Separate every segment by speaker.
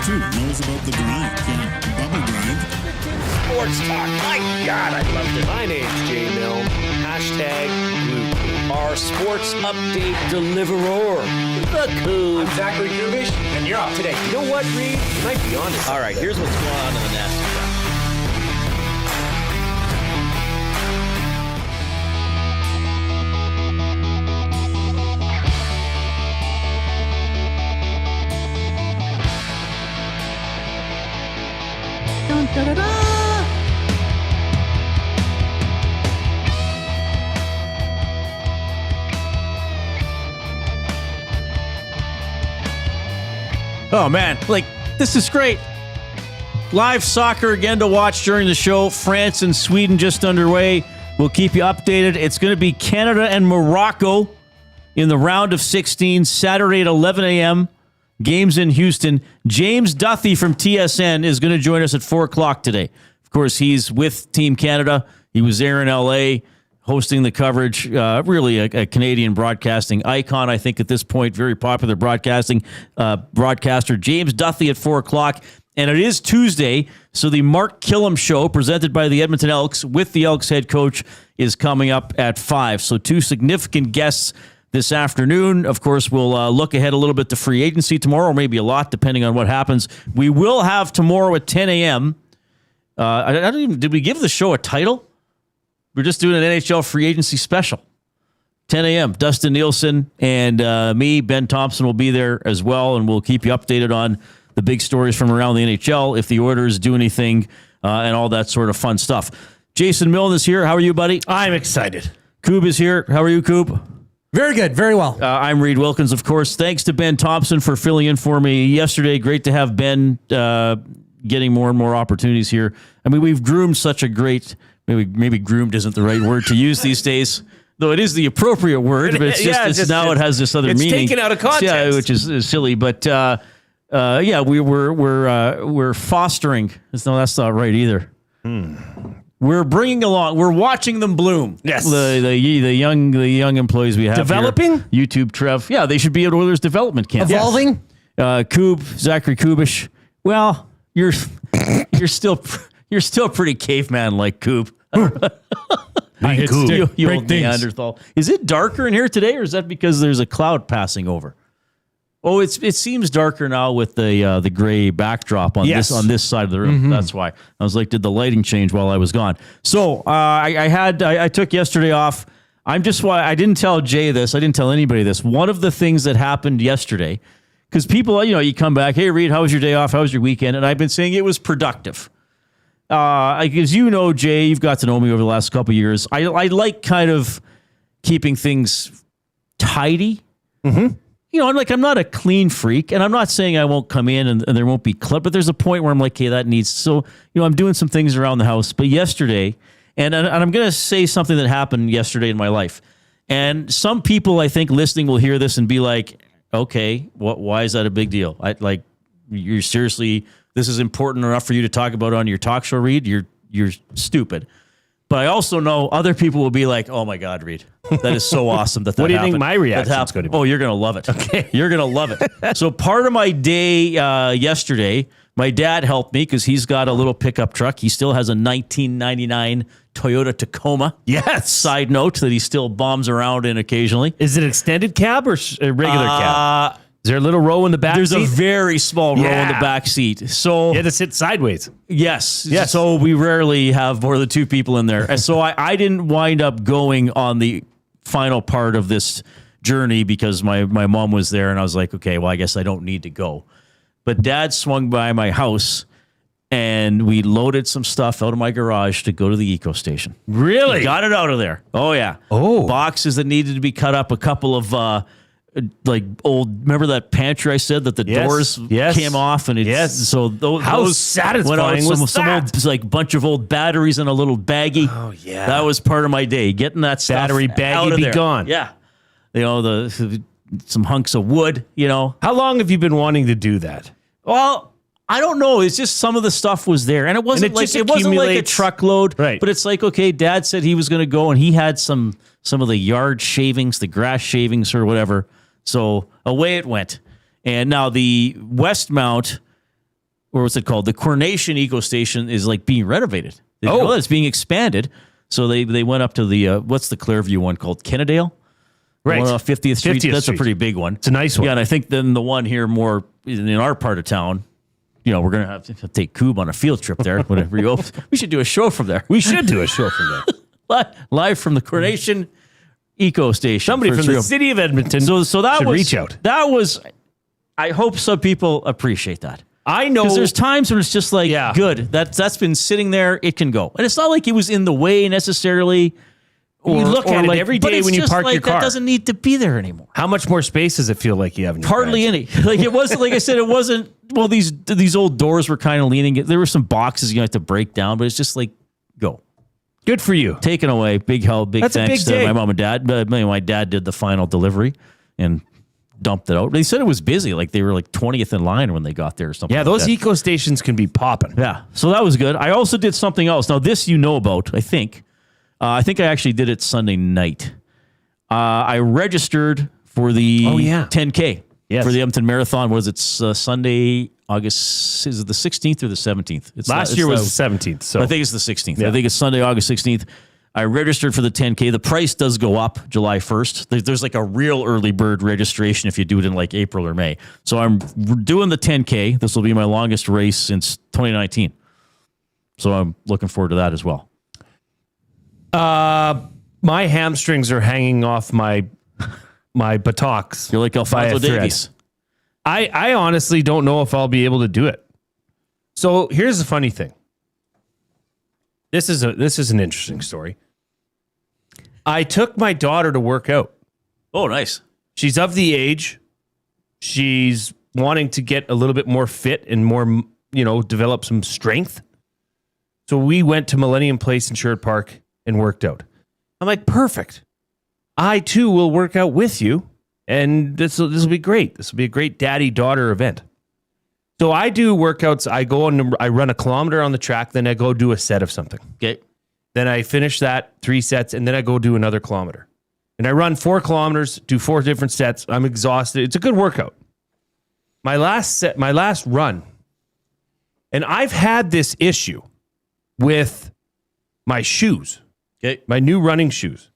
Speaker 1: too. Knows about the grind. Yeah, bubble grind.
Speaker 2: Sports talk. My God, I loved it.
Speaker 3: My name's Jay Milne. #Blue.
Speaker 2: Our sports update deliverer. The Coop.
Speaker 3: I'm Zachary Kubish, and you're up today.
Speaker 2: You know what, Reid?
Speaker 3: You might be on to
Speaker 2: All right, here's what's going on in the nasty stuff.
Speaker 4: Dun, da, da, da.
Speaker 5: Oh, man. This is great. Live soccer again to watch during the show. France and Sweden just underway. We'll keep you updated. It's going to be Canada and Morocco in the round of 16, Saturday at 11 a.m. Games in Houston. James Duthie from TSN is going to join us at 4 o'clock today. Of course, he's with Team Canada. He was there in L.A., hosting the coverage, really a Canadian broadcasting icon, I think, at this point, very popular broadcaster, James Duthie at 4 o'clock. And it is Tuesday, so the Mark Kllum show, presented by the Edmonton Elks with the Elks head coach, is coming up at 5. So 2 significant guests this afternoon. Of course, we'll look ahead a little bit to free agency tomorrow, or maybe a lot, depending on what happens. We will have tomorrow at 10 a.m. Did we give the show a title? We're just doing an NHL free agency special. 10 a.m. Dustin Nielsen and me, Ben Thompson, will be there as well, and we'll keep you updated on the big stories from around the NHL, if the Oilers do anything, and all that sort of fun stuff. Jason Milne is here. How are you, buddy?
Speaker 6: I'm excited.
Speaker 5: Coob is here. How are you, Coob?
Speaker 6: Very good. Very well.
Speaker 5: I'm Reid Wilkins, of course. Thanks to Ben Thompson for filling in for me yesterday. Great to have Ben getting more and more opportunities here. I mean, we've groomed such a great... Maybe groomed isn't the right word to use these days, though it is the appropriate word. But it's just now it has this other meaning.
Speaker 6: It's taken out of context,
Speaker 5: yeah, which is silly. But we're fostering. No, that's not right either. We're bringing along. We're watching them bloom.
Speaker 6: Yes,
Speaker 5: the young employees we have
Speaker 6: developing
Speaker 5: here. YouTube Trev. Yeah, they should be at Oilers development camp.
Speaker 6: Evolving.
Speaker 5: Coob, Zachary Kubish. Well, you're still pretty caveman-like, Coob. You old Neanderthal. Is it darker in here today, or is that because there's a cloud passing over? Oh, it seems darker now with the gray backdrop on this side of the room. Mm-hmm. That's why. I was like, did the lighting change while I was gone? So I took yesterday off. I didn't tell Jay this. I didn't tell anybody this. One of the things that happened yesterday, because people, you come back, hey, Reid, how was your day off? How was your weekend? And I've been saying it was productive. As you know, Jay, you've got to know me over the last couple of years. I like kind of keeping things tidy. Mm-hmm. I'm not a clean freak, and I'm not saying I won't come in and there won't be clip, but there's a point where I'm like, okay, that needs. So, I'm doing some things around the house. But yesterday, and I'm going to say something that happened yesterday in my life, and some people I think listening will hear this and be like, okay, why is that a big deal? You're seriously. This is important enough for you to talk about on your talk show, Reid. You're stupid. But I also know other people will be like, oh, my God, Reid. That is so awesome that
Speaker 6: what do you
Speaker 5: happened.
Speaker 6: think my reaction is going to be?
Speaker 5: Oh, you're going to love it. Okay. You're going to love it. So part of my day yesterday, my dad helped me because he's got a little pickup truck. He still has a 1999 Toyota Tacoma.
Speaker 6: Yes.
Speaker 5: Side note that he still bombs around in occasionally.
Speaker 6: Is it extended cab or a regular cab? Is there a little row in the back
Speaker 5: There's
Speaker 6: seat?
Speaker 5: a very small row in the back seat. So
Speaker 6: you had to sit sideways.
Speaker 5: Yes. So we rarely have more than 2 people in there. And so I didn't wind up going on the final part of this journey because my mom was there, and I was like, okay, well, I guess I don't need to go. But Dad swung by my house, and we loaded some stuff out of my garage to go to the eco station.
Speaker 6: Really?
Speaker 5: Got it out of there. Oh, yeah.
Speaker 6: Oh.
Speaker 5: Boxes that needed to be cut up, a couple of... remember that pantry I said that the doors came off, and so those
Speaker 6: satisfying was
Speaker 5: some old bunch of old batteries in a little baggie.
Speaker 6: Oh yeah,
Speaker 5: that was part of my day, getting that stuff
Speaker 6: battery baggie
Speaker 5: out of
Speaker 6: be
Speaker 5: there.
Speaker 6: gone.
Speaker 5: Yeah, some hunks of wood.
Speaker 6: How long have you been wanting to do that?
Speaker 5: Well, I don't know. It's just some of the stuff was there, and it wasn't like a truckload.
Speaker 6: Right.
Speaker 5: But it's like, okay, Dad said he was going to go, and he had some of the yard shavings, the grass shavings, or whatever. So away it went. And now the West Mount or what's it called? The Coronation Eco Station is like being renovated. It's being expanded. So they went up to the, what's the Clearview one called? Kennedale?
Speaker 6: Right.
Speaker 5: The one off 50th Street.
Speaker 6: 50th
Speaker 5: That's
Speaker 6: Street.
Speaker 5: a pretty big one.
Speaker 6: It's a nice one.
Speaker 5: Yeah, and I think then the one here more in our part of town, we're going to have to take Coob on a field trip there. Whenever you open. We should do a show from there.
Speaker 6: We should do a show from there.
Speaker 5: Live from the Coronation Eco Station.
Speaker 6: Somebody from the city of Edmonton
Speaker 5: so that
Speaker 6: should
Speaker 5: was,
Speaker 6: reach out.
Speaker 5: That was, I hope some people appreciate that.
Speaker 6: I know.
Speaker 5: Because there's times when it's just like, good, that's been sitting there, it can go. And it's not like it was in the way necessarily.
Speaker 6: You look at it every day when you park your car.
Speaker 5: That doesn't need to be there anymore.
Speaker 6: How much more space does it feel like you have in your
Speaker 5: Hardly
Speaker 6: garage?
Speaker 5: any. Like it wasn't, like I said, it wasn't, well, these old doors were kind of leaning. There were some boxes you have to break down, but it's just like, go.
Speaker 6: Good for you.
Speaker 5: Taken away. Big help.
Speaker 6: That's
Speaker 5: thanks
Speaker 6: a big
Speaker 5: to
Speaker 6: day.
Speaker 5: my mom and dad. But my dad did the final delivery and dumped it out. They said it was busy. Like they were like 20th in line when they got there or something.
Speaker 6: Yeah,
Speaker 5: like
Speaker 6: those
Speaker 5: that.
Speaker 6: eco stations can be popping.
Speaker 5: Yeah. So that was good. I also did something else. Now this you know about, I think. I think I actually did it Sunday night. I registered for the 10K for the Edmonton Marathon. Was it Sunday, August? Is it the 16th or the 17th?
Speaker 6: Last year was the 17th. So
Speaker 5: I think it's the 16th.
Speaker 6: Yeah.
Speaker 5: I think it's Sunday, August 16th. I registered for the 10K. The price does go up July 1st. There's like a real early bird registration if you do it in like April or May. So I'm doing the 10K. This will be my longest race since 2019. So I'm looking forward to that as well.
Speaker 6: my hamstrings are hanging off my buttocks.
Speaker 5: You're like Alphonso Davies.
Speaker 6: I honestly don't know if I'll be able to do it. So here's the funny thing. This is an interesting story. I took my daughter to work out.
Speaker 5: Oh, nice.
Speaker 6: She's of the age. She's wanting to get a little bit more fit and more, develop some strength. So we went to Millennium Place in Sherwood Park and worked out. I'm like, perfect. I too will work out with you, and this will be great. This will be a great daddy-daughter event. So I do workouts. I run a kilometer on the track, then I go do a set of something.
Speaker 5: Okay.
Speaker 6: Then I finish that 3 sets, and then I go do another kilometer. And I run 4 kilometers, do 4 different sets. I'm exhausted. It's a good workout. My last run, and I've had this issue with my shoes,
Speaker 5: Okay.
Speaker 6: my new running shoes,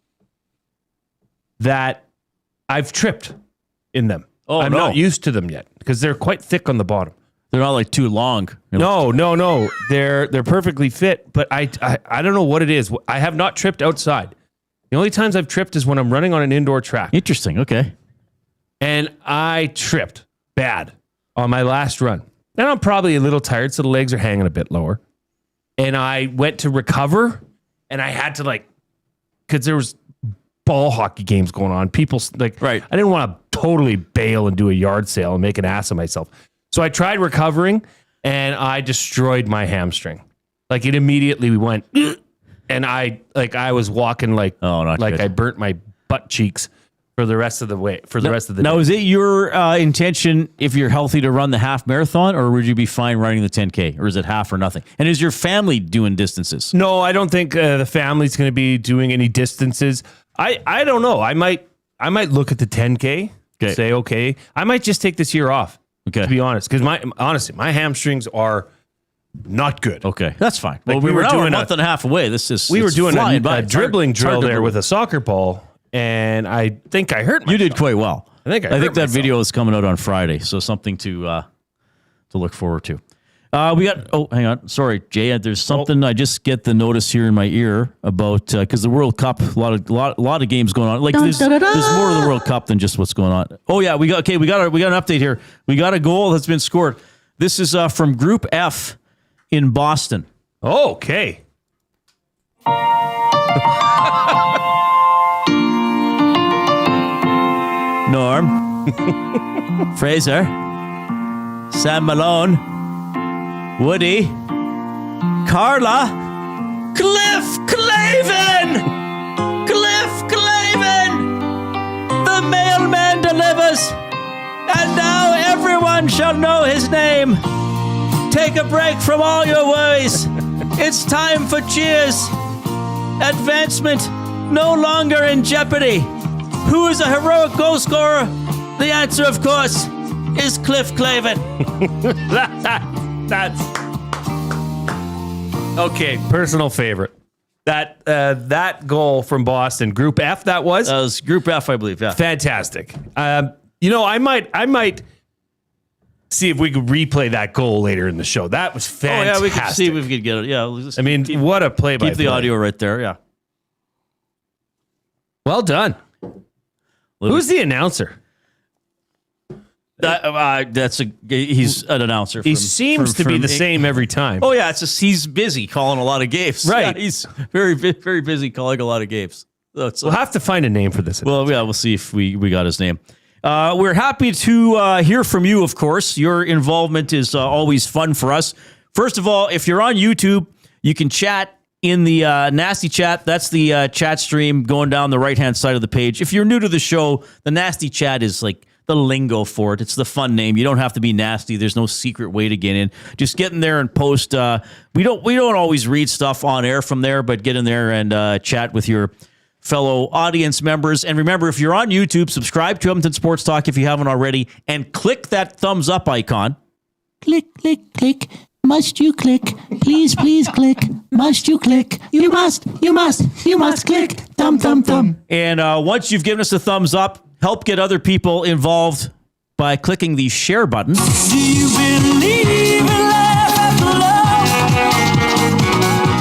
Speaker 6: that I've tripped in them.
Speaker 5: Oh,
Speaker 6: I'm
Speaker 5: no.
Speaker 6: not used to them yet because they're quite thick on the bottom.
Speaker 5: They're not like too long.
Speaker 6: No. They're perfectly fit, but I don't know what it is. I have not tripped outside. The only times I've tripped is when I'm running on an indoor track.
Speaker 5: Interesting. Okay.
Speaker 6: And I tripped bad on my last run. And I'm probably a little tired, so the legs are hanging a bit lower. And I went to recover, and I had to because there was ball hockey games going on. People
Speaker 5: Right.
Speaker 6: I didn't want to totally bail and do a yard sale and make an ass of myself. So I tried recovering, and I destroyed my hamstring. Like it immediately went, and I was walking
Speaker 5: not good.
Speaker 6: I burnt my butt cheeks for the rest of the way the rest of the
Speaker 5: Now,
Speaker 6: day.
Speaker 5: is it your intention, if you're healthy, to run the half marathon, or would you be fine running the 10K, or is it half or nothing? And is your family doing distances?
Speaker 6: No, I don't think the family's going to be doing any distances. I don't know. I might look at the 10K.
Speaker 5: Okay.
Speaker 6: Say okay. I might just take this year off.
Speaker 5: Okay.
Speaker 6: To be honest, because my hamstrings are not good.
Speaker 5: Okay, that's fine. Well,
Speaker 6: Like,
Speaker 5: we were
Speaker 6: doing
Speaker 5: a month and a half away.
Speaker 6: We were doing
Speaker 5: flying
Speaker 6: a
Speaker 5: by. It's hard-
Speaker 6: dribbling
Speaker 5: it's hard
Speaker 6: drill
Speaker 5: to
Speaker 6: there
Speaker 5: believe.
Speaker 6: with a soccer ball, and I think I hurt myself.
Speaker 5: You did quite well.
Speaker 6: I think
Speaker 5: that video is coming out on Friday, so something to look forward to. We got. Oh, hang on. Sorry, Jay. There's something. I just get the notice here in my ear about because the World Cup. A lot of games going on. Like there's more to the World Cup than just what's going on. Oh yeah, we got an update here. We got a goal that's been scored. This is from Group F in Boston.
Speaker 6: Oh, okay.
Speaker 5: Norm, Fraser, Sam Malone, Woody, Carla, Cliff Clavin! The mailman delivers, and now everyone shall know his name. Take a break from all your worries. It's time for cheers. Advancement no longer in jeopardy. Who is a heroic goal scorer? The answer, of course, is Cliff Clavin.
Speaker 6: That's okay. Personal favorite. That goal from Boston, Group F. That was
Speaker 5: Group F, I believe. Yeah,
Speaker 6: fantastic. I might see if we could replay that goal later in the show. That was fantastic.
Speaker 5: Oh yeah, we could see if we could get it. Yeah,
Speaker 6: what a play by
Speaker 5: keep the audio right there. Yeah,
Speaker 6: well done. Who's the announcer?
Speaker 5: He's an announcer.
Speaker 6: He seems to be the same every time.
Speaker 5: Oh yeah, it's just he's busy calling a lot of games.
Speaker 6: Right,
Speaker 5: yeah, he's very very busy calling a lot of games.
Speaker 6: We'll have to find a name for this.
Speaker 5: Well, yeah, we'll see if we got his name. We're happy to hear from you, of course. Your involvement is always fun for us. First of all, if you're on YouTube, you can chat in the Nasty Chat. That's the chat stream going down the right-hand side of the page. If you're new to the show, the Nasty Chat is like the lingo for it. It's the fun name. You don't have to be nasty. There's no secret way to get in. Just get in there and post. We don't always read stuff on air from there, but get in there and chat with your fellow audience members. And remember, if you're on YouTube, subscribe to Edmonton Sports Talk if you haven't already, and click that thumbs up icon.
Speaker 4: Click, click, click. Must you click? Please, please click. Must you click? You must click. Thumb, thumb, thumb.
Speaker 5: And once you've given us a thumbs up, help get other people involved by clicking the share button.
Speaker 4: Do you believe in life after love?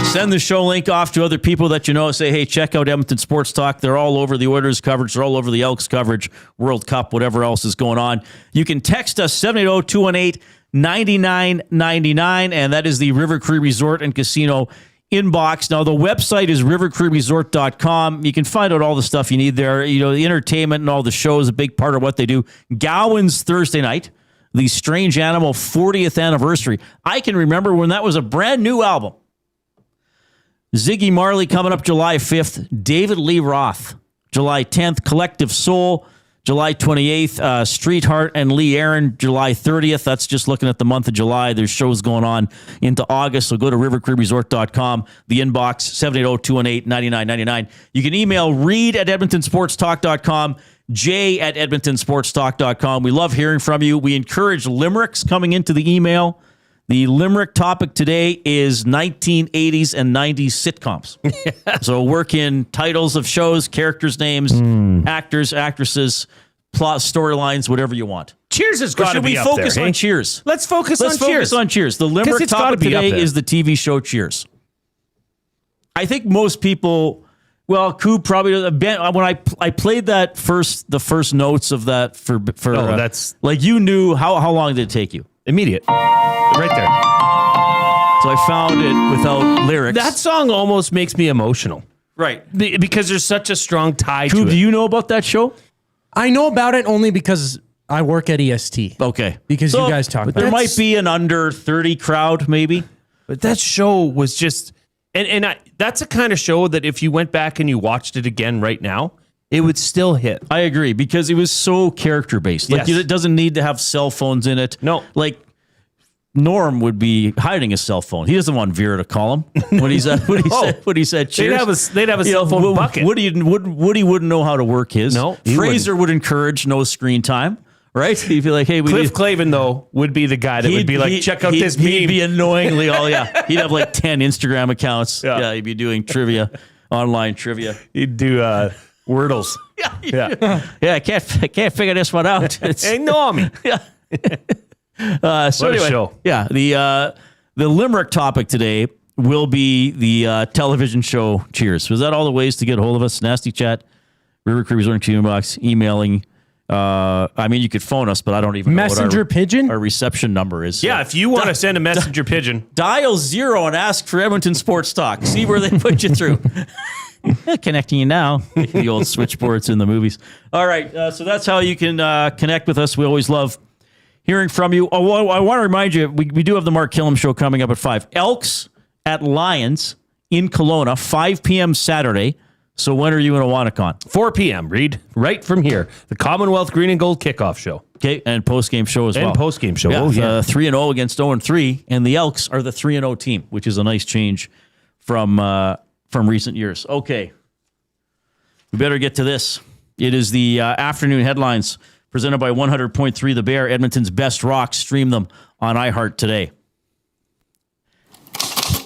Speaker 5: Send the show link off to other people that you know. Say, hey, check out Edmonton Sports Talk. They're all over the Oilers coverage. They're all over the Elks coverage, World Cup, whatever else is going on. You can text us 780-218-9999, and that is the River Cree Resort and Casino inbox. Now, the website is rivercreeresort.com. You can find out all the stuff you need there. You know, the entertainment and all the shows, a big part of what they do. Gowan's Thursday night, the Strange Animal 40th anniversary. I can remember when that was a brand new album. Ziggy Marley coming up July 5th. David Lee Roth, July 10th. Collective Soul, July 28th. Streetheart and Lee Aaron, July 30th. That's just looking at the month of July. There's shows going on into August, so go to rivercreeresort.com. The inbox, 780-218-9999. You can email Reid at edmontonsportstalk.com, Jay at edmontonsportstalk.com. We love hearing from you. We encourage limericks coming into the email. The limerick topic today is 1980s and 90s sitcoms. So work in titles of shows, characters' names, actors, actresses, plot, storylines, whatever you want.
Speaker 6: Cheers has got to be up there.
Speaker 5: Should we focus on Cheers?
Speaker 6: Let's focus on Cheers.
Speaker 5: Let's focus on Cheers. The limerick topic today is the TV show Cheers. I think most people, well, Coop probably when I played the first notes of that for
Speaker 6: that's
Speaker 5: like you knew how long did it take you?
Speaker 6: Immediate. Right there.
Speaker 5: So I found it without lyrics.
Speaker 6: That song almost makes me emotional.
Speaker 5: Right.
Speaker 6: Because there's such a strong tie to it.
Speaker 5: Do you know about that show?
Speaker 3: I know about it only because I work at EST.
Speaker 5: Okay.
Speaker 3: Because you guys talk about it.
Speaker 5: There might be an under 30 crowd, maybe.
Speaker 6: But that show was just... And that's a kind of show that if you went back and you watched it again right now, it would still hit.
Speaker 5: I agree, because it was so character-based. Like,
Speaker 6: Yes.
Speaker 5: it doesn't need to have cell phones in it.
Speaker 6: No.
Speaker 5: Like, Norm would be hiding a cell phone. He doesn't want Vera to call him when he's at when he said Cheers.
Speaker 6: They'd have a cell phone bucket.
Speaker 5: Woody wouldn't know how to work his.
Speaker 6: No,
Speaker 5: Fraser would encourage no screen time. Right? He'd be like, hey,
Speaker 6: Cliff Clavin, though, would be the guy that would be like, check out this meme.
Speaker 5: He'd be annoyingly, he'd have like 10 Instagram accounts. Yeah, he'd be doing trivia, online trivia.
Speaker 6: He'd do Wordles.
Speaker 5: Yeah, I can't figure this one out. It's
Speaker 6: hey, Normie.
Speaker 5: Yeah. So
Speaker 6: what
Speaker 5: anyway,
Speaker 6: a show.
Speaker 5: Yeah, the limerick topic today will be the television show Cheers. Was that all the ways to get a hold of us? Nasty Chat, River Cree Resort Team Box, emailing. I mean, you could phone us, but I don't even know
Speaker 3: Messenger
Speaker 5: what
Speaker 3: pigeon?
Speaker 5: our reception number is.
Speaker 6: Yeah, if you want to send a messenger pigeon.
Speaker 5: Dial 0 and ask for Edmonton Sports Talk. See where they put you through. Connecting you now. The old switchboards in the movies. All right, so that's how you can connect with us. We always love hearing from you. Oh, I want to remind you, we do have the Mark Kllum show coming up at 5. Elks at Lions in Kelowna, 5 p.m. Saturday. So when are you in Awanakon?
Speaker 6: 4 p.m., Reid, right from here. The Commonwealth Green and Gold kickoff show.
Speaker 5: Okay, and post-game show as well.
Speaker 6: And post-game show.
Speaker 5: Yeah,
Speaker 6: Oh, yeah.
Speaker 5: 3-0 against 0-3, and the Elks are the 3-0 team, which is a nice change from recent years. Okay, we better get to this. It is the afternoon headlines presented by 100.3 The Bear, Edmonton's best rock. Stream them on iHeart today.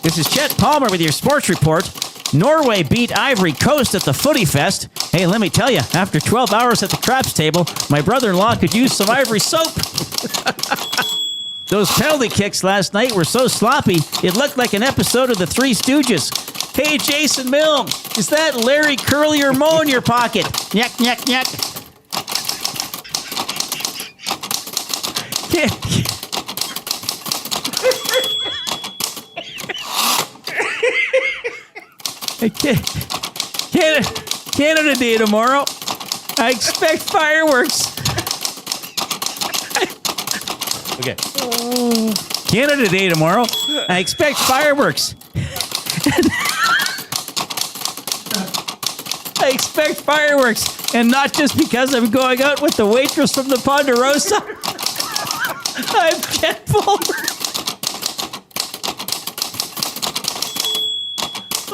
Speaker 5: This is Chet Palmer with your sports report. Norway beat Ivory Coast at the Footy Fest. Hey, let me tell you, after 12 hours at the craps table, my brother-in-law could use some Ivory soap. Those penalty kicks last night were so sloppy, it looked like an episode of The Three Stooges. Hey, Jason Milne, is that Larry Curly or Moe in your pocket? Nyak, nyak, nyak. Canada Day tomorrow. I expect fireworks. Okay. Canada Day tomorrow. I expect fireworks. I expect fireworks. And not just because I'm going out with the waitress from the Ponderosa. I'm Ken Palmer.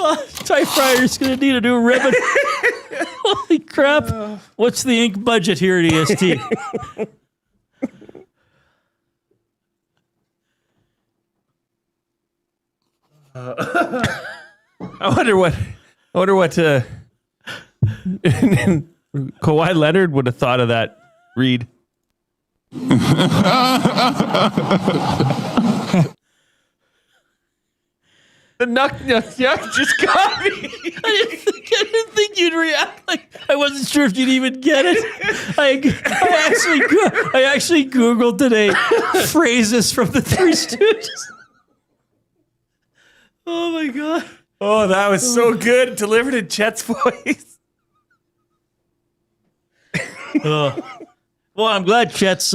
Speaker 5: Oh, typewriter's going to need a new ribbon. Holy crap. What's the ink budget here at EST? I wonder what Kawhi Leonard would have thought of that, Reid. The nuck just got me. I didn't think you'd react. Like I wasn't sure if you'd even get it. I actually Googled today phrases from the Three Stooges. Oh my god!
Speaker 6: Oh, that was so good. Delivered in Chet's voice.
Speaker 5: Well, I'm glad Chet's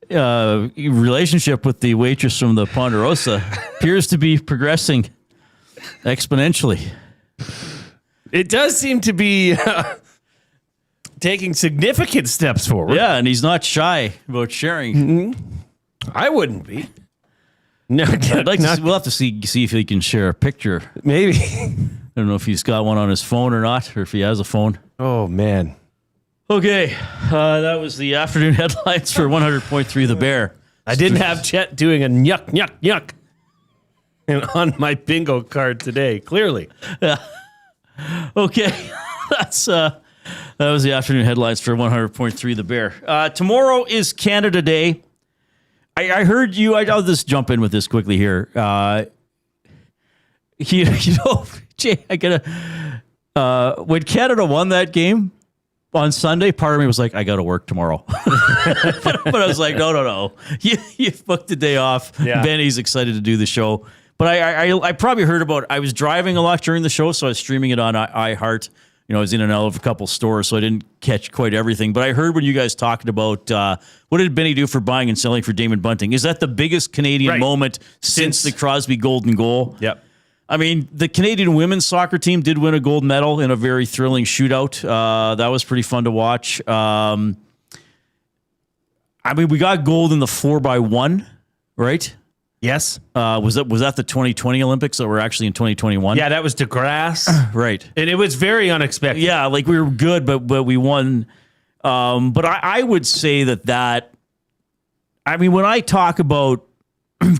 Speaker 5: relationship with the waitress from the Ponderosa appears to be progressing exponentially.
Speaker 6: It does seem to be taking significant steps forward.
Speaker 5: Yeah, and he's not shy about sharing.
Speaker 6: I wouldn't be. No,
Speaker 5: we'll have to see if he can share a picture.
Speaker 6: Maybe.
Speaker 5: I don't know if he's got one on his phone or not, or if he has a phone.
Speaker 6: Oh, man.
Speaker 5: Okay, that was the afternoon headlines for 100.3 The Bear.
Speaker 6: I didn't have Chet doing a yuck, yuck, yuck on my bingo card today, clearly.
Speaker 5: Yeah. Okay, that was the afternoon headlines for 100.3 The Bear. Tomorrow is Canada Day. I heard you. I'll just jump in with this quickly here. You know, Jay, I gotta. When Canada won that game on Sunday, part of me was like, I got to work tomorrow. but I was like, no. You booked the day off.
Speaker 6: Yeah.
Speaker 5: Benny's excited to do the show. But I probably heard about it. I was driving a lot during the show, so I was streaming it on iHeart. You know, I was in and out of a couple stores, so I didn't catch quite everything. But I heard when you guys talked about what did Benny do for buying and selling for Damon Bunting? Is that the biggest Canadian moment since the Crosby golden goal?
Speaker 6: Yep.
Speaker 5: I mean, the Canadian women's soccer team did win a gold medal in a very thrilling shootout. That was pretty fun to watch. I mean, we got gold in the 4x1, right?
Speaker 6: Yes.
Speaker 5: Was that the 2020 Olympics that were actually in 2021?
Speaker 6: Yeah, that was DeGrasse.
Speaker 5: Right.
Speaker 6: And it was very unexpected.
Speaker 5: Yeah, like we were good, but we won. But I would say that I mean, when I talk about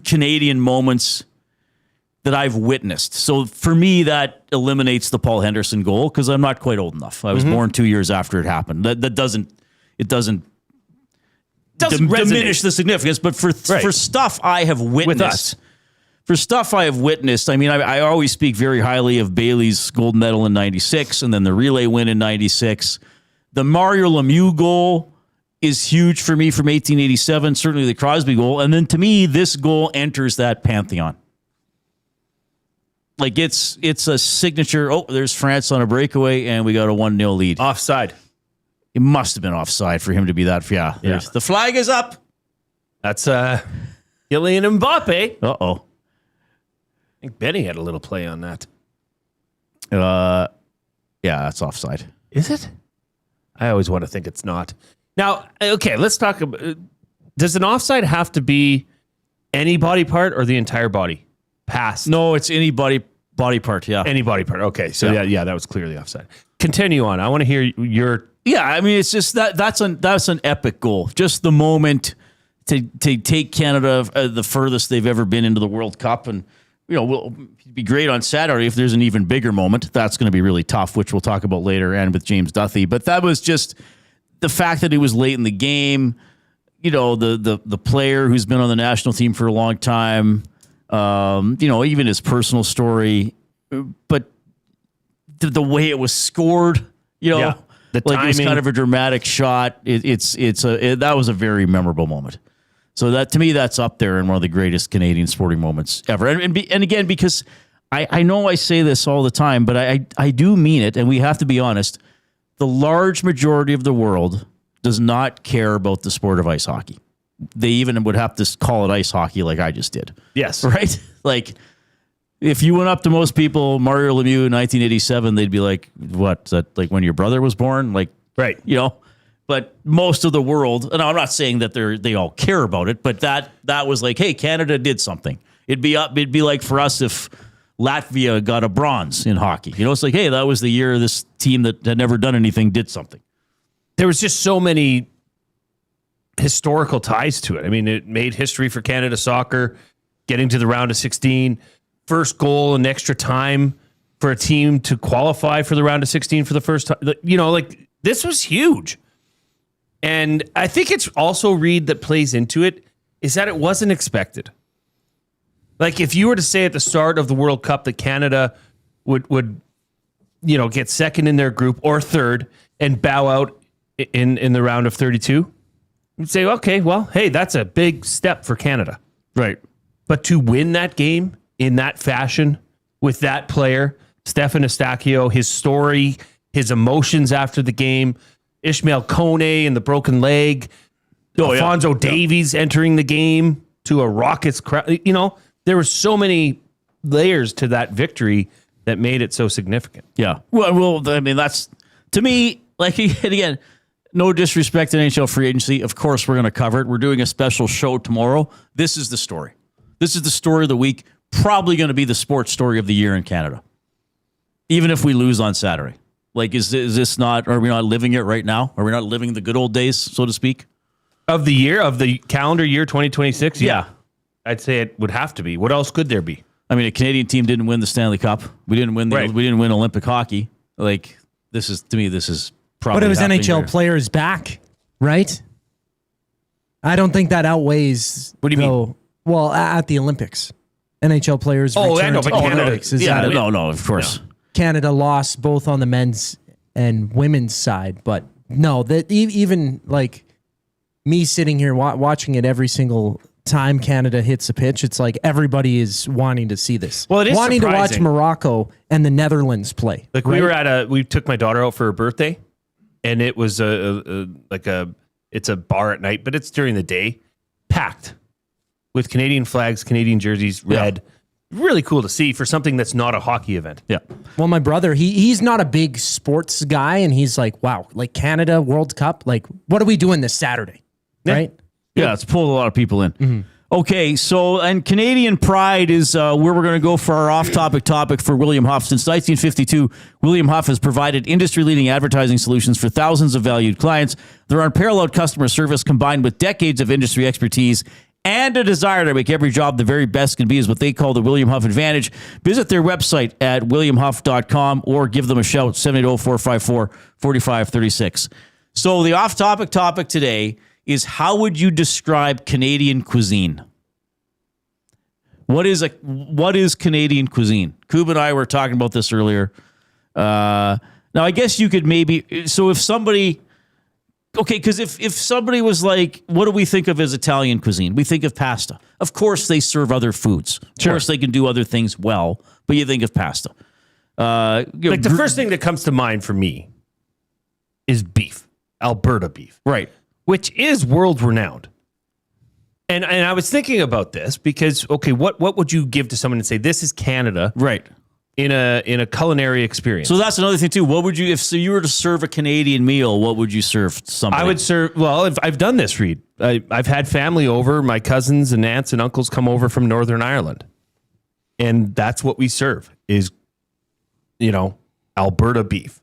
Speaker 5: Canadian moments that I've witnessed, so for me that eliminates the Paul Henderson goal because I'm not quite old enough. I was born 2 years after it happened. That doesn't diminish the significance, but for stuff I have witnessed, I mean, I always speak very highly of Bailey's gold medal in 96 and then the relay win in 96. The Mario Lemieux goal is huge for me from 1887, certainly the Crosby goal. And then to me, this goal enters that pantheon. Like it's a signature. Oh, there's France on a breakaway and we got a 1-0 lead.
Speaker 6: Offside.
Speaker 5: It must have been offside for him to be that. Yeah. The flag is up.
Speaker 6: That's Kylian Mbappe.
Speaker 5: Uh-oh.
Speaker 6: I think Benny had a little play on that.
Speaker 5: Yeah, that's offside.
Speaker 6: Is it? I always want to think it's not. Now, okay, let's talk about, does an offside have to be any body part or the entire body? Pass.
Speaker 5: No, it's any body part, yeah.
Speaker 6: Any body part. Okay, so yeah, that was clearly offside. Continue on. I want to hear your...
Speaker 5: Yeah, I mean, it's just that's an epic goal. Just the moment to take Canada the furthest they've ever been into the World Cup. And, we'll be great on Saturday if there's an even bigger moment. That's going to be really tough, which we'll talk about later, and with James Duthie. But that was just the fact that it was late in the game. The player who's been on the national team for a long time, even his personal story, but the way it was scored, the timing. It was kind of a dramatic shot. That was a very memorable moment. So that, to me, that's up there in one of the greatest Canadian sporting moments ever. And again, because I know I say this all the time, but I do mean it, and we have to be honest. The large majority of the world does not care about the sport of ice hockey. They even would have to call it ice hockey like I just did. Yes. Right? Like, if you went up to most people, Mario Lemieux in 1987, they'd be like, what? That like when your brother was born? Like, right. But most of the world, and I'm not saying that they all care about it, but that was like, hey, Canada did something. It'd be like for us if Latvia got a bronze in hockey. It's like, hey, that was the year this team that had never done anything did something.
Speaker 6: There was just so many historical ties to it. I mean, it made history for Canada soccer, getting to the round of 16, first goal in extra time for a team to qualify for the round of 16 for the first time. This was huge. And I think it's also, Reid, that plays into it is that it wasn't expected. Like, if you were to say at the start of the World Cup that Canada would get second in their group or third and bow out in the round of 32, you'd say, okay, well, hey, that's a big step for Canada. Right. But to win that game in that fashion with that player, Stefan Eustáquio, his story, his emotions after the game, Ishmael Kone and the broken leg, Alphonso Davies entering the game to a Rockets crowd. There were so many layers to that victory that made it so significant.
Speaker 5: Yeah. Well, I mean, that's, to me, like, again, no disrespect to NHL free agency. Of course, we're going to cover it. We're doing a special show tomorrow. This is the story. This is the story of the week. Probably going to be the sports story of the year in Canada. Even if we lose on Saturday. Like, is this not, are we not living it right now? Are we not living the good old days, so to speak?
Speaker 6: Of the calendar year 2026? Yeah. I'd say it would have to be. What else could there be?
Speaker 5: I mean, a Canadian team didn't win the Stanley Cup. We didn't win Olympic hockey. Like, this is probably.
Speaker 7: But it was NHL players back, right? I don't think that outweighs.
Speaker 6: What do you mean?
Speaker 7: Well, at the Olympics, NHL players.
Speaker 6: Oh, I know, but Canada.
Speaker 5: No, of course.
Speaker 7: No. Canada lost both on the men's and women's side, but no, that even like me sitting here watching it every single time Canada hits a pitch, it's like everybody is wanting to see this.
Speaker 6: Well, it is
Speaker 7: wanting
Speaker 6: surprising
Speaker 7: to watch Morocco and the Netherlands play.
Speaker 6: Like, right? We took my daughter out for her birthday, and it was it's a bar at night, but it's during the day, packed with Canadian flags, Canadian jerseys, red. Yeah. Really cool to see for something that's not a hockey event.
Speaker 5: Yeah.
Speaker 7: Well, my brother, he's not a big sports guy, and he's like, wow, like Canada World Cup, like what are we doing this Saturday?
Speaker 5: Yeah.
Speaker 7: Right?
Speaker 5: Yeah, it's pulled a lot of people in. Mm-hmm. Okay, so, and Canadian Pride is where we're going to go for our off-topic topic for William Huff. Since 1952, William Huff has provided industry-leading advertising solutions for thousands of valued clients. Their unparalleled customer service, combined with decades of industry expertise and a desire to make every job the very best can be, is what they call the William Huff Advantage. Visit their website at williamhuff.com or give them a shout, 780-454-4536. So the off-topic topic today is, how would you describe Canadian cuisine? What is Canadian cuisine? Koob and I were talking about this earlier. Now, I guess you could maybe, so if somebody... Okay, because if somebody was like, what do we think of as Italian cuisine? We think of pasta. Of course, they serve other foods. Of course, they can do other things well, but you think of pasta.
Speaker 6: The first thing that comes to mind for me is beef, Alberta beef.
Speaker 5: Right.
Speaker 6: Which is world-renowned. And I was thinking about this because, okay, what would you give to someone and say, this is Canada?
Speaker 5: Right.
Speaker 6: In a culinary experience.
Speaker 5: So that's another thing too. What would you, if you were to serve a Canadian meal, what would you serve somebody?
Speaker 6: I would serve, well, I've done this, Reid. I've had family over, my cousins and aunts and uncles come over from Northern Ireland. And that's what we serve is, Alberta beef.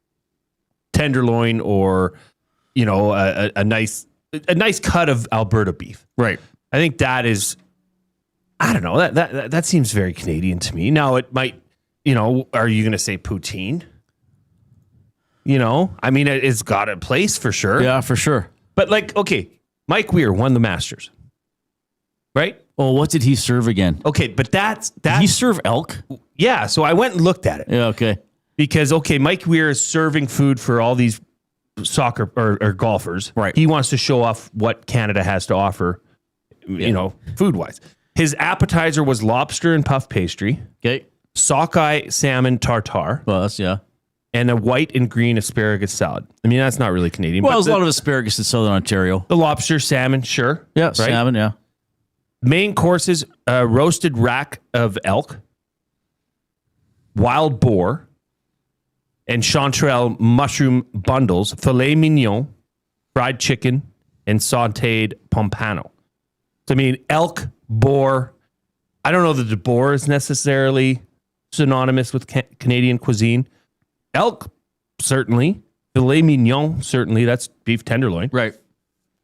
Speaker 6: Tenderloin or, a nice a nice cut of Alberta beef.
Speaker 5: Right.
Speaker 6: I think that is, I don't know, that seems very Canadian to me. Now it might, are you going to say poutine? I mean, it's got a place for sure.
Speaker 5: Yeah, for sure.
Speaker 6: But okay, Mike Weir won the Masters, right?
Speaker 5: Oh, what did he serve again?
Speaker 6: Okay, but that's
Speaker 5: Did he serve elk?
Speaker 6: yeah. So I went and looked at it
Speaker 5: Yeah, okay.
Speaker 6: because Mike Weir is serving food for all these soccer or golfers.
Speaker 5: Right.
Speaker 6: He wants to show off what Canada has to offer, food wise. His appetizer was lobster and puff pastry,
Speaker 5: Okay.
Speaker 6: sockeye salmon tartare,
Speaker 5: Well, that's, yeah.
Speaker 6: and a white and green asparagus salad. I mean, that's not really Canadian.
Speaker 5: Well,
Speaker 6: but
Speaker 5: there's a lot of asparagus in Southern Ontario.
Speaker 6: the lobster, salmon, sure.
Speaker 5: Yeah,
Speaker 6: right?
Speaker 5: salmon, yeah.
Speaker 6: Main courses, roasted rack of elk, wild boar, and chanterelle mushroom bundles, filet mignon, fried chicken, and sautéed pompano. So, I mean, elk, boar. I don't know that the boar is necessarily synonymous with Canadian cuisine. Elk, certainly. Filet mignon, certainly. That's beef tenderloin.
Speaker 5: Right.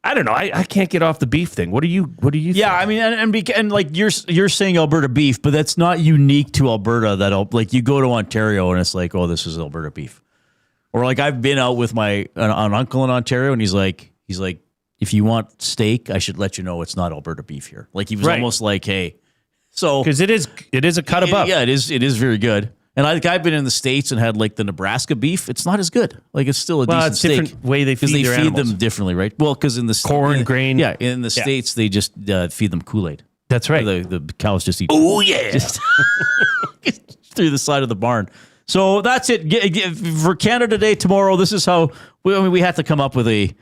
Speaker 6: I don't know. I can't get off the beef thing. What do you
Speaker 5: Yeah, I mean, and like you're saying Alberta beef, but that's not unique to Alberta. That you go to Ontario and it's like, oh, this is Alberta beef. Or like I've been out with an uncle in Ontario, and he's like, if you want steak, I should let you know it's not Alberta beef here. Like he was almost like, hey, so
Speaker 6: because it is a cut above.
Speaker 5: Yeah, it is very good. And I've been in the States and had like the Nebraska beef. It's not as good. Like it's still a decent
Speaker 6: it's
Speaker 5: steak.
Speaker 6: different way they feed
Speaker 5: they
Speaker 6: their
Speaker 5: feed
Speaker 6: animals.
Speaker 5: them differently, right? Well, because in the
Speaker 6: Corn, grain.
Speaker 5: Yeah, in the States they just feed them Kool-Aid.
Speaker 6: That's right.
Speaker 5: The cows just eat.
Speaker 6: Oh yeah.
Speaker 5: Just through the side of the barn. So that's it for Canada Day tomorrow. This is how we have to come up with a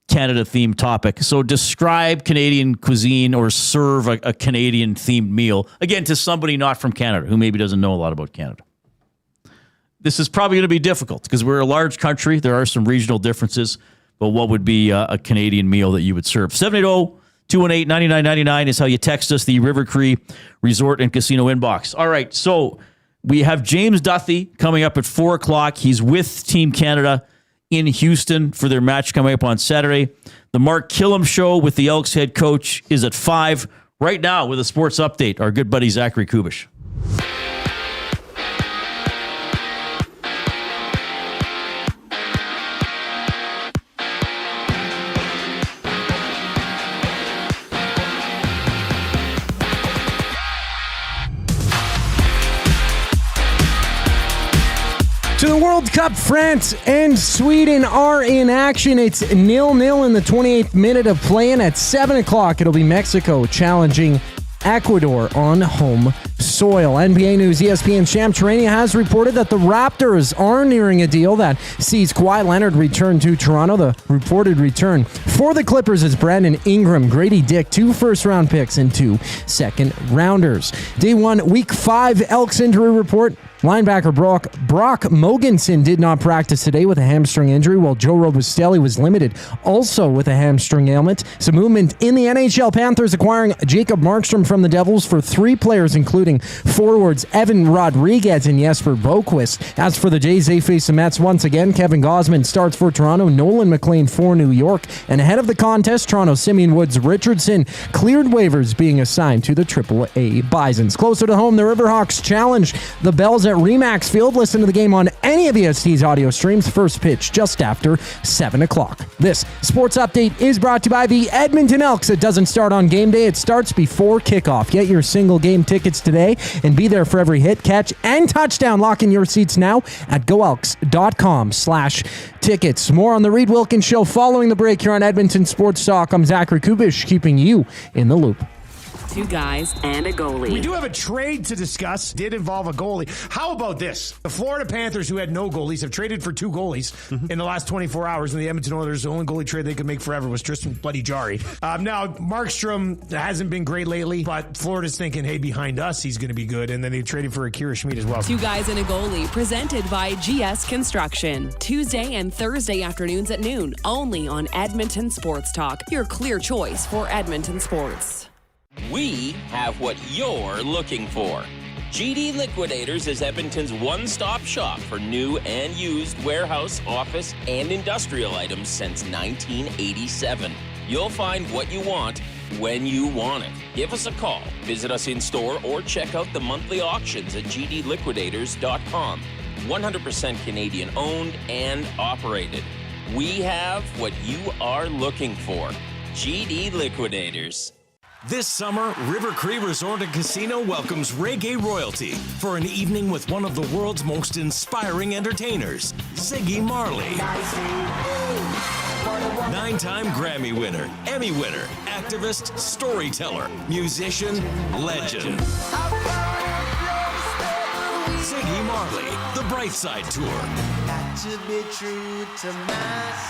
Speaker 5: Canada themed topic. So describe Canadian cuisine or serve a Canadian themed meal again to somebody not from Canada who maybe doesn't know a lot about Canada. This is probably going to be difficult because we're a large country. There are some regional differences, but what would be a Canadian meal that you would serve? 780-218-9999 is how you text us, the River Cree Resort and Casino inbox. All right, so we have James Duthie coming up at 4 o'clock. He's with Team Canada in Houston for their match coming up on Saturday. The Mark Kllum Show with the Elks head coach is at 5. Right now with a sports update, our good buddy Zachary Kubish.
Speaker 7: To the World Cup, France and Sweden are in action. It's 0-0 in the 28th minute of play, and at 7 o'clock, it'll be Mexico challenging Ecuador on home soil. NBA News ESPN Sham Charania has reported that the Raptors are nearing a deal that sees Kawhi Leonard return to Toronto. The reported return for the Clippers is Brandon Ingram, Grady Dick, 2 first-round picks and 2 second-rounders. Day 1, Week 5 Elks injury report. Linebacker Brock Mogensen did not practice today with a hamstring injury, while Joe Robustelli was limited, also with a hamstring ailment. Some movement in the NHL. Panthers acquiring Jacob Markstrom from the Devils for 3 players, including forwards Evan Rodriguez and Jesper Boquist. As for the Jays, they face the Mets once again. Kevin Gausman starts for Toronto, Nolan McLean for New York. And ahead of the contest, Toronto Simeon Woods Richardson cleared waivers, being assigned to the AAA Bisons. Closer to home, the Riverhawks challenge the Bells at Remax Field. Listen to the game on any of EST's audio streams. First pitch just after 7 o'clock. This sports update is brought to you by the Edmonton Elks. It doesn't start on game day. It starts before kickoff. Get your single game tickets today and be there for every hit, catch, and touchdown. Lock in your seats now at goelks.com/tickets. More on the Reid Wilkins Show following the break here on Edmonton Sports Talk. I'm Zachary Kubish, keeping you in the loop.
Speaker 8: 2 guys and a goalie.
Speaker 9: We do have a trade to discuss. Did involve a goalie. How about this? The Florida Panthers, who had no goalies, have traded for 2 goalies in the last 24 hours. And the Edmonton Oilers, the only goalie trade they could make forever was Tristan Bloody Jarry. Now, Markstrom hasn't been great lately, but Florida's thinking, hey, behind us, he's going to be good. And then they traded for Akira Schmid as well.
Speaker 8: 2 guys and a goalie, presented by GS Construction. Tuesday and Thursday afternoons at noon, only on Edmonton Sports Talk. Your clear choice for Edmonton sports.
Speaker 2: We have what you're looking for. GD Liquidators is Edmonton's one-stop shop for new and used warehouse, office, and industrial items since 1987. You'll find what you want when you want it. Give us a call, visit us in store, or check out the monthly auctions at gdliquidators.com. 100% Canadian owned and operated. We have what you are looking for. GD Liquidators.
Speaker 10: This summer, River Cree Resort and Casino welcomes reggae royalty for an evening with one of the world's most inspiring entertainers, Ziggy Marley. 9-time Grammy winner, Emmy winner, activist, storyteller, musician, legend. Ziggy Marley, The Bright Side Tour.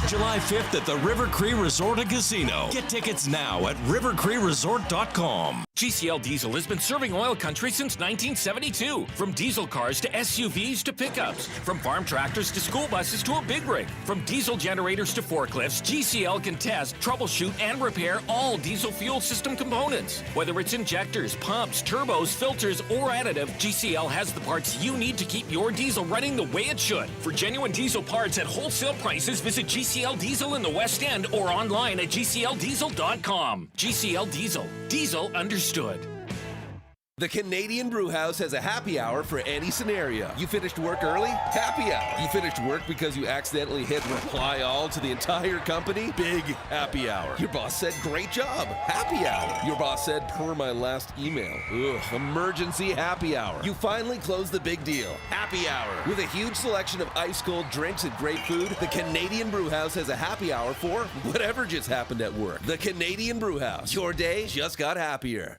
Speaker 10: July 5th at the River Cree Resort and Casino. Get tickets now at rivercreeresort.com.
Speaker 11: GCL Diesel has been serving oil country since 1972. From diesel cars to SUVs to pickups. From farm tractors to school buses to a big rig. From diesel generators to forklifts, GCL can test, troubleshoot, and repair all diesel fuel system components. Whether it's injectors, pumps, turbos, filters, or additive, GCL has the parts you need to keep your diesel running the way it should. For genuine diesel parts at wholesale prices, visit GCL Diesel in the West End or online at gcldiesel.com. GCL Diesel. Diesel understood.
Speaker 12: The Canadian Brewhouse has a happy hour for any scenario. You finished work early? Happy hour. You finished work because you accidentally hit reply all to the entire company? Big happy hour. Your boss said, great job. Happy hour. Your boss said, per my last email. Ugh, emergency happy hour. You finally closed the big deal. Happy hour. With a huge selection of ice-cold drinks and great food, the Canadian Brewhouse has a happy hour for whatever just happened at work. The Canadian Brewhouse. Your day just got happier.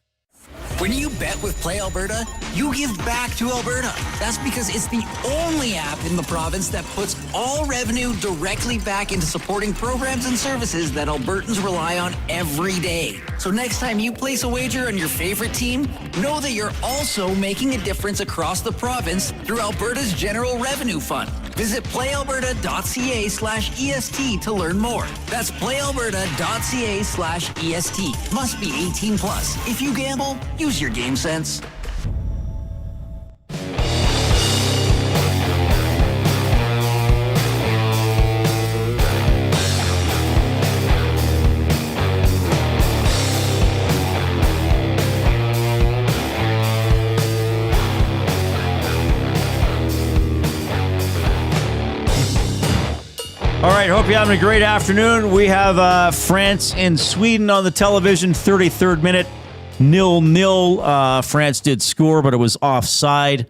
Speaker 13: When you bet with Play Alberta, you give back to Alberta. That's because it's the only app in the province that puts all revenue directly back into supporting programs and services that Albertans rely on every day. So next time you place a wager on your favorite team, know that you're also making a difference across the province through Alberta's General Revenue Fund. Visit playalberta.ca/EST to learn more. That's playalberta.ca/EST. Must be 18 plus. If you gamble, use your game sense.
Speaker 5: All right, hope you're having a great afternoon. We have France and Sweden on the television, 33rd minute, 0-0. France did score, but it was offside.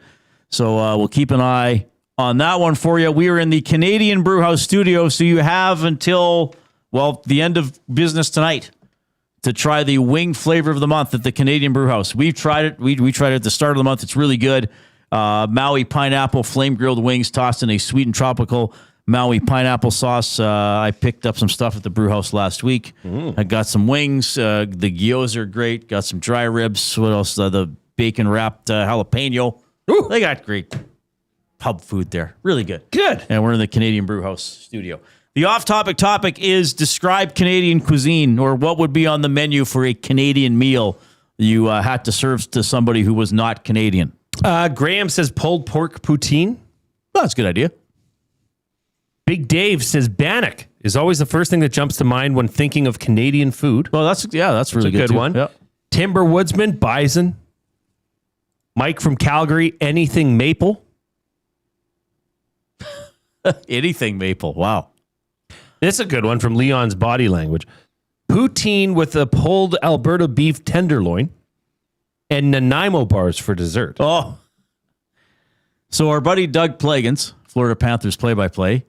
Speaker 5: So we'll keep an eye on that one for you. We are in the Canadian Brewhouse studio, so you have until, well, the end of business tonight to try the wing flavor of the month at the Canadian Brewhouse. We've tried it. We tried it at the start of the month. It's really good. Maui pineapple flame grilled wings tossed in a sweet and tropical Maui pineapple sauce. I picked up some stuff at the brew house last week. I got some wings. The gyoza are great. Got some dry ribs. What else? The bacon wrapped jalapeno. Ooh, they got great pub food there. Really good.
Speaker 6: Good.
Speaker 5: And we're in the Canadian Brew House studio. The off-topic topic is describe Canadian cuisine, or what would be on the menu for a Canadian meal you had to serve to somebody who was not Canadian.
Speaker 6: Graham says pulled pork poutine.
Speaker 5: Well, that's a good idea.
Speaker 6: Big Dave says bannock is always the first thing that jumps to mind when thinking of Canadian food.
Speaker 5: Well, that's really
Speaker 6: a good
Speaker 5: too.
Speaker 6: one.
Speaker 5: Yep.
Speaker 6: Timber Woodsman, bison. Mike from Calgary, anything maple.
Speaker 5: Anything maple. Wow.
Speaker 6: This is a good one from Leon's Body Language. Poutine with a pulled Alberta beef tenderloin and Nanaimo bars for dessert.
Speaker 5: Oh. So our buddy Doug Plagans, Florida Panthers play-by-play,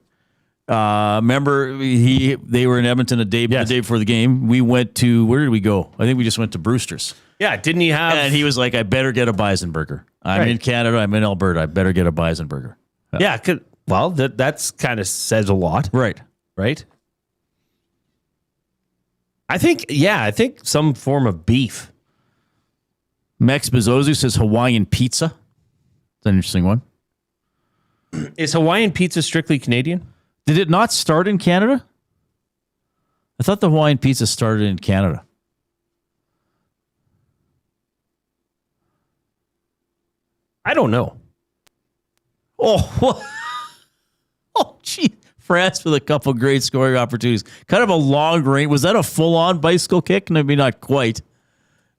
Speaker 5: remember they were in Edmonton the day before the game. We went to, where did we go? I think we just went to Brewster's.
Speaker 6: Yeah, didn't he have...
Speaker 5: And he was like, I better get a bison burger. I'm in Canada. I'm in Alberta. I better get a bison burger.
Speaker 6: Yeah, well, that's kind of says a lot.
Speaker 5: Right.
Speaker 6: I think some form of beef.
Speaker 5: Mex Bezozu says Hawaiian pizza. It's an interesting one.
Speaker 6: Is Hawaiian pizza strictly Canadian?
Speaker 5: Did it not start in Canada? I thought the Hawaiian pizza started in Canada.
Speaker 6: I don't know.
Speaker 5: Oh, gee. France with a couple great scoring opportunities. Kind of a long range. Was that a full-on bicycle kick? Maybe not quite.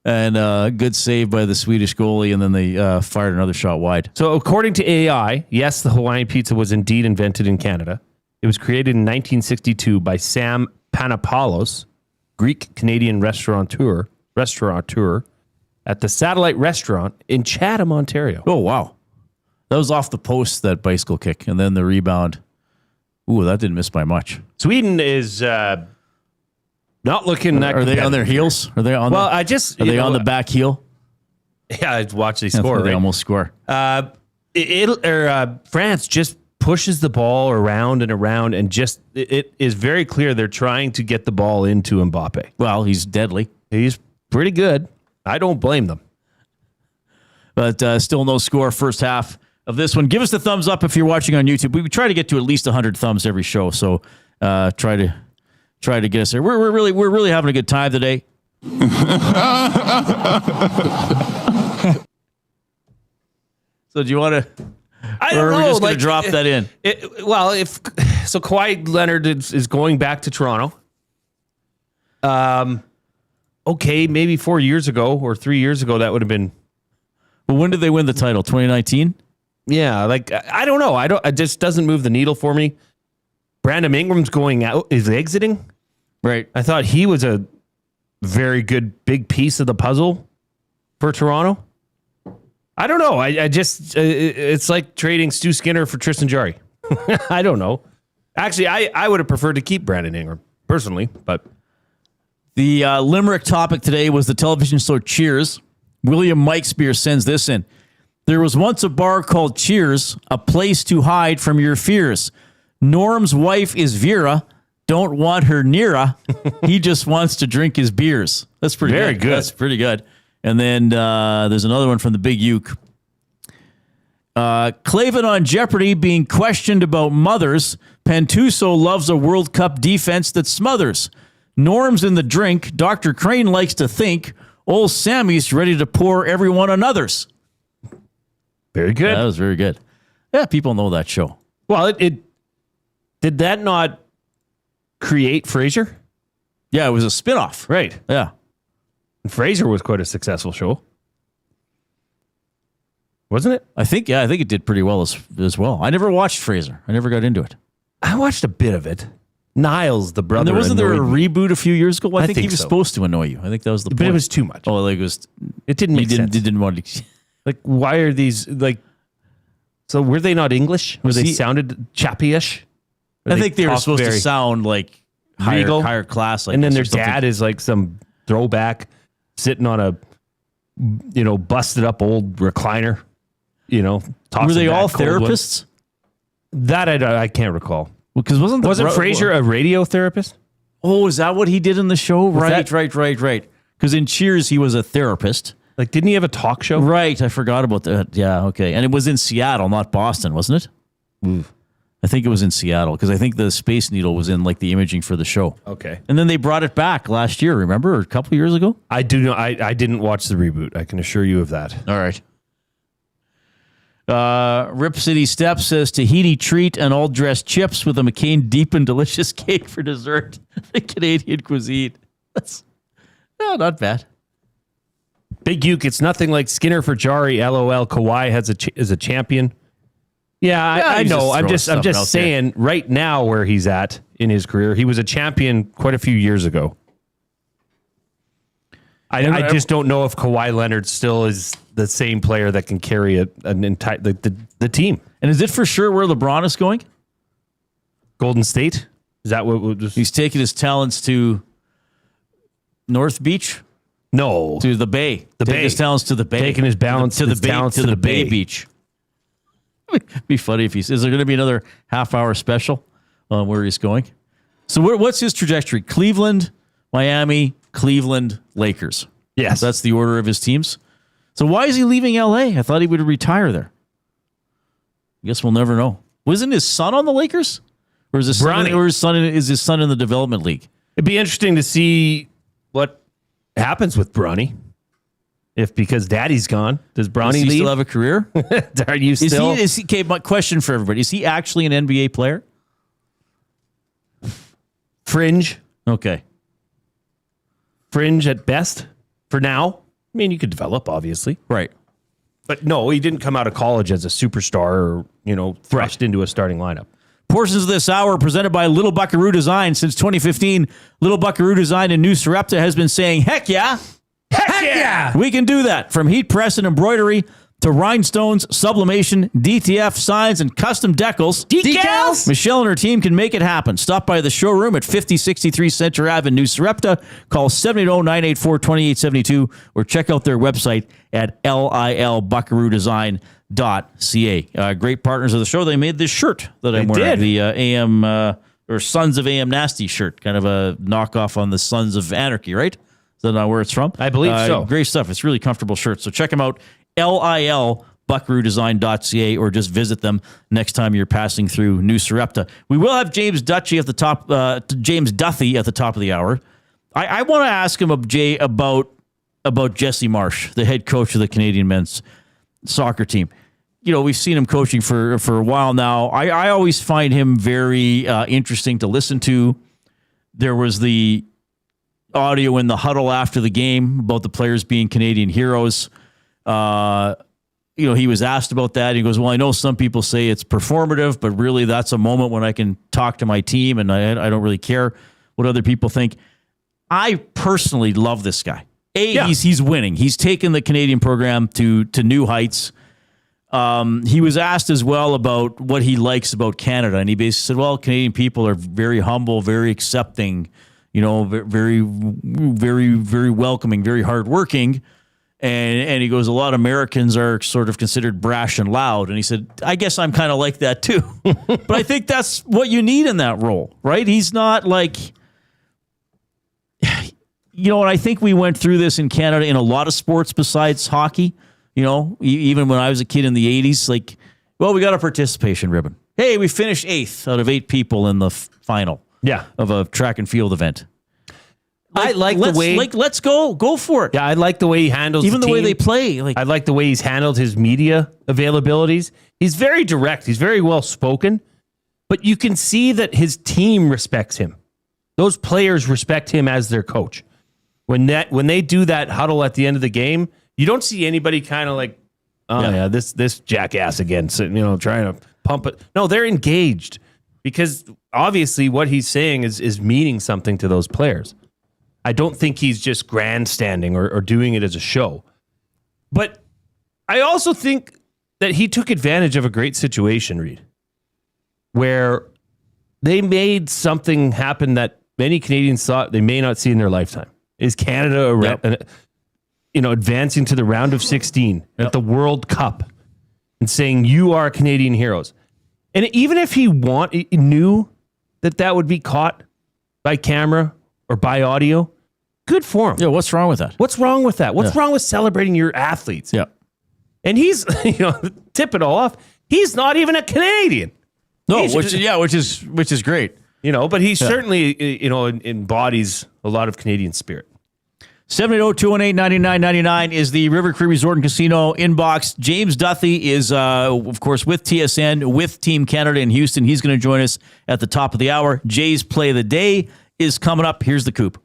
Speaker 5: And good save by the Swedish goalie, and then they fired another shot wide.
Speaker 6: So according to AI, yes, the Hawaiian pizza was indeed invented in Canada. It was created in 1962 by Sam Panopoulos, Greek-Canadian restaurateur at the Satellite Restaurant in Chatham, Ontario.
Speaker 5: Oh, wow. That was off the post, that bicycle kick, and then the rebound. Ooh, that didn't miss by much.
Speaker 6: Sweden is not looking that.
Speaker 5: Are they on their heels? Are they on?
Speaker 6: Well,
Speaker 5: Are they on the back heel?
Speaker 6: Yeah, I watch they score.
Speaker 5: They
Speaker 6: right?
Speaker 5: almost score.
Speaker 6: France just pushes the ball around and around, and just it is very clear they're trying to get the ball into Mbappe.
Speaker 5: Well, he's deadly.
Speaker 6: He's pretty good. I don't blame them.
Speaker 5: But still no score first half of this one. Give us the thumbs up if you're watching on YouTube. We try to get to at least 100 thumbs every show, so try to get us there. We're really having a good time today. So do you want to?
Speaker 6: I don't know.
Speaker 5: We're just going to drop that in.
Speaker 6: If Kawhi Leonard is going back to Toronto. Okay, maybe 4 years ago or 3 years ago that would have been.
Speaker 5: Well, when did they win the title? 2019.
Speaker 6: Yeah, I don't know. It just doesn't move the needle for me. Brandon Ingram's going out, is exiting.
Speaker 5: Right.
Speaker 6: I thought he was a very good big piece of the puzzle for Toronto. I don't know. I just it's like trading Stu Skinner for Tristan Jarry. I don't know. Actually, I would have preferred to keep Brandon Ingram personally, but
Speaker 5: the Limerick topic today was the television show Cheers. William Mikespear sends this in. There was once a bar called Cheers, a place to hide from your fears. Norm's wife is Vera. Don't want her near. He just wants to drink his beers. That's pretty
Speaker 6: Very good.
Speaker 5: That's pretty good. And then there's another one from the Big Uke. Clavin on Jeopardy being questioned about mothers. Pantuso loves a World Cup defense that smothers. Norm's in the drink. Dr. Crane likes to think. Old Sammy's ready to pour everyone on others.
Speaker 6: Very good.
Speaker 5: That was very good. Yeah, people know that show.
Speaker 6: Well, it did that not create Frasier?
Speaker 5: Yeah, it was a spinoff.
Speaker 6: Right.
Speaker 5: Yeah.
Speaker 6: And Frasier was quite a successful show. Wasn't it?
Speaker 5: I think it did pretty well as well. I never watched Frasier. I never got into it.
Speaker 6: I watched a bit of it. Niles, the brother.
Speaker 5: And wasn't there a reboot a few years ago? I think he was
Speaker 6: so.
Speaker 5: supposed to annoy you. I think that was the point.
Speaker 6: But it was too much.
Speaker 5: Oh, like
Speaker 6: it didn't make sense.
Speaker 5: Didn't want to.
Speaker 6: Like, why are these so were they not English? Were they sounded chappy-ish?
Speaker 5: I think they were supposed to sound like higher class.
Speaker 6: And then their dad is like some throwback sitting on a, busted up old recliner,
Speaker 5: Were they all therapists?
Speaker 6: That I can't recall.
Speaker 5: Well, because wasn't
Speaker 6: Frasier a radio therapist?
Speaker 5: Oh, is that what he did in the show? Right. Because in Cheers, he was a therapist.
Speaker 6: Like, didn't he have a talk show?
Speaker 5: Right. I forgot about that. Yeah. Okay. And it was in Seattle, not Boston, wasn't it? I think it was in Seattle because I think the Space Needle was in like the imaging for the show.
Speaker 6: Okay.
Speaker 5: And then they brought it back last year, remember? Or a couple years ago?
Speaker 6: I do know. I didn't watch the reboot. I can assure you of that.
Speaker 5: All right. Rip City Step says Tahiti treat and all dressed chips with a McCain deep and delicious cake for dessert. The Canadian cuisine. That's not bad.
Speaker 6: Big Uke, it's nothing like Skinner for Jarry. LOL. Kawhi is a champion. Yeah, I know. I'm just saying right now where he's at in his career, he was a champion quite a few years ago. I just don't know if Kawhi Leonard still is the same player that can carry an entire the team.
Speaker 5: And is it for sure where LeBron is going?
Speaker 6: Golden State? Is that what
Speaker 5: he's taking his talents to North Beach?
Speaker 6: No,
Speaker 5: to the Bay.
Speaker 6: Taking
Speaker 5: his talents to the Bay.
Speaker 6: Taking his balance
Speaker 5: to the Bay Beach. It'd be funny if is there going to be another half-hour special on where he's going? So what's his trajectory? Cleveland, Miami, Cleveland, Lakers.
Speaker 6: Yes.
Speaker 5: That's the order of his teams. So why is he leaving LA? I thought he would retire there. I guess we'll never know. Wasn't his son on the Lakers? Or is his son in the development league?
Speaker 6: It'd be interesting to see what happens with Bronny. If because Daddy's gone, does Bronny leave?
Speaker 5: Still have a career?
Speaker 6: Are you still?
Speaker 5: Okay, my question for everybody: is he actually an NBA player?
Speaker 6: Fringe.
Speaker 5: Okay.
Speaker 6: Fringe at best for now. I mean, you could develop, obviously.
Speaker 5: Right.
Speaker 6: But no, he didn't come out of college as a superstar or, thrust into a starting lineup.
Speaker 5: Portions of this hour presented by Little Buckaroo Design. Since 2015, Little Buckaroo Design in New Sarepta has been saying, heck yeah.
Speaker 6: Heck yeah!
Speaker 5: We can do that. From heat press and embroidery to rhinestones, sublimation, DTF, signs, and custom decals.
Speaker 6: Decals!
Speaker 5: Michelle and her team can make it happen. Stop by the showroom at 5063 Center Ave in New Sarepta. Call 780-984-2872 or check out their website at lilbuckaroodesign.ca. Great partners of the show. They made this shirt that I'm wearing. The AM or Sons of AM Nasty shirt. Kind of a knockoff on the Sons of Anarchy, right? Is that not where it's from?
Speaker 6: I believe so.
Speaker 5: Great stuff. It's really comfortable shirt. So check them out. lilbuckaroodesign.ca or just visit them next time you're passing through New Sarepta. We will have James Duthie at the top. James Duthie at the top of the hour. I want to ask him, Jay, about Jesse Marsch, the head coach of the Canadian men's soccer team. We've seen him coaching for a while now. I always find him very interesting to listen to. There was the audio in the huddle after the game about the players being Canadian heroes. He was asked about that. He goes, well, I know some people say it's performative, but really that's a moment when I can talk to my team and I don't really care what other people think. I personally love this guy. He's winning. He's taken the Canadian program to new heights. He was asked as well about what he likes about Canada, and he basically said, well, Canadian people are very humble, very accepting, very, very, very welcoming, very hardworking. And he goes, a lot of Americans are sort of considered brash and loud. And he said, I guess I'm kind of like that too. But I think that's what you need in that role, right? He's not like, and I think we went through this in Canada in a lot of sports besides hockey. Even when I was a kid in the 80s, we got a participation ribbon. Hey, we finished 8th out of 8 people in the final. Of a track and field event.
Speaker 6: I like the way...
Speaker 5: let's go for it.
Speaker 6: Yeah, I like the way he handles
Speaker 5: even the
Speaker 6: team.
Speaker 5: way they play.
Speaker 6: I like the way he's handled his media availabilities. He's very direct. He's very well spoken. But you can see that his team respects him. Those players respect him as their coach. When they do that huddle at the end of the game, you don't see anybody kind of like, this jackass again, trying to pump it. No, they're engaged. Because obviously what he's saying is meaning something to those players. I don't think he's just grandstanding or doing it as a show. But I also think that he took advantage of a great situation, Reid, where they made something happen that many Canadians thought they may not see in their lifetime. Is Canada advancing to the round of 16 at the World Cup and saying, you are Canadian heroes. And even if he knew that would be caught by camera or by audio, good for him.
Speaker 5: Yeah, what's wrong with that?
Speaker 6: What's wrong with that? What's wrong with celebrating your athletes?
Speaker 5: Yeah.
Speaker 6: And he's, tip it all off, he's not even a Canadian.
Speaker 5: No, which is great.
Speaker 6: But he certainly, embodies a lot of Canadian spirit.
Speaker 5: 780-218-9999 is the River Cree Resort and Casino inbox. James Duthie is, of course, with TSN, with Team Canada in Houston. He's going to join us at the top of the hour. Jay's Play of the Day is coming up. Here's the Coop.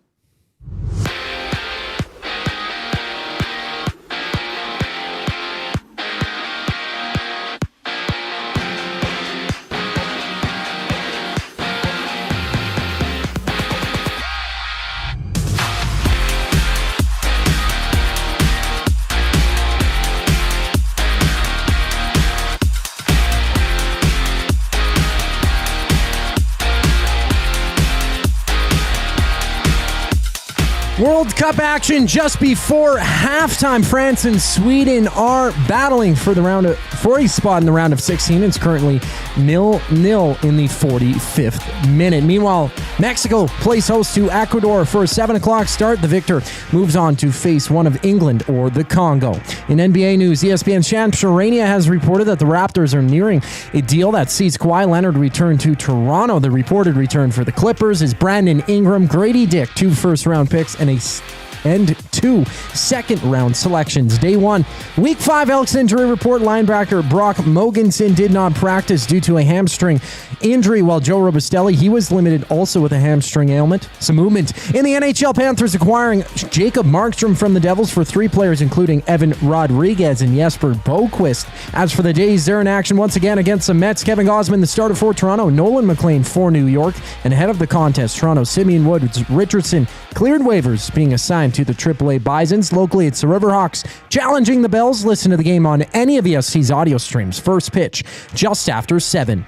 Speaker 7: World Cup action just before halftime. France and Sweden are battling for a spot in the round of 16. It's currently 0-0 in the 45th minute. Meanwhile, Mexico plays host to Ecuador for a 7 o'clock start. The victor moves on to face one of England or the Congo. In NBA news, ESPN's Shan Sharania has reported that the Raptors are nearing a deal that sees Kawhi Leonard return to Toronto. The reported return for the Clippers is Brandon Ingram, Grady Dick, 2 first-round picks, and a and 2 second-round selections. Day 1, Week 5 Elks injury report. Linebacker Brock Mogensen did not practice due to a hamstring injury, while Joe Robustelli, he was limited also with a hamstring ailment. Some movement in the NHL. Panthers acquiring Jacob Markstrom from the Devils for 3 players, including Evan Rodriguez and Jesper Boquist. As for the Jays, they're in action once again against the Mets. Kevin Gausman, the starter for Toronto. Nolan McLean for New York. And ahead of the contest, Toronto, Simeon Woods Richardson cleared waivers, being assigned to the AAA Bisons. Locally, it's the Riverhawks challenging the Bells. Listen to the game on any of ESC's audio streams. First pitch just after 7.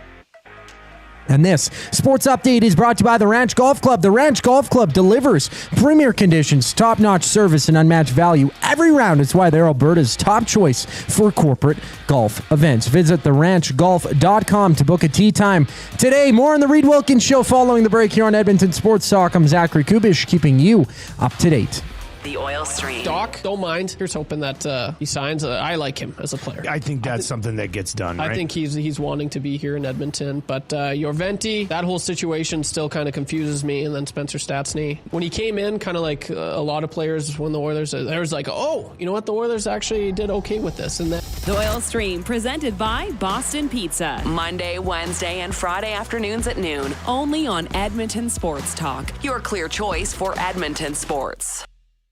Speaker 7: And this sports update is brought to you by the Ranch Golf Club. The Ranch Golf Club delivers premier conditions, top-notch service, and unmatched value every round. It's why they're Alberta's top choice for corporate golf events. Visit theranchgolf.com to book a tee time today. More on the Reid Wilkins Show following the break here on Edmonton Sports Talk. I'm Zachary Kubish, keeping you up to date.
Speaker 14: The oil stream.
Speaker 15: Doc, don't mind. Here's hoping that he signs. I like him as a player.
Speaker 9: I think that's something that gets done, right?
Speaker 15: I think he's wanting to be here in Edmonton. But Jorventi, that whole situation still kind of confuses me. And then Spencer Stastny. When he came in, kind of like a lot of players when the Oilers, there was like, oh, you know what? The Oilers actually did okay with this. And then
Speaker 8: The Oil Stream, presented by Boston Pizza. Monday, Wednesday, and Friday afternoons at noon. Only on Edmonton Sports Talk. Your clear choice for Edmonton sports.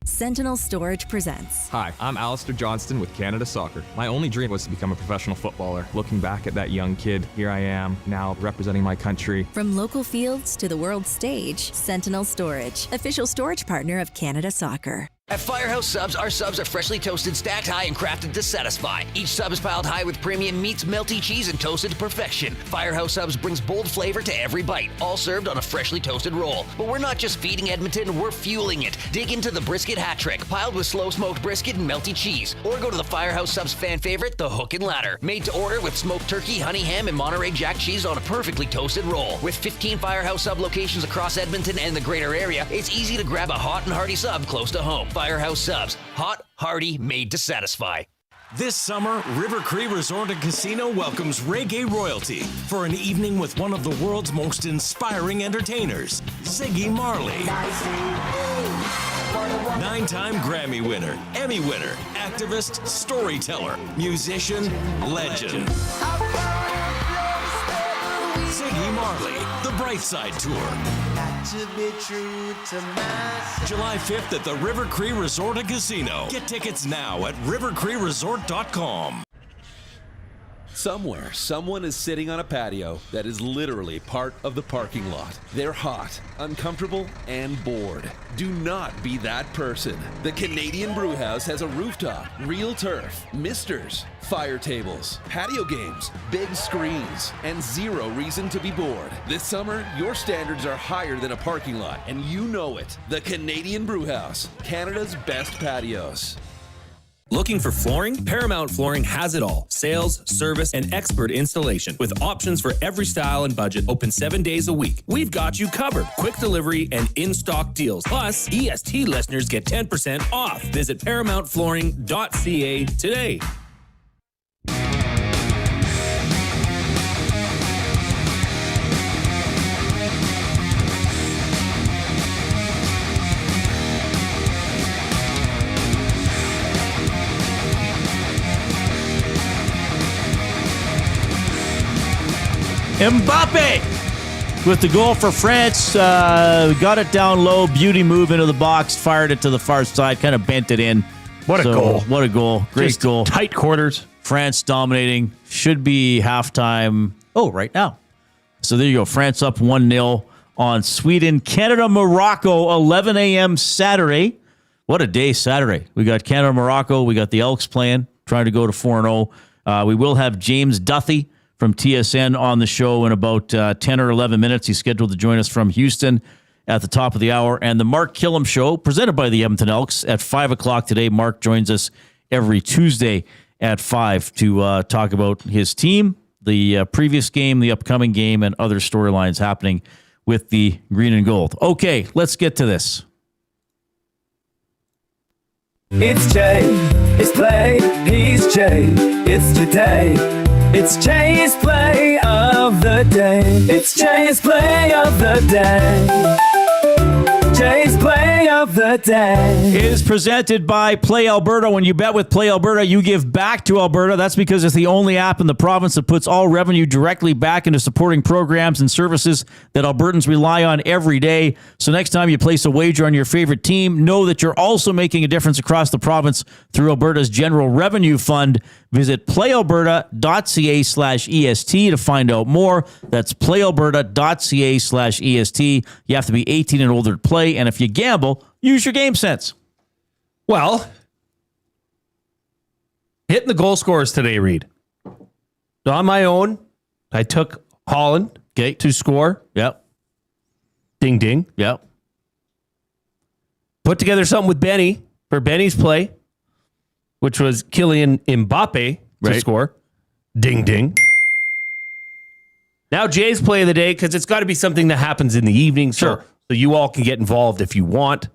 Speaker 16: Sentinel Storage presents.
Speaker 17: Hi, I'm Alistair Johnston with Canada Soccer. My only dream was to become a professional footballer. Looking back at that young kid, here I am, now representing my country.
Speaker 16: From local fields to the world stage, Sentinel Storage, official storage partner of Canada Soccer.
Speaker 13: At Firehouse Subs, our subs are freshly toasted, stacked high, and crafted to satisfy. Each sub is piled high with premium meats, melty cheese, and toasted to perfection. Firehouse Subs brings bold flavor to every bite, all served on a freshly toasted roll. But we're not just feeding Edmonton, we're fueling it. Dig into the brisket hat trick, piled with slow-smoked brisket and melty cheese. Or go to the Firehouse Subs fan favorite, the Hook and Ladder. Made to order with smoked turkey, honey ham, and Monterey Jack cheese on a perfectly toasted roll. With 15 Firehouse Sub locations across Edmonton and the greater area, it's easy to grab a hot and hearty sub close to home. Firehouse Subs. Hot, hearty, made to satisfy.
Speaker 10: This summer, River Cree Resort and Casino welcomes reggae royalty for an evening with one of the world's most inspiring entertainers, Ziggy Marley. 9-time Grammy winner, Emmy winner, activist, storyteller, musician, legend. Ziggy Marley, The Bright Side Tour. July 5th at the River Cree Resort and Casino. Get tickets now at rivercreeresort.com.
Speaker 12: Somewhere, someone is sitting on a patio that is literally part of the parking lot. They're hot, uncomfortable, and bored. Do not be that person. The Canadian Brewhouse has a rooftop, real turf, misters, fire tables, patio games, big screens, and zero reason to be bored. This summer, your standards are higher than a parking lot, and you know it. The Canadian Brewhouse, Canada's best patios.
Speaker 18: Looking for flooring? Paramount Flooring has it all. Sales, service, and expert installation. With options for every style and budget, open 7 days a week. We've got you covered. Quick delivery and in-stock deals. Plus, EST listeners get 10% off. Visit ParamountFlooring.ca today.
Speaker 5: Mbappe with the goal for France. Got it down low. Beauty move into the box. Fired it to the far side. Kind of bent it in.
Speaker 6: What a goal.
Speaker 5: What a goal. Great
Speaker 6: Just
Speaker 5: goal.
Speaker 6: Tight quarters.
Speaker 5: France dominating. Should be halftime. Oh, right now. So there you go. France up 1-0 on Sweden. Canada, Morocco, 11 a.m. Saturday. What a day Saturday. We got Canada, Morocco. We got the Elks playing. Trying to go to 4-0. We will have James Duthie from TSN on the show in about 10 or 11 minutes. He's scheduled to join us from Houston at the top of the hour. And the Mark Kllum Show, presented by the Edmonton Elks, at 5 o'clock today. Mark joins us every Tuesday at 5 to talk about his team, the previous game, the upcoming game, and other storylines happening with the green and gold. Okay, let's get to this.
Speaker 19: It's Jay, it's play, he's Jay, it's today. It's Jay's play of the day. It's Jay's play of the day. Jay's play of of the day
Speaker 5: is presented by Play Alberta. When you bet with Play Alberta, you give back to Alberta. That's because it's the only app in the province that puts all revenue directly back into supporting programs and services that Albertans rely on every day. So next time you place a wager on your favorite team, know that you're also making a difference across the province through Alberta's General Revenue Fund. Visit playalberta.ca/EST to find out more. That's playalberta.ca/EST. You have to be 18 and older to play, and if you gamble, use your game sense.
Speaker 6: Well, hitting the goal scorers today, Reid. On my own, I took Holland to score.
Speaker 5: Yep.
Speaker 6: Ding, ding.
Speaker 5: Yep.
Speaker 6: Put together something with Benny for Benny's play, which was Kylian Mbappe to score. Ding, ding. Now Jay's play of the day, because it's got to be something that happens in the evening. So you all can get involved if you want.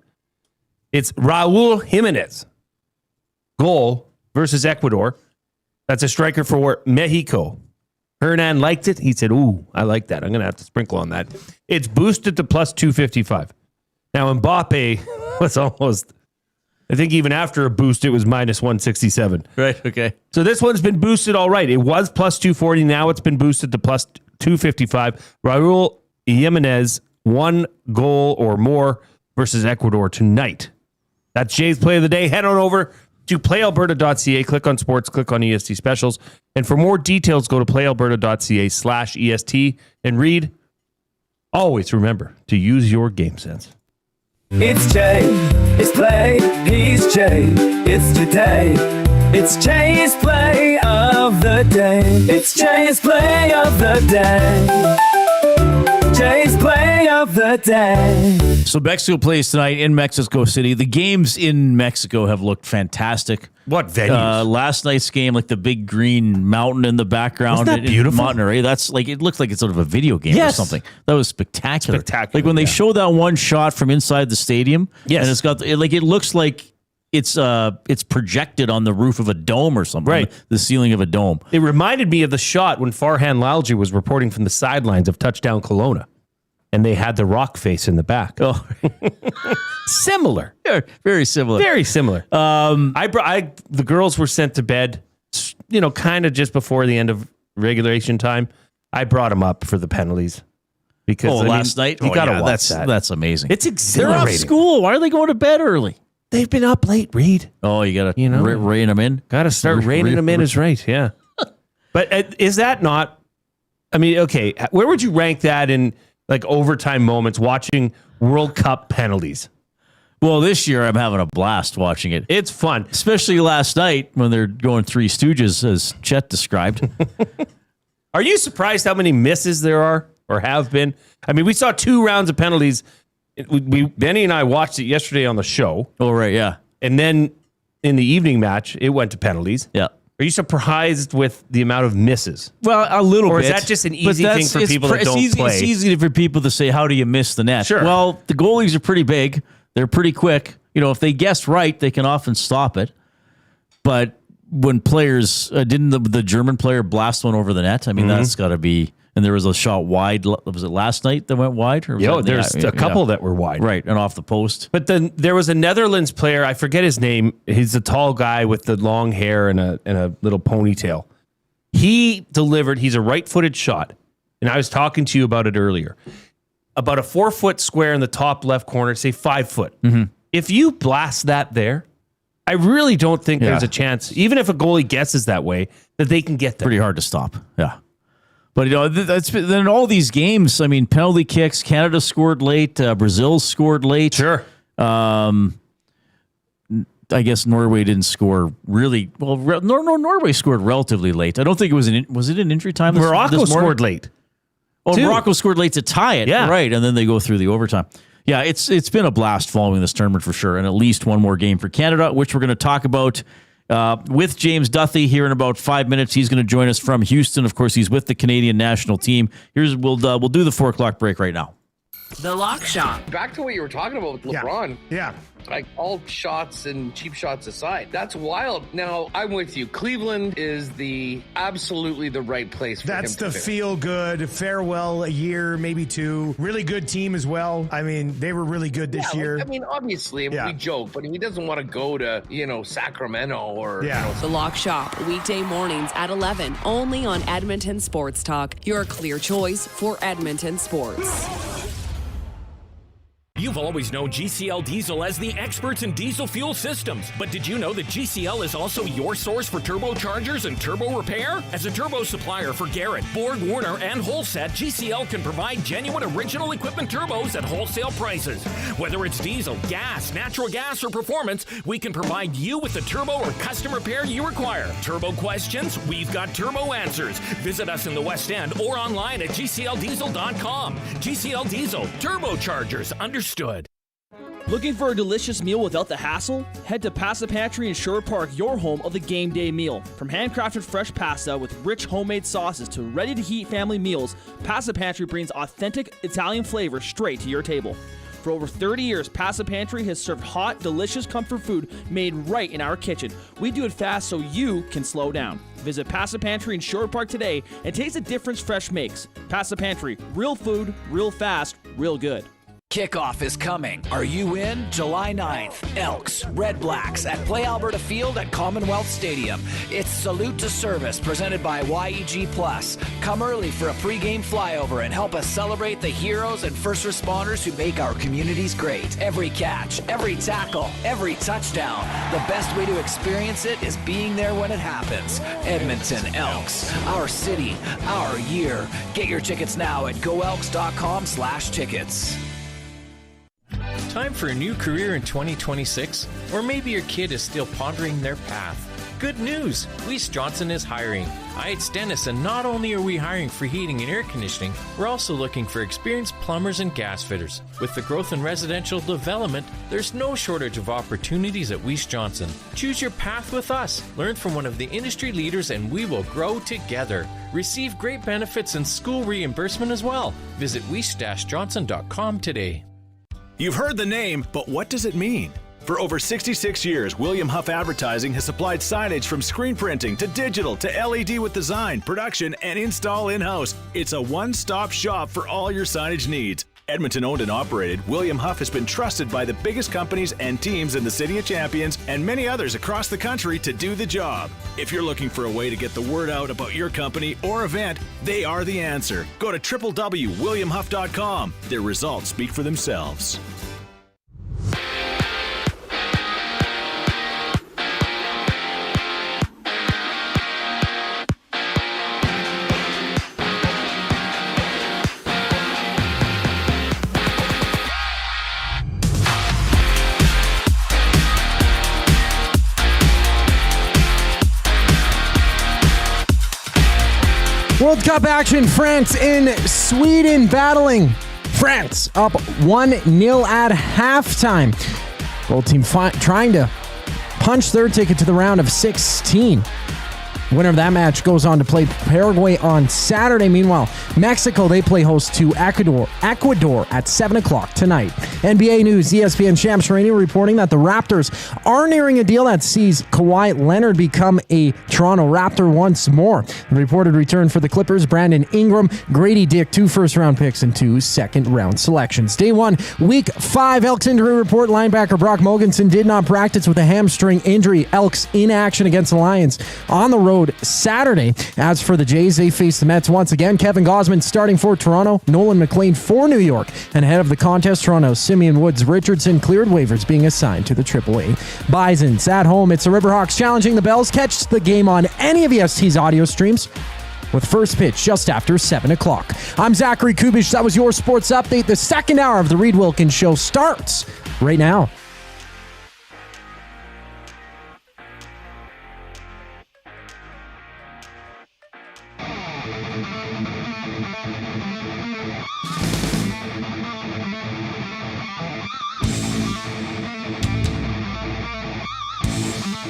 Speaker 6: It's Raul Jimenez. Goal versus Ecuador. That's a striker for Mexico. Hernan liked it. He said, ooh, I like that. I'm going to have to sprinkle on that. It's boosted to plus 255. Now Mbappe was almost... I think even after a boost, it was minus 167.
Speaker 5: Right, okay.
Speaker 6: So this one's been boosted all right. It was plus 240. Now it's been boosted to plus 255. Raul Jimenez, 1 goal or more versus Ecuador tonight. That's Jay's play of the day. Head on over to playalberta.ca. Click on sports, click on EST specials. And for more details, go to playalberta.ca/EST. And Reid, always remember to use your game sense.
Speaker 19: It's Jay, it's play, he's Jay, it's today. It's Jay's play of the day. It's Jay's play of the day. Jay's play of the day.
Speaker 5: So Mexico plays tonight in Mexico City. The games in Mexico have looked fantastic.
Speaker 6: What venues?
Speaker 5: Last night's game, like the big green mountain in the background.
Speaker 6: Wasn't that beautiful?
Speaker 5: In Monterrey. That's like, it looks like it's sort of a video game or something. That was spectacular. Like when they show that one shot from inside the stadium, and it's got like, it looks like it's projected on the roof of a dome or something.
Speaker 6: Right.
Speaker 5: The ceiling of a dome.
Speaker 6: It reminded me of the shot when Farhan Lalji was reporting from the sidelines of Touchdown Kelowna, and they had the rock face in the back.
Speaker 5: Oh,
Speaker 6: similar.
Speaker 5: Very similar.
Speaker 6: Very similar. The girls were sent to bed, kind of just before the end of regulation time. I brought them up for the penalties because
Speaker 5: last night
Speaker 6: you got to watch that.
Speaker 5: That's amazing.
Speaker 6: It's exhilarating.
Speaker 5: They're off school. Why are they going to bed early?
Speaker 6: They've been up late, Reid.
Speaker 5: Oh, you got to rein them in.
Speaker 6: Got to start reining them in. Is right. Yeah. But is that not? I mean, okay. Where would you rank that in like overtime moments watching World Cup penalties?
Speaker 5: Well, this year I'm having a blast watching it.
Speaker 6: It's fun.
Speaker 5: Especially last night when they're going Three Stooges, as Chet described.
Speaker 6: Are you surprised how many misses there are or have been? I mean, we saw 2 rounds of penalties. Benny and I watched it yesterday on the show.
Speaker 5: Oh, right, yeah.
Speaker 6: And then in the evening match, it went to penalties.
Speaker 5: Yeah.
Speaker 6: Are you surprised with the amount of misses?
Speaker 5: Well, a little bit.
Speaker 6: Or is that just an easy thing for people that don't play?
Speaker 5: It's easy for people to say, how do you miss the net?
Speaker 6: Sure.
Speaker 5: Well, the goalies are pretty big. They're pretty quick. If they guess right, they can often stop it. But when players, didn't the German player blast one over the net? I mean, that's got to be, and there was a shot wide. Was it last night that went wide? Or
Speaker 6: there's a couple that were wide.
Speaker 5: Right, and off the post.
Speaker 6: But then there was a Netherlands player, I forget his name. He's a tall guy with the long hair and a little ponytail. He delivered, he's a right-footed shot. And I was talking to you about it earlier. About a 4-foot square in the top left corner, say 5 foot.
Speaker 5: Mm-hmm.
Speaker 6: If you blast that there, I really don't think there's a chance, even if a goalie guesses that way, that they can get there.
Speaker 5: Pretty hard to stop. Yeah. But that's then all these games. I mean, penalty kicks. Canada scored late. Brazil scored late.
Speaker 6: Sure.
Speaker 5: I guess Norway didn't score really well. Norway scored relatively late. I don't think it was it an injury time?
Speaker 6: Morocco scored late.
Speaker 5: Oh, Morocco scored late to tie it.
Speaker 6: Yeah.
Speaker 5: Right, and then they go through the overtime. Yeah, it's been a blast following this tournament for sure, and at least one more game for Canada, which we're going to talk about with James Duthie here in about 5 minutes. He's going to join us from Houston. Of course, he's with the Canadian national team. We'll do the 4 o'clock break right now.
Speaker 8: The Lock Shop.
Speaker 14: Back to what you were talking about with LeBron.
Speaker 9: Yeah.
Speaker 14: Like, all shots and cheap shots aside, that's wild. Now, I'm with you. Cleveland is absolutely the right place for
Speaker 9: That's
Speaker 14: him to
Speaker 9: the
Speaker 14: fit.
Speaker 9: feel good, farewell a year, maybe two. Really good team as well. I mean, they were really good this year.
Speaker 14: I mean, obviously, we joke, but he doesn't want to go to, Sacramento or...
Speaker 8: The Lock Shop, weekday mornings at 11, only on Edmonton Sports Talk, your clear choice for Edmonton sports.
Speaker 11: You've always known GCL Diesel as the experts in diesel fuel systems, but did you know that GCL is also your source for turbochargers and turbo repair? As a turbo supplier for Garrett, Borg Warner, and Holset, GCL can provide genuine original equipment turbos at wholesale prices. Whether it's diesel, gas, natural gas, or performance, we can provide you with the turbo or custom repair you require. Turbo questions? We've got turbo answers. Visit us in the West End or online at gcldiesel.com. GCL Diesel, turbochargers, understood.
Speaker 20: Looking for a delicious meal without the hassle? Head to Pasta Pantry in Sherwood Park, your home of the game day meal. From handcrafted fresh pasta with rich homemade sauces to ready-to-heat family meals, Pasta Pantry brings authentic Italian flavor straight to your table. For over 30 years, Pasta Pantry has served hot, delicious comfort food made right in our kitchen. We do it fast so you can slow down. Visit Pasta Pantry in Sherwood Park today and taste the difference fresh makes. Pasta Pantry, real food, real fast, real good.
Speaker 13: Kickoff is coming. Are you in? July 9th. Elks, Red Blacks at Play Alberta Field at Commonwealth Stadium. It's Salute to Service presented by YEG Plus. Come early for a pregame flyover and help us celebrate the heroes and first responders who make our communities great. Every catch, every tackle, every touchdown. The best way to experience it is being there when it happens. Edmonton Elks. Our city, our year. Get your tickets now at goelks.com/tickets.
Speaker 21: Time for a new career in 2026? Or maybe your kid is still pondering their path. Good news! Weiss Johnson is hiring. It's Dennis, and not only are we hiring for heating and air conditioning, we're also looking for experienced plumbers and gas fitters. With the growth in residential development, there's no shortage of opportunities at Weiss Johnson. Choose your path with us. Learn from one of the industry leaders, and we will grow together. Receive great benefits and school reimbursement as well. Visit weiss-johnson.com today.
Speaker 22: You've heard the name, but what does it mean? For over 66 years, William Huff Advertising has supplied signage from screen printing to digital to LED with design, production, and install in-house. It's a one-stop shop for all your signage needs. Edmonton owned and operated, William Huff has been trusted by the biggest companies and teams in the City of Champions and many others across the country to do the job. If you're looking for a way to get the word out about your company or event, they are the answer. Go to www.williamhuff.com. Their results speak for themselves.
Speaker 7: World Cup action, France in Sweden battling. France up 1-0 at halftime. Both teams trying to punch their ticket to the round of 16. Winner of that match goes on to play Paraguay on Saturday. Meanwhile, Mexico, they play host to Ecuador at 7 o'clock tonight. NBA News, ESPN Shams Charania reporting that the Raptors are nearing a deal that sees Kawhi Leonard become a Toronto Raptor once more. The reported return for the Clippers, Brandon Ingram, Grady Dick, 2 first-round picks and 2 second-round selections. Day 1, Week 5, Elks injury report. Linebacker Brock Mogensen did not practice with a hamstring injury. Elks in action against the Lions on the road Saturday. As for the Jays, they face the Mets once again. Kevin Gausman starting for Toronto, Nolan McLean for New York. And ahead of the contest, Toronto's Simeon Woods Richardson cleared waivers, being assigned to the AAA. Bisons at home. It's the Riverhawks challenging the Bells. Catch the game on any of EST's audio streams with first pitch just after 7 o'clock. I'm Zachary Kubish. That was your sports update. The second hour of the Reid Wilkins Show starts right now.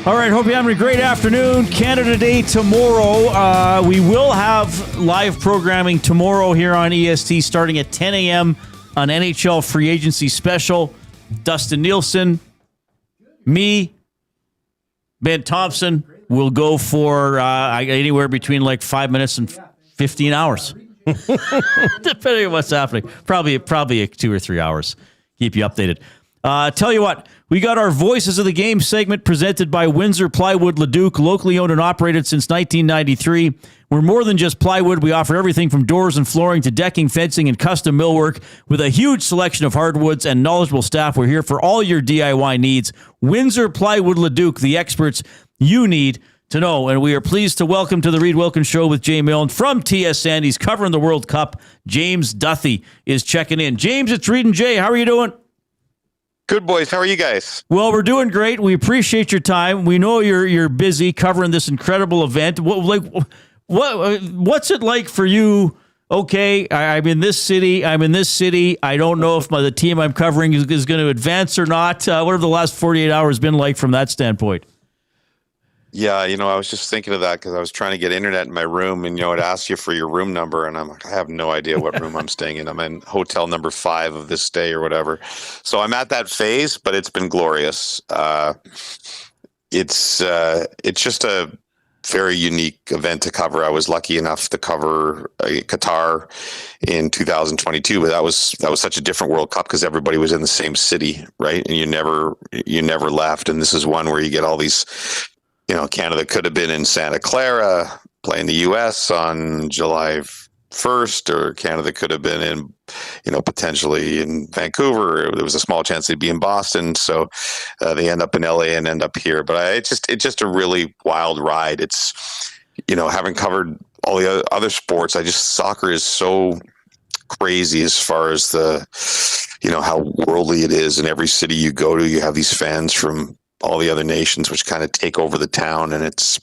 Speaker 5: All right, hope you're having a great afternoon. Canada Day tomorrow. We will have live programming tomorrow here on EST starting at 10 a.m. an NHL free agency special. Dustin Nielsen, me, Ben Thompson will go for anywhere between like 5 minutes and 15 hours. Depending on what's happening. Probably 2 or 3 hours. Keep you updated. Tell you what, we got our Voices of the Game segment presented by Windsor Plywood Leduc, locally owned and operated since 1993. We're more than just plywood. We offer everything from doors and flooring to decking, fencing, and custom millwork. With a huge selection of hardwoods and knowledgeable staff, we're here for all your DIY needs. Windsor Plywood Leduc, the experts you need to know. And we are pleased to welcome to the Reid Wilkins Show with Jay Milne from TSN. He's covering the World Cup. James Duthie is checking in. James, it's Reid and Jay. How are you doing?
Speaker 1: Good, boys. How are you guys?
Speaker 5: Well, we're doing great. We appreciate your time. We know you're busy covering this incredible event. What's it like for you? Okay, I'm in this city. I don't know if the team I'm covering is going to advance or not. What have the last 48 hours been like from that standpoint?
Speaker 1: Yeah, I was just thinking of that because I was trying to get internet in my room, and it asks you for your room number, and I'm like, I have no idea what room I'm staying in. I'm in hotel number 5 of this day or whatever. So I'm at that phase, but it's been glorious. It's just a very unique event to cover. I was lucky enough to cover Qatar in 2022, but that was such a different World Cup because everybody was in the same city, right? And you never left. And this is one where you get all these. Canada could have been in Santa Clara playing the U.S. on July 1st, or Canada could have been in, potentially in Vancouver. There was a small chance they'd be in Boston. So they end up in L.A. and end up here. But it's just a really wild ride. It's, having covered all the other sports, soccer is so crazy as far as the, how worldly it is. In every city you go to, you have these fans from all the other nations, which kind of take over the town, and it's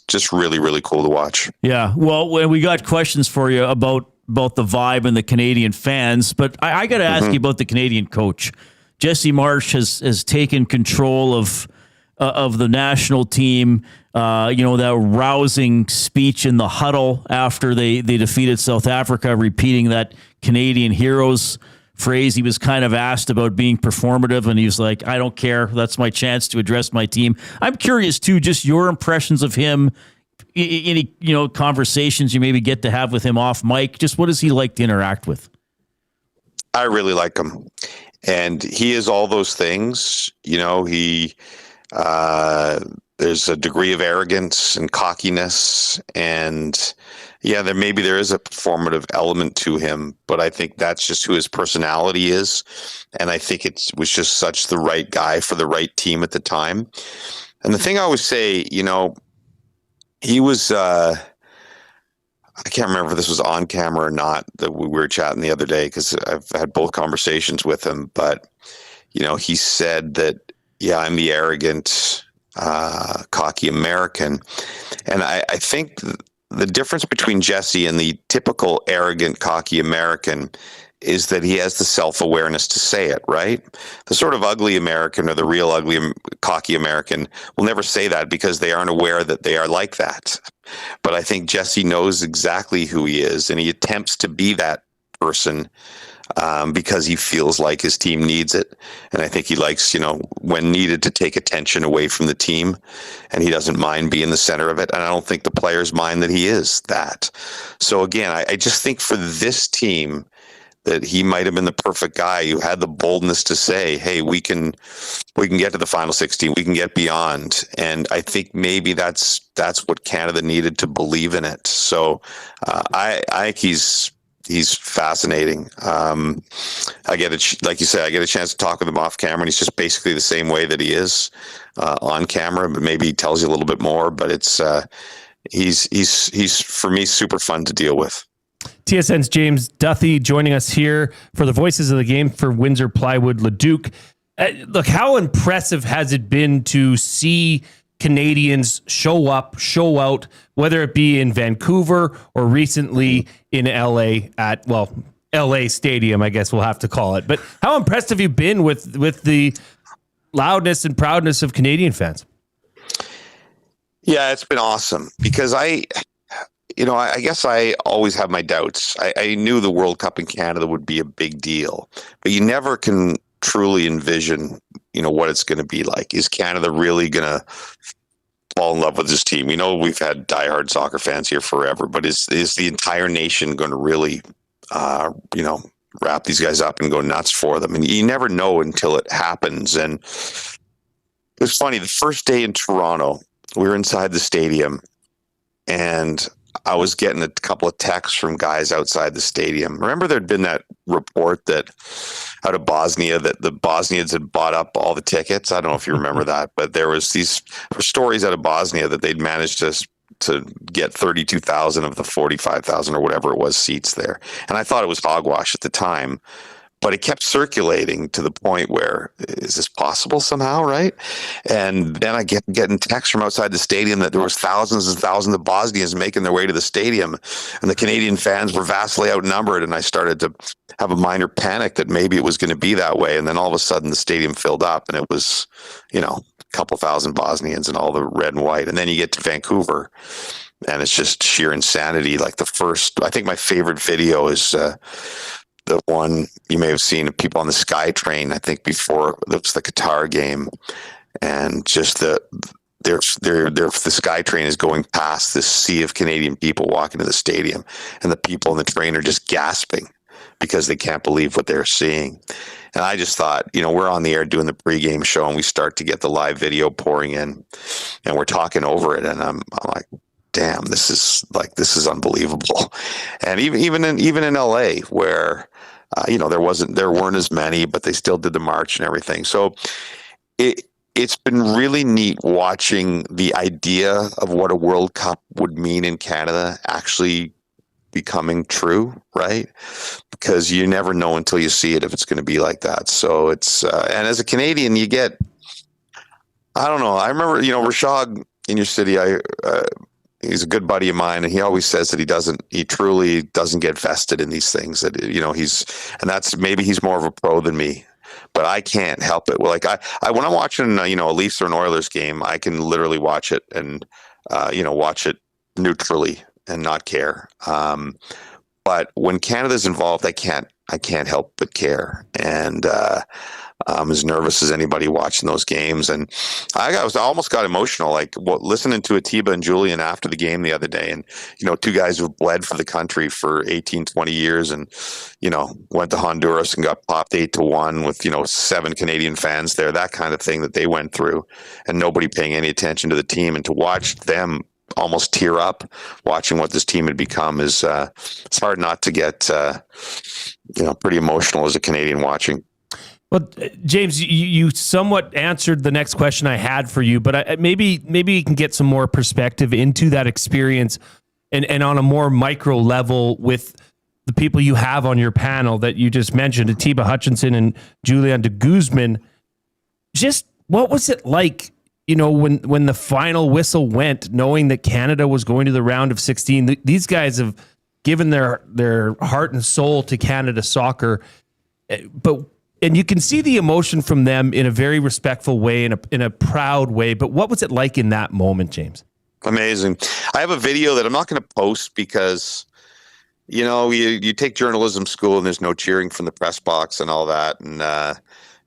Speaker 1: just really, really cool to watch.
Speaker 5: Yeah, well, we got questions for you about the vibe and the Canadian fans, but I got to ask you about the Canadian coach. Jesse Marsch has taken control of the national team. That rousing speech in the huddle after they defeated South Africa, repeating that Canadian heroes phrase. He was kind of asked about being performative, and he was like, I don't care. That's my chance to address my team. I'm curious, too, just your impressions of him, any conversations you maybe get to have with him off mic. Just what does he like to interact with?
Speaker 1: I really like him. And he is all those things. There's a degree of arrogance and cockiness, and there is a performative element to him, but I think that's just who his personality is. And I think it was just such the right guy for the right team at the time. And the thing I always say, he was, I can't remember if this was on camera or not, that we were chatting the other day, because I've had both conversations with him, but, he said that, I'm the arrogant, cocky American. And I think the difference between Jesse and the typical arrogant, cocky American is that he has the self-awareness to say it, right? The sort of ugly American or the real ugly, cocky American will never say that because they aren't aware that they are like that. But I think Jesse knows exactly who he is, and he attempts to be that person because he feels like his team needs it. And I think he likes, when needed, to take attention away from the team, and he doesn't mind being the center of it. And I don't think the players mind that he is that. So again, I just think for this team that he might have been the perfect guy who had the boldness to say, hey, we can get to the final 16, we can get beyond. And I think maybe that's what Canada needed to believe in it. So I think he's fascinating. Like you said, I get a chance to talk with him off camera, and he's just basically the same way that he is on camera, but maybe he tells you a little bit more. But it's he's for me super fun to deal with.
Speaker 6: TSN's James Duthie joining us here for the Voices of the Game for Windsor Plywood Leduc. Look, how impressive has it been to see Canadians show up, show out, whether it be in Vancouver or recently in LA at, LA Stadium, I guess we'll have to call it. But how impressed have you been with the loudness and proudness of Canadian fans?
Speaker 1: Yeah, it's been awesome because I guess I always have my doubts. I knew the World Cup in Canada would be a big deal, but you never can truly envision, what it's going to be like. Is Canada really going to fall in love with this team? We've had diehard soccer fans here forever, but is the entire nation going to really, wrap these guys up and go nuts for them? And you never know until it happens. And it was funny. The first day in Toronto, we were inside the stadium, and I was getting a couple of texts from guys outside the stadium. Remember, there'd been that report that out of Bosnia that the Bosnians had bought up all the tickets. I don't know if you remember that, but there was these stories out of Bosnia that they'd managed to get 32,000 of the 45,000 or whatever it was seats there. And I thought it was hogwash at the time, but it kept circulating to the point where, is this possible somehow, right? And then I getting texts from outside the stadium that there was thousands and thousands of Bosnians making their way to the stadium, and the Canadian fans were vastly outnumbered. And I started to have a minor panic that maybe it was going to be that way. And then all of a sudden the stadium filled up, and it was, a couple thousand Bosnians and all the red and white. And then you get to Vancouver, and it's just sheer insanity. Like I think my favorite video is, the one you may have seen of people on the SkyTrain, I think before it was the Qatar game, and just the SkyTrain is going past this sea of Canadian people walking to the stadium, and the people in the train are just gasping because they can't believe what they're seeing. And I just thought, we're on the air doing the pregame show, and we start to get the live video pouring in, and we're talking over it, and I'm like, damn, this is unbelievable. And even in LA, where there weren't as many, but they still did the march and everything. So it's been really neat watching the idea of what a World Cup would mean in Canada actually becoming true, right? Because you never know until you see it if it's going to be like that. So it's and as a Canadian, you get, I don't know. I remember, Rashad in your city, he's a good buddy of mine, and he always says that he truly doesn't get vested in these things. That maybe he's more of a pro than me, but I can't help it. Well, like when I'm watching a Leafs or an Oilers game, I can literally watch it and watch it neutrally and not care. But when Canada's involved, I can't help but care. And I'm as nervous as anybody watching those games. And I almost got emotional, listening to Atiba and Julian after the game the other day. And, two guys who've bled for the country for 18, 20 years and, went to Honduras and got popped 8-1 with, 7 Canadian fans there, that kind of thing that they went through, and nobody paying any attention to the team. And to watch them almost tear up watching what this team had become is, it's hard not to get, pretty emotional as a Canadian watching.
Speaker 6: Well, James, you somewhat answered the next question I had for you, but maybe you can get some more perspective into that experience and on a more micro level with the people you have on your panel that you just mentioned, Atiba Hutchinson and Julian de Guzman. Just what was it like, when the final whistle went, knowing that Canada was going to the round of 16? These guys have given their heart and soul to Canada soccer, and you can see the emotion from them in a very respectful way, in a proud way. But what was it like in that moment, James?
Speaker 1: Amazing. I have a video that I'm not going to post because, you take journalism school and there's no cheering from the press box and all that. And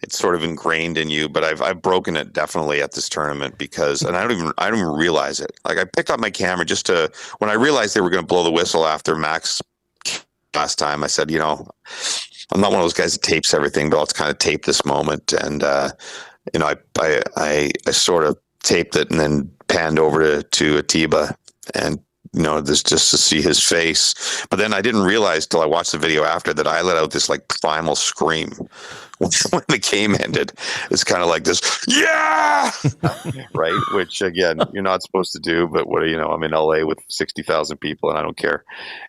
Speaker 1: it's sort of ingrained in you. But I've broken it definitely at this tournament because, and I don't even realize it. Like, I picked up my camera when I realized they were going to blow the whistle after Max last time, I said, I'm not one of those guys that tapes everything, but let's kind of tape this moment. And, I sort of taped it and then panned over to Atiba and, just to see his face. But then I didn't realize till I watched the video after that I let out this primal scream when the game ended. It's kind of like this, yeah, right? Which again, you're not supposed to do, but I'm in LA with 60,000 people and I don't care.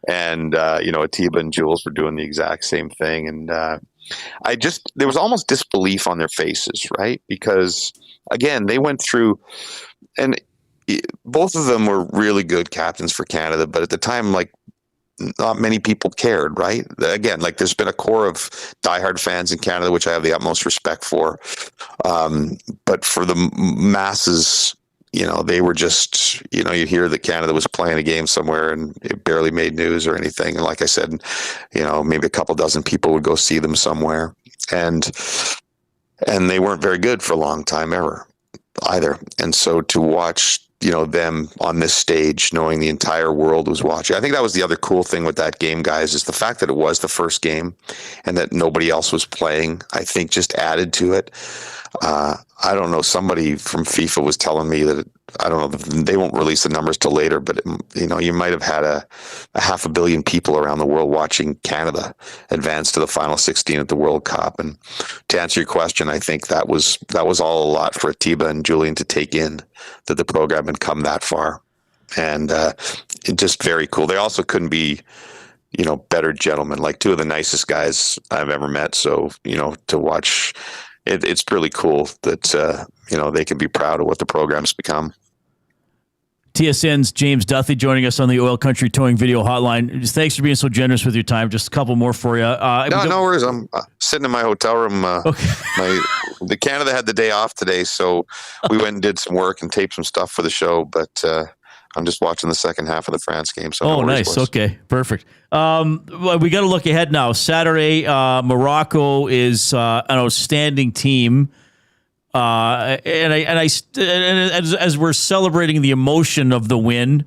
Speaker 1: And, Atiba and Jules were doing the exact same thing. And there was almost disbelief on their faces, right? Because again, they went through, and both of them were really good captains for Canada, but at the time, not many people cared, right? Again, there's been a core of diehard fans in Canada, which I have the utmost respect for. But for the masses, they were just, you hear that Canada was playing a game somewhere and it barely made news or anything. And like I said, maybe a couple dozen people would go see them somewhere, and they weren't very good for a long time ever either. And so to watch, them on this stage, knowing the entire world was watching. I think that was the other cool thing with that game, guys, is the fact that it was the first game and that nobody else was playing, I think just added to it. I don't know. Somebody from FIFA was telling me that, I don't know, they won't release the numbers till later, but you might have had a 500 million people around the world watching Canada advance to the final 16 at the World Cup. And to answer your question, I think that was all a lot for Atiba and Julian to take in, that the program had come that far. And it just very cool. They also couldn't be, better gentlemen, like two of the nicest guys I've ever met. So, to watch, it's really cool that, they can be proud of what the program's become.
Speaker 5: TSN's James Duthie joining us on the Oil Country Towing Video Hotline. Just thanks for being so generous with your time. Just a couple more for you.
Speaker 1: No worries. I'm sitting in my hotel room. The Canada had the day off today, so we went and did some work and taped some stuff for the show, but I'm just watching the second half of the France game. So
Speaker 5: nice. Okay, perfect. Well, we got to look ahead now. Saturday, Morocco is an outstanding team. And as we're celebrating the emotion of the win,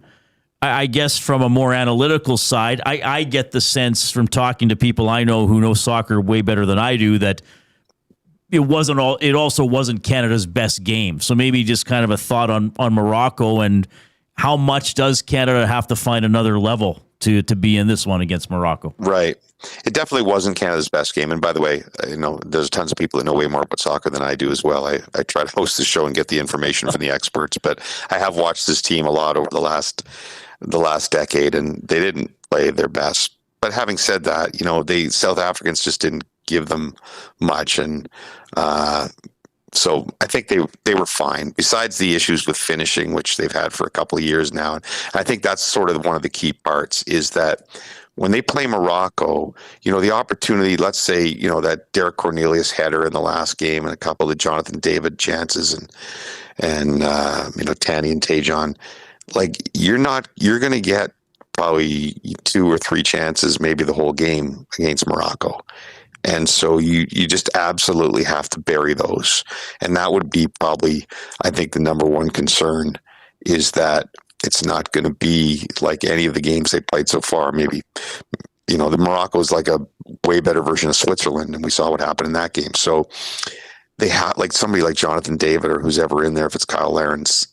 Speaker 5: I guess from a more analytical side, I get the sense from talking to people I know who know soccer way better than I do that it also wasn't Canada's best game. So maybe just kind of a thought on Morocco, and how much does Canada have to find another level to be in this one against Morocco?
Speaker 1: Right. It definitely wasn't Canada's best game. And by the way, there's tons of people that know way more about soccer than I do as well. I try to host the show and get the information from the experts, but I have watched this team a lot over the last decade, and they didn't play their best. But having said that, the South Africans just didn't give them much. And, so I think they were fine, besides the issues with finishing, which they've had for a couple of years now. And I think that's sort of one of the key parts, is that when they play Morocco, the opportunity, let's say, that Derek Cornelius header in the last game and a couple of Jonathan David chances and Tanny and Tejan, like you're going to get probably 2 or 3 chances, maybe the whole game against Morocco. And so you just absolutely have to bury those. And that would be probably, I think, the number one concern, is that it's not going to be like any of the games they played so far. Maybe, the Morocco is like a way better version of Switzerland, and we saw what happened in that game. So they have, like, somebody like Jonathan David, or who's ever in there, if it's Kyle Laren's,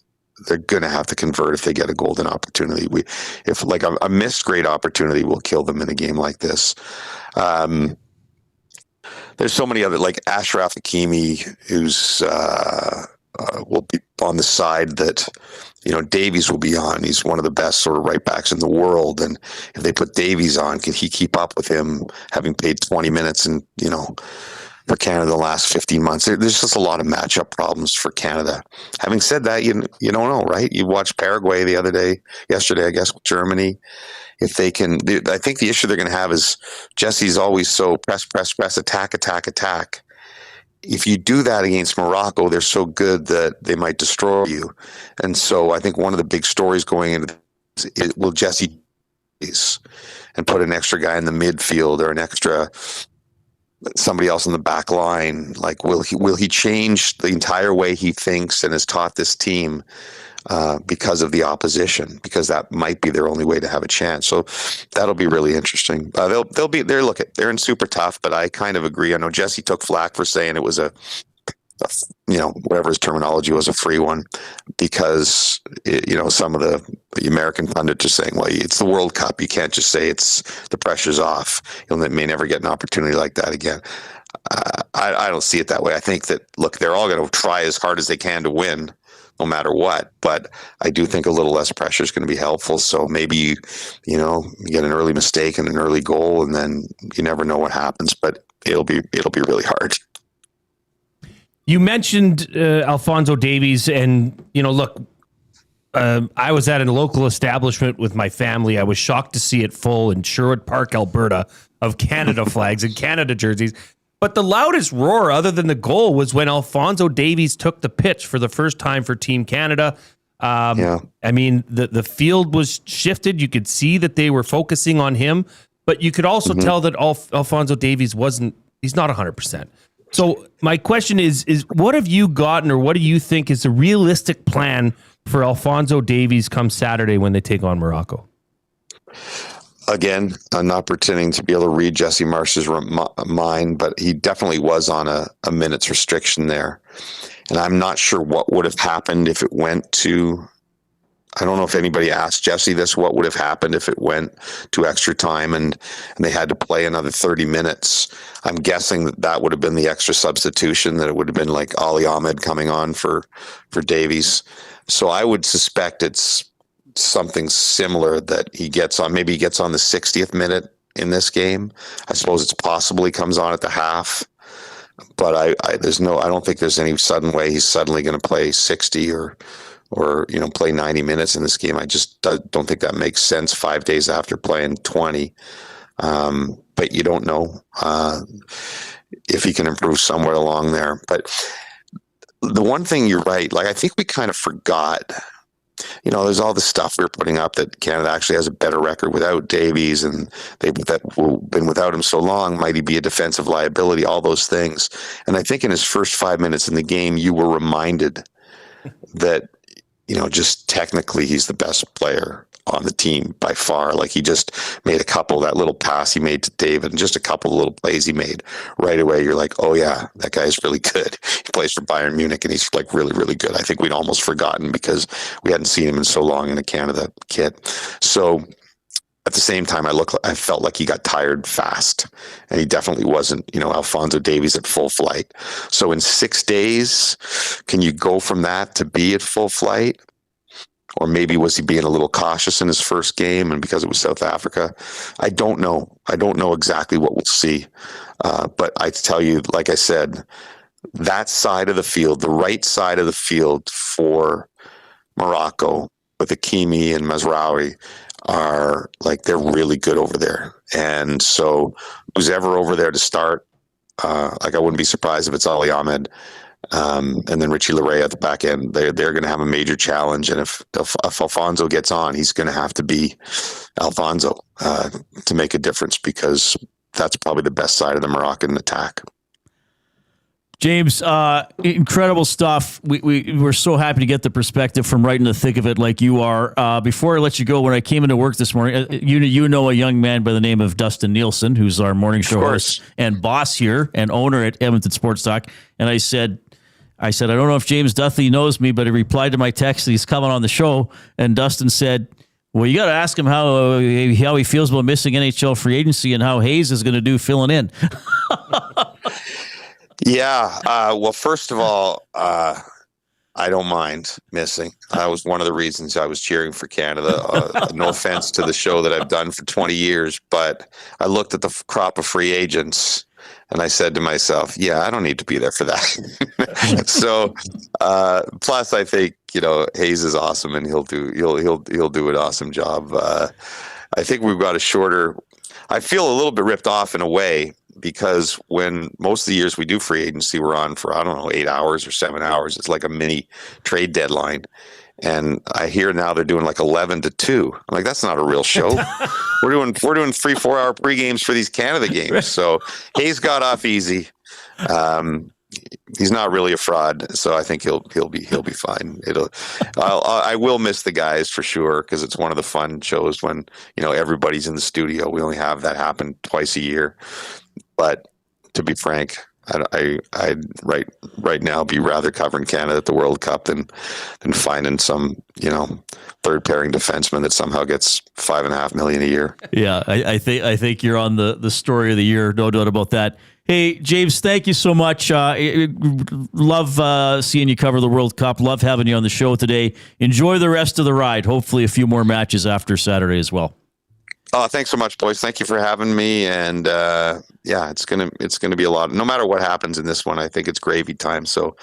Speaker 1: they're going to have to convert if they get a golden opportunity. If like a missed great opportunity will kill them in a game like this. There's so many other, like Ashraf Hakimi, who's will be on the side that Davies will be on. He's one of the best sort of right backs in the world, and if they put Davies on, can he keep up with him, having played 20 minutes and for Canada the last 15 months? There's just a lot of matchup problems for Canada. Having said that, you don't know, right? You watched Paraguay yesterday, I guess, with Germany. If they can, I think the issue they're going to have is Jesse's always so press, attack. If you do that against Morocco, they're so good that they might destroy you. And so I think one of the big stories going into this is, will Jesse and put an extra guy in the midfield, or an extra somebody else in the back line? Like, will he change the entire way he thinks and has taught this team because of the opposition? Because that might be their only way to have a chance. So that'll be really interesting. They're in super tough, but I kind of agree. I know Jesse took flack for saying it was a whatever his terminology was, a free one, because some of the American pundits are saying, well, it's the World Cup, you can't just say the pressure's off. You may never get an opportunity like that again. I don't see it that way. I think that, look, they're all going to try as hard as they can to win, no matter what. But I do think a little less pressure is going to be helpful. So maybe you get an early mistake and an early goal, and then you never know what happens. But it'll be really hard.
Speaker 6: You mentioned Alphonso Davies, and look, I was at a local establishment with my family. I was shocked to see it full in Sherwood Park, Alberta, of Canada flags and Canada jerseys. But the loudest roar, other than the goal, was when Alphonso Davies took the pitch for the first time for Team Canada. I mean, the field was shifted. You could see that they were focusing on him, but you could also tell that Alphonso Davies he's not 100%. So my question is what have you gotten, or what do you think is a realistic plan for Alphonso Davies come Saturday when they take on Morocco?
Speaker 1: Again, I'm not pretending to be able to read Jesse Marsch's mind, but he definitely was on a minutes restriction there. And I'm not sure what would have happened if it went to, I don't know if anybody asked Jesse this, what would have happened if it went to extra time and they had to play another 30 minutes. I'm guessing that would have been the extra substitution, that it would have been like Ali Ahmed coming on for Davies. So I would suspect it's something similar that he gets on. Maybe he gets on the 60th minute in this game. I suppose it's possible he comes on at the half, but I don't think there's any sudden way he's suddenly going to play 60 or play 90 minutes in this game. I just don't think that makes sense 5 days after playing 20. But you don't know if he can improve somewhere along there. But the one thing, you're right, like I think we kind of forgot. There's all the stuff we're putting up that Canada actually has a better record without Davies, and they've been without him so long. Might he be a defensive liability? All those things. And I think in his first 5 minutes in the game, you were reminded that, just technically he's the best player on the team by far. Like, he just made that little pass he made to David, and just a couple of little plays he made right away. You're like, oh yeah, that guy's really good. He plays for Bayern Munich and he's like really, really good. I think we'd almost forgotten because we hadn't seen him in so long in a Canada kit. So at the same time, I felt like he got tired fast, and he definitely wasn't, Alphonso Davies at full flight. So in 6 days, can you go from that to be at full flight? Or maybe was he being a little cautious in his first game, and because it was South Africa? I don't know. I don't know exactly what we'll see. But I tell you, like I said, that side of the field, the right side of the field for Morocco with Hakimi and Mazraoui, they're really good over there. And so who's ever over there to start, I wouldn't be surprised if it's Ali Ahmed. And then Richie Laryea at the back end. They're going to have a major challenge, and if Alphonso gets on, he's going to have to be Alphonso to make a difference, because that's probably the best side of the Moroccan attack.
Speaker 5: James, incredible stuff. We're so happy to get the perspective from right in the thick of it, like you are. Before I let you go, when I came into work this morning, you know a young man by the name of Dustin Nielsen, who's our morning show host and boss here and owner at Edmonton Sports Talk. And I said, I don't know if James Duthie knows me, but he replied to my text that he's coming on the show. And Dustin said, well, you got to ask him how he feels about missing NHL free agency and how Hayes is going to do filling in.
Speaker 1: Yeah. Well, first of all, I don't mind missing. That was one of the reasons I was cheering for Canada. No offense to the show that I've done for 20 years, but I looked at the crop of free agents and I said to myself, yeah, I don't need to be there for that. So, plus I think, Hayes is awesome, and he'll do an awesome job. I think we've got I feel a little bit ripped off in a way, because when most of the years we do free agency, we're on for, 8 hours or 7 hours. It's like a mini trade deadline. And I hear now they're doing like 11 to 2. I'm like, that's not a real show. We're doing 3-4 hour pre-games for these Canada games. So Hayes got off easy. He's not really a fraud, so I think he'll be fine. I will miss the guys for sure, because it's one of the fun shows when everybody's in the studio. We only have that happen twice a year. But to be frank, I'd right now be rather covering Canada at the World Cup than finding some third pairing defenseman that somehow gets $5.5 million a year.
Speaker 5: Yeah, I think you're on the story of the year, no doubt about that. Hey, James, thank you so much. Love seeing you cover the World Cup. Love having you on the show today. Enjoy the rest of the ride. Hopefully a few more matches after Saturday as well.
Speaker 1: Oh, thanks so much, boys. Thank you for having me. And it's gonna be a lot. No matter what happens in this one, I think it's gravy time. So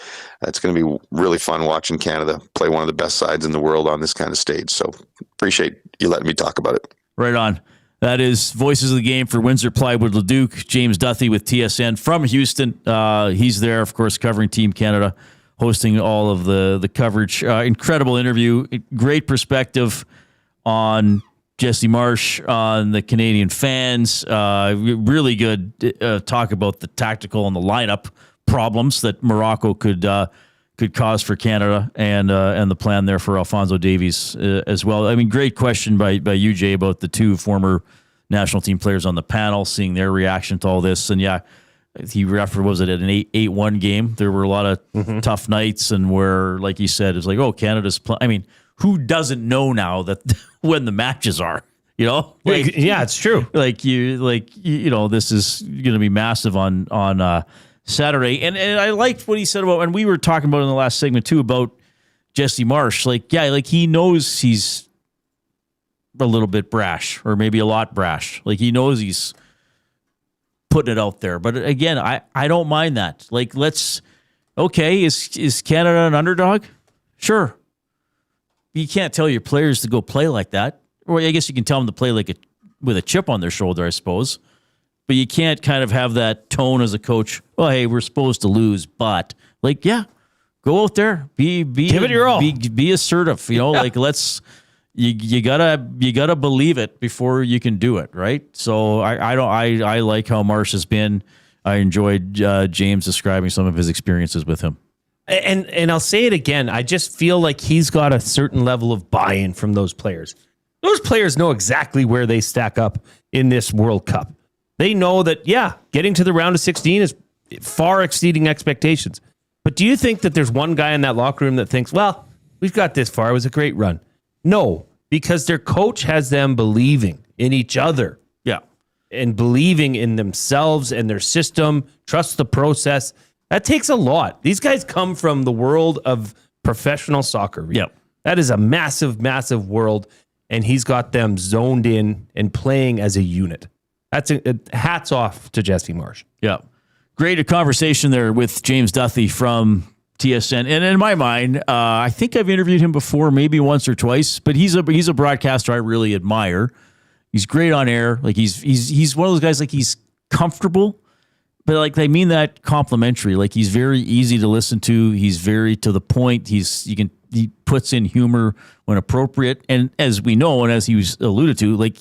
Speaker 1: it's gonna be really fun watching Canada play one of the best sides in the world on this kind of stage. So appreciate you letting me talk about it.
Speaker 5: Right on. That is Voices of the Game for Windsor Plywood Leduc. James Duthie with TSN from Houston. He's there, of course, covering Team Canada. hosting all of the coverage. Incredible interview, great perspective on Jesse Marsch, on the Canadian fans. Really good talk about the tactical and the lineup problems that Morocco could cause for Canada, and the plan there for Alphonso Davies as well. I mean, great question by you, Jay, about the two former national team players on the panel, seeing their reaction to all this. And yeah, he referred, was it at an 8-1 game? There were a lot of tough nights, and where, like he said, it's like, oh, Canada's playing. I mean, who doesn't know now that when the matches are? You know, like,
Speaker 6: yeah, it's true.
Speaker 5: You know, this is going to be massive on Saturday. And I liked what he said about, and we were talking about in the last segment too, about Jesse Marsch. Like, yeah, like he knows he's a little bit brash, or maybe a lot brash. Like, he knows he's putting it out there. But again, I don't mind that. Like, is Canada an underdog? Sure. You can't tell your players to go play like that. Or I guess you can tell them to play like with a chip on their shoulder, I suppose. But you can't kind of have that tone as a coach. Well, hey, we're supposed to lose, but like, yeah, go out there, give it your all, be assertive. You know, like you gotta believe it before you can do it, right? So I like how Marsch has been. I enjoyed James describing some of his experiences with him.
Speaker 6: And I'll say it again. I just feel like he's got a certain level of buy-in from those players. Those players know exactly where they stack up in this World Cup. They know that, yeah, getting to the round of 16 is far exceeding expectations. But do you think that there's one guy in that locker room that thinks, well, we've got this far. It was a great run? No, because their coach has them believing in each other.
Speaker 5: Yeah.
Speaker 6: And believing in themselves and their system, trust the process. That takes a lot. These guys come from the world of professional soccer.
Speaker 5: Yeah.
Speaker 6: That is a massive, massive world. And he's got them zoned in and playing as a unit. That's hats off to Jesse Marsch.
Speaker 5: Yeah. Great conversation there with James Duthie from TSN. And in my mind, I think I've interviewed him before, maybe once or twice, but he's a broadcaster I really admire. He's great on air. Like he's one of those guys, like he's comfortable, but like they mean that complimentary. Like he's very easy to listen to. He's very to the point. He puts in humor when appropriate. And as we know, and as he was alluded to, like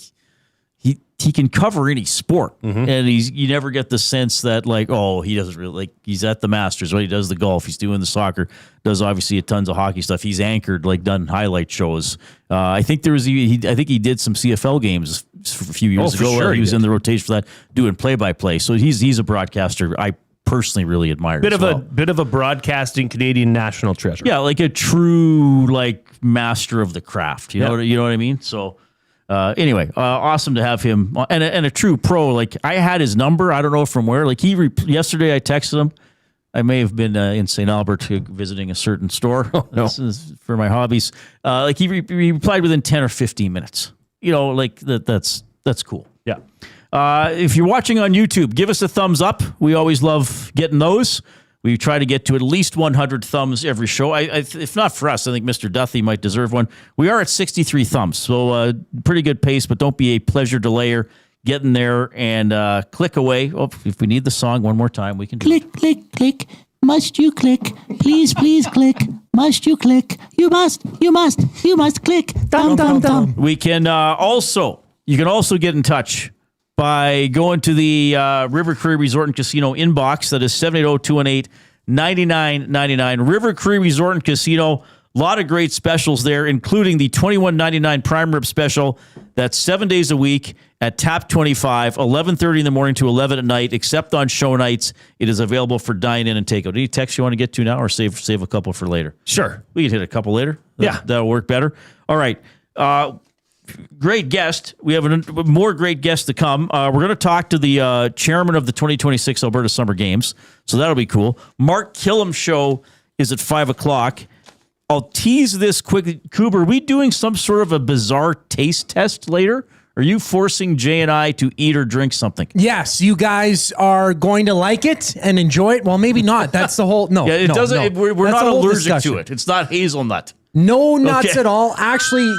Speaker 5: he can cover any sport, and you never get the sense that like, oh, he doesn't really, like, he's at the Masters, right? He does the golf, he's doing the soccer, does obviously tons of hockey stuff. He's anchored, like done highlight shows. I think I think he did some CFL games a few years ago.
Speaker 6: Sure,
Speaker 5: he was in the rotation for that, doing play-by-play. So he's a broadcaster I personally really admire.
Speaker 6: Bit of a broadcasting Canadian national treasure.
Speaker 5: Yeah, like a true like master of the craft. You know what I mean? So. Anyway, awesome to have him, and a true pro. Like I had his number. I don't know from where. Like yesterday, I texted him. I may have been in St. Albert visiting a certain store. This is for my hobbies. Like he replied within 10 or 15 minutes. You know, like that's cool.
Speaker 6: Yeah.
Speaker 5: If you're watching on YouTube, give us a thumbs up. We always love getting those. We try to get to at least 100 thumbs every show. If not for us, I think Mr. Duthie might deserve one. We are at 63 thumbs, so pretty good pace, but don't be a pleasure delayer. Get in there and click away. Oh, if we need the song one more time, we can do it.
Speaker 3: Click, click. Must you click? Please, please click. Must you click? You must click. Dum.
Speaker 5: We can you can also get in touch by going to the River Cree Resort and Casino inbox. That is 780-218-9999. River Cree Resort and Casino. A lot of great specials there, including the $21.99 prime rib special. That's 7 days a week at Tap 25, 11:30 in the morning to 11 at night, except on show nights. It is available for dine-in and takeout. Any text you want to get to now, or save a couple for later?
Speaker 6: Sure.
Speaker 5: We can hit a couple later.
Speaker 6: Yeah.
Speaker 5: That'll work better. All right. Great guest. We have more great guests to come. We're going to talk to the chairman of the 2026 Alberta Summer Games, so that'll be cool. Mark Kllum show is at 5 o'clock. I'll tease this quickly. Coob, are we doing some sort of a bizarre taste test later? Are you forcing Jay and I to eat or drink something?
Speaker 7: Yes, you guys are going to like it and enjoy it. Well, maybe not. That's the whole... No,
Speaker 5: yeah, it doesn't.
Speaker 7: No.
Speaker 5: We're
Speaker 7: That's
Speaker 5: not allergic
Speaker 7: discussion.
Speaker 5: to it. It's not hazelnut.
Speaker 7: No nuts at all. Actually,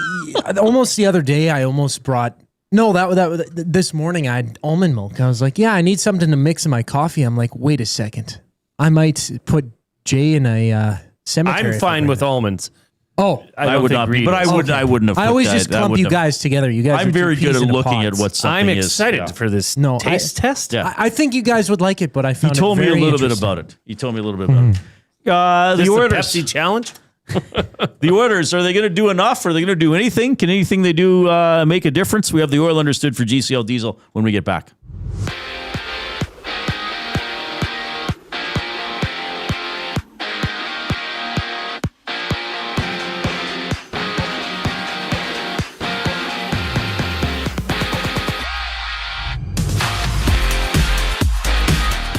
Speaker 7: almost the other day, I almost brought... No, that this morning I had almond milk. I was like, yeah, I need something to mix in my coffee. I'm like, wait a second. I might put Jay in a cemetery.
Speaker 6: I'm fine with almonds.
Speaker 7: Oh,
Speaker 5: I would not be, but I wouldn't have.
Speaker 7: I always
Speaker 5: put
Speaker 7: just
Speaker 5: that. I
Speaker 7: clump
Speaker 5: wouldn't
Speaker 7: you
Speaker 5: have.
Speaker 7: guys together. You guys.
Speaker 5: I'm
Speaker 7: are
Speaker 5: very
Speaker 7: two
Speaker 5: good
Speaker 7: peas
Speaker 5: at
Speaker 7: in a
Speaker 5: looking
Speaker 7: pod.
Speaker 5: at what something
Speaker 6: I'm
Speaker 5: is.
Speaker 6: excited for this taste test.
Speaker 5: Yeah.
Speaker 7: I think you guys would like it, but I
Speaker 5: He
Speaker 7: found
Speaker 5: told
Speaker 7: it
Speaker 5: me a
Speaker 7: very
Speaker 5: little bit
Speaker 7: interesting.
Speaker 5: about it. He told me a little bit about it.
Speaker 6: This
Speaker 5: The
Speaker 6: the
Speaker 5: Oilers.
Speaker 6: Pepsi challenge.
Speaker 5: The Oilers, are they going to do enough? Are they going to do anything? Can anything they do make a difference? We have the Oil Understood for GCL Diesel when we get back.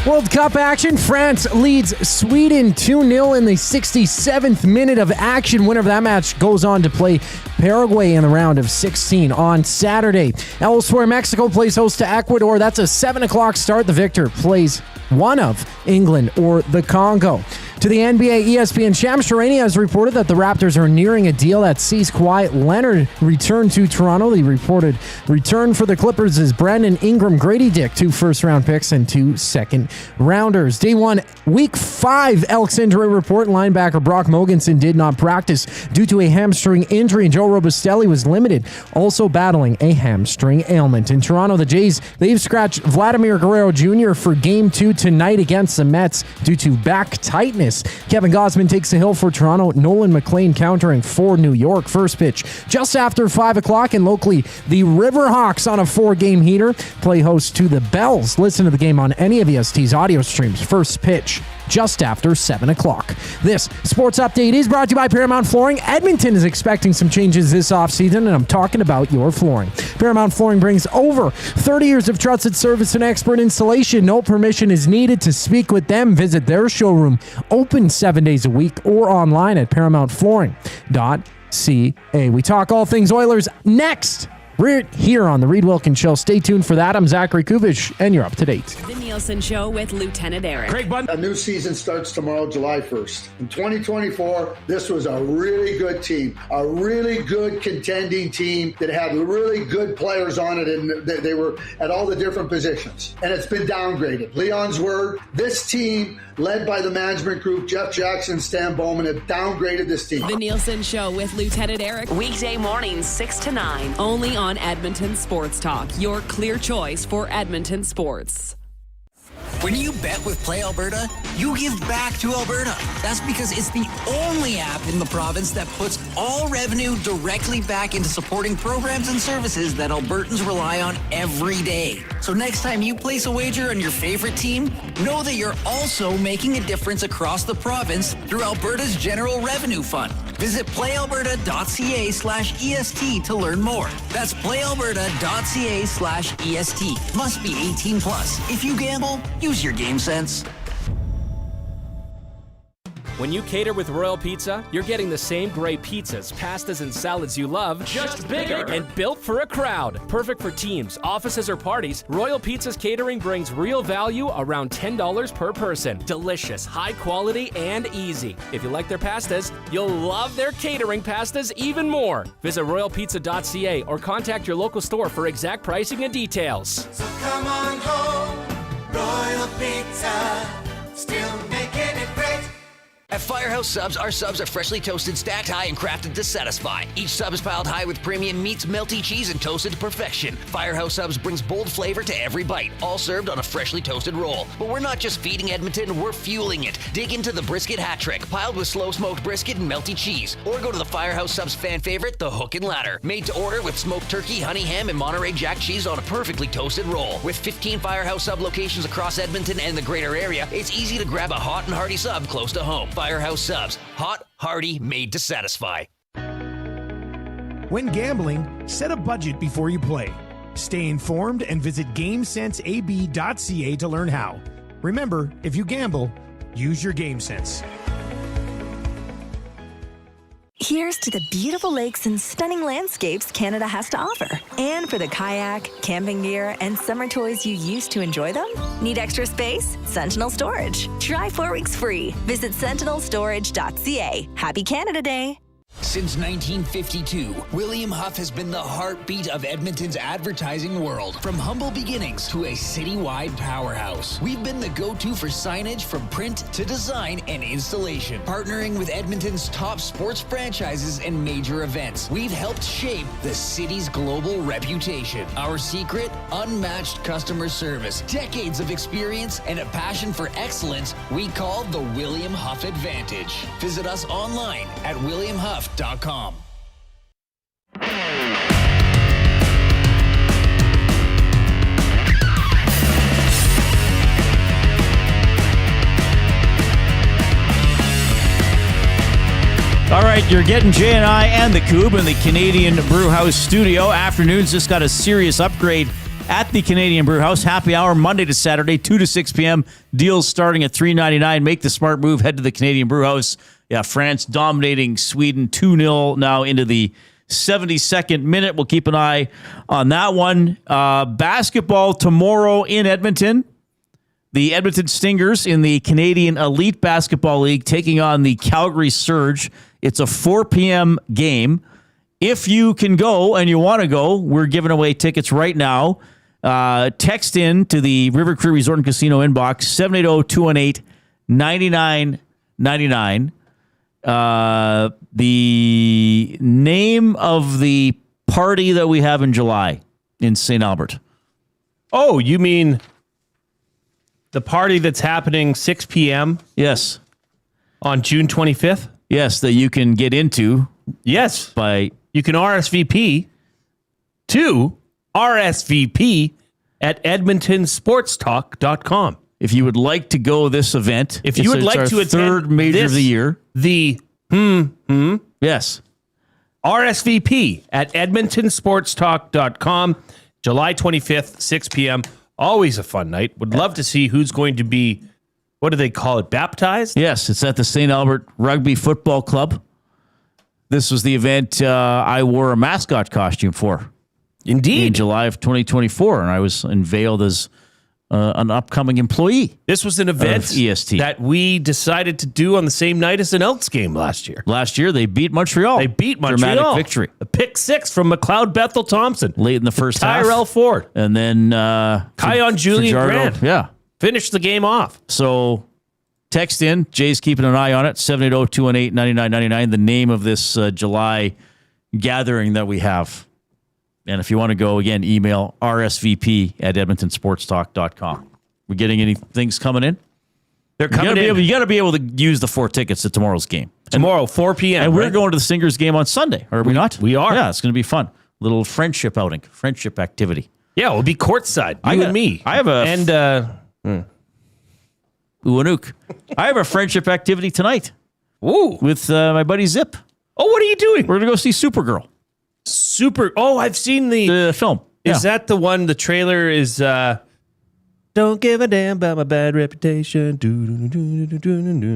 Speaker 7: World Cup action. France leads Sweden 2-0 in the 67th minute of action. Winner of that match goes on to play Paraguay in the round of 16 on Saturday. Elsewhere, Mexico plays host to Ecuador. That's a 7 o'clock start. The victor plays one of England or the Congo. To the NBA, ESPN Shams Charania has reported that the Raptors are nearing a deal that sees Kawhi Leonard return to Toronto. The reported return for the Clippers is Brandon Ingram, Grady Dick, 2 first-round picks and 2 second-rounders. Day 1, Week 5 Elks injury report. Linebacker Brock Mogensen did not practice due to a hamstring injury, and Joe Robustelli was limited, also battling a hamstring ailment. In Toronto, the Jays, they've scratched Vladimir Guerrero Jr. for Game 2 tonight against the Mets due to back tightness. Kevin Gausman takes the hill for Toronto. Nolan McLean countering for New York. First pitch just after 5 o'clock, and locally, the Riverhawks on a 4-game heater play host to the Bells. Listen to the game on any of EST's audio streams. First pitch just after 7 o'clock. This sports update is brought to you by Paramount Flooring. Edmonton is expecting some changes this offseason, and I'm talking about your flooring. Paramount Flooring brings over 30 years of trusted service and expert installation. No permission is needed to speak with them. Visit their showroom, open 7 days a week, or online at ParamountFlooring.ca. We talk all things Oilers next. We're here on the Reid Wilkins Show. Stay tuned for that. I'm Zachary Kubish, and you're up to date.
Speaker 8: The Nielsen Show with Lieutenant Eric.
Speaker 9: A
Speaker 2: new season starts tomorrow, July 1st. In 2024, this was a really good team, a really good contending team that had really good players on it, and they were at all the different positions. And it's been downgraded. Leon's word, this team, led by the management group, Jeff Jackson, Stan Bowman, have downgraded this team.
Speaker 8: The Nielsen Show with Lieutenant Eric. Weekday mornings 6 to 9. Only on Edmonton Sports Talk. Your clear choice for Edmonton sports.
Speaker 13: When you bet with Play Alberta, you give back to Alberta. That's because it's the only app in the province that puts all revenue directly back into supporting programs and services that Albertans rely on every day. So next time you place a wager on your favorite team, know that you're also making a difference across the province through Alberta's General Revenue Fund. Visit playalberta.ca/EST to learn more. That's playalberta.ca/EST. Must be 18 plus. If you gamble, use your game sense.
Speaker 4: When you cater with Royal Pizza, you're getting the same great pizzas, pastas, and salads you love, just bigger and built for a crowd. Perfect for teams, offices, or parties, Royal Pizza's catering brings real value around $10 per person. Delicious, high quality, and easy. If you like their pastas, you'll love their catering pastas even more. Visit royalpizza.ca or contact your local store for exact pricing and details.
Speaker 23: So come on home, Royal Pizza, still making it great.
Speaker 24: At Firehouse Subs, our subs are freshly toasted, stacked high, and crafted to satisfy. Each sub is piled high with premium meats, melty cheese, and toasted to perfection. Firehouse Subs brings bold flavor to every bite, all served on a freshly toasted roll. But we're not just feeding Edmonton, we're fueling it. Dig into the brisket hat trick, piled with slow-smoked brisket and melty cheese. Or go to the Firehouse Subs fan favorite, the Hook and Ladder. Made to order with smoked turkey, honey ham, and Monterey Jack cheese on a perfectly toasted roll. With 15 Firehouse Sub locations across Edmonton and the greater area, it's easy to grab a hot and hearty sub close to home. Firehouse Subs. Hot, hearty, made to satisfy.
Speaker 9: When gambling, set a budget before you play. Stay informed and visit GameSenseAB.ca to learn how. Remember, if you gamble, use your game sense.
Speaker 16: Here's to the beautiful lakes and stunning landscapes Canada has to offer. And for the kayak, camping gear, and summer toys you used to enjoy them? Need extra space? Sentinel Storage. Try 4 weeks free. Visit sentinelstorage.ca. Happy Canada Day.
Speaker 13: Since 1952, William Huff has been the heartbeat of Edmonton's advertising world. From humble beginnings to a citywide powerhouse, we've been the go-to for signage from print to design and installation. Partnering with Edmonton's top sports franchises and major events, we've helped shape the city's global reputation. Our secret? Unmatched customer service, decades of experience, and a passion for excellence we call the William Huff Advantage. Visit us online at williamhuff.com.
Speaker 5: All right, you're getting Jay and I and the Coob in the Canadian Brewhouse studio. Afternoons just got a serious upgrade at the Canadian Brewhouse. Happy hour Monday to Saturday, 2 to 6 p.m. Deals starting at $3.99. Make the smart move. Head to the Canadian Brewhouse. Yeah, France dominating Sweden 2-0 now into the 72nd minute. We'll keep an eye on that one. Basketball tomorrow in Edmonton. The Edmonton Stingers in the Canadian Elite Basketball League taking on the Calgary Surge. It's a 4 p.m. game. If you can go and you want to go, we're giving away tickets right now. Text in to the River Cree Resort and Casino inbox, 780-218-9999. The name of the party that we have in July in St. Albert.
Speaker 6: Oh, you mean the party that's happening 6 p.m.?
Speaker 5: Yes.
Speaker 6: On June 25th?
Speaker 5: Yes, that you can get into.
Speaker 6: Yes.
Speaker 5: You
Speaker 6: can RSVP to RSVP at edmontonsportstalk.com.
Speaker 5: If you would like to go this event,
Speaker 6: if you would like to attend
Speaker 5: third major of the year,
Speaker 6: yes, RSVP at edmontonsportstalk.com, July 25th, 6 p.m. Always a fun night. Would love to see who's going to be, what do they call it, baptized?
Speaker 5: Yes, it's at the St. Albert Rugby Football Club. This was the event I wore a mascot costume for.
Speaker 6: Indeed.
Speaker 5: In July of 2024, and I was unveiled as an upcoming employee.
Speaker 6: This was an event
Speaker 5: EST
Speaker 6: that we decided to do on the same night as an Elks game last year.
Speaker 5: Last year, they beat Montreal. Dramatic victory.
Speaker 6: A pick six from McLeod Bethel Thompson.
Speaker 5: Late in the first half.
Speaker 6: Tyrell Ford.
Speaker 5: And then
Speaker 6: Kion Julian
Speaker 5: Fajardo,
Speaker 6: Grant.
Speaker 5: Yeah.
Speaker 6: Finished the game off.
Speaker 5: So text in. Jay's keeping an eye on it. 780-218-9999. The name of this July gathering that we have. And if you want to go, again, email RSVP at edmontonsportstalk.com. We getting any things coming in?
Speaker 6: They're coming in.
Speaker 5: You got to be able to use the 4 tickets to tomorrow's game.
Speaker 6: Tomorrow, 4 p.m.
Speaker 5: And we're going to the Stingers game on Sunday, are we not?
Speaker 6: We are.
Speaker 5: Yeah, it's going to be fun. Little friendship outing, friendship activity.
Speaker 6: Yeah, we'll be courtside. You and me.
Speaker 5: I have a...
Speaker 6: And,
Speaker 5: Uanook. I have a friendship activity tonight.
Speaker 6: Ooh.
Speaker 5: With my buddy Zip.
Speaker 6: Oh, what are you doing?
Speaker 5: We're going to go see Supergirl.
Speaker 6: Oh, I've seen the
Speaker 5: film.
Speaker 6: Is that the one? The trailer is don't give a damn about my bad reputation.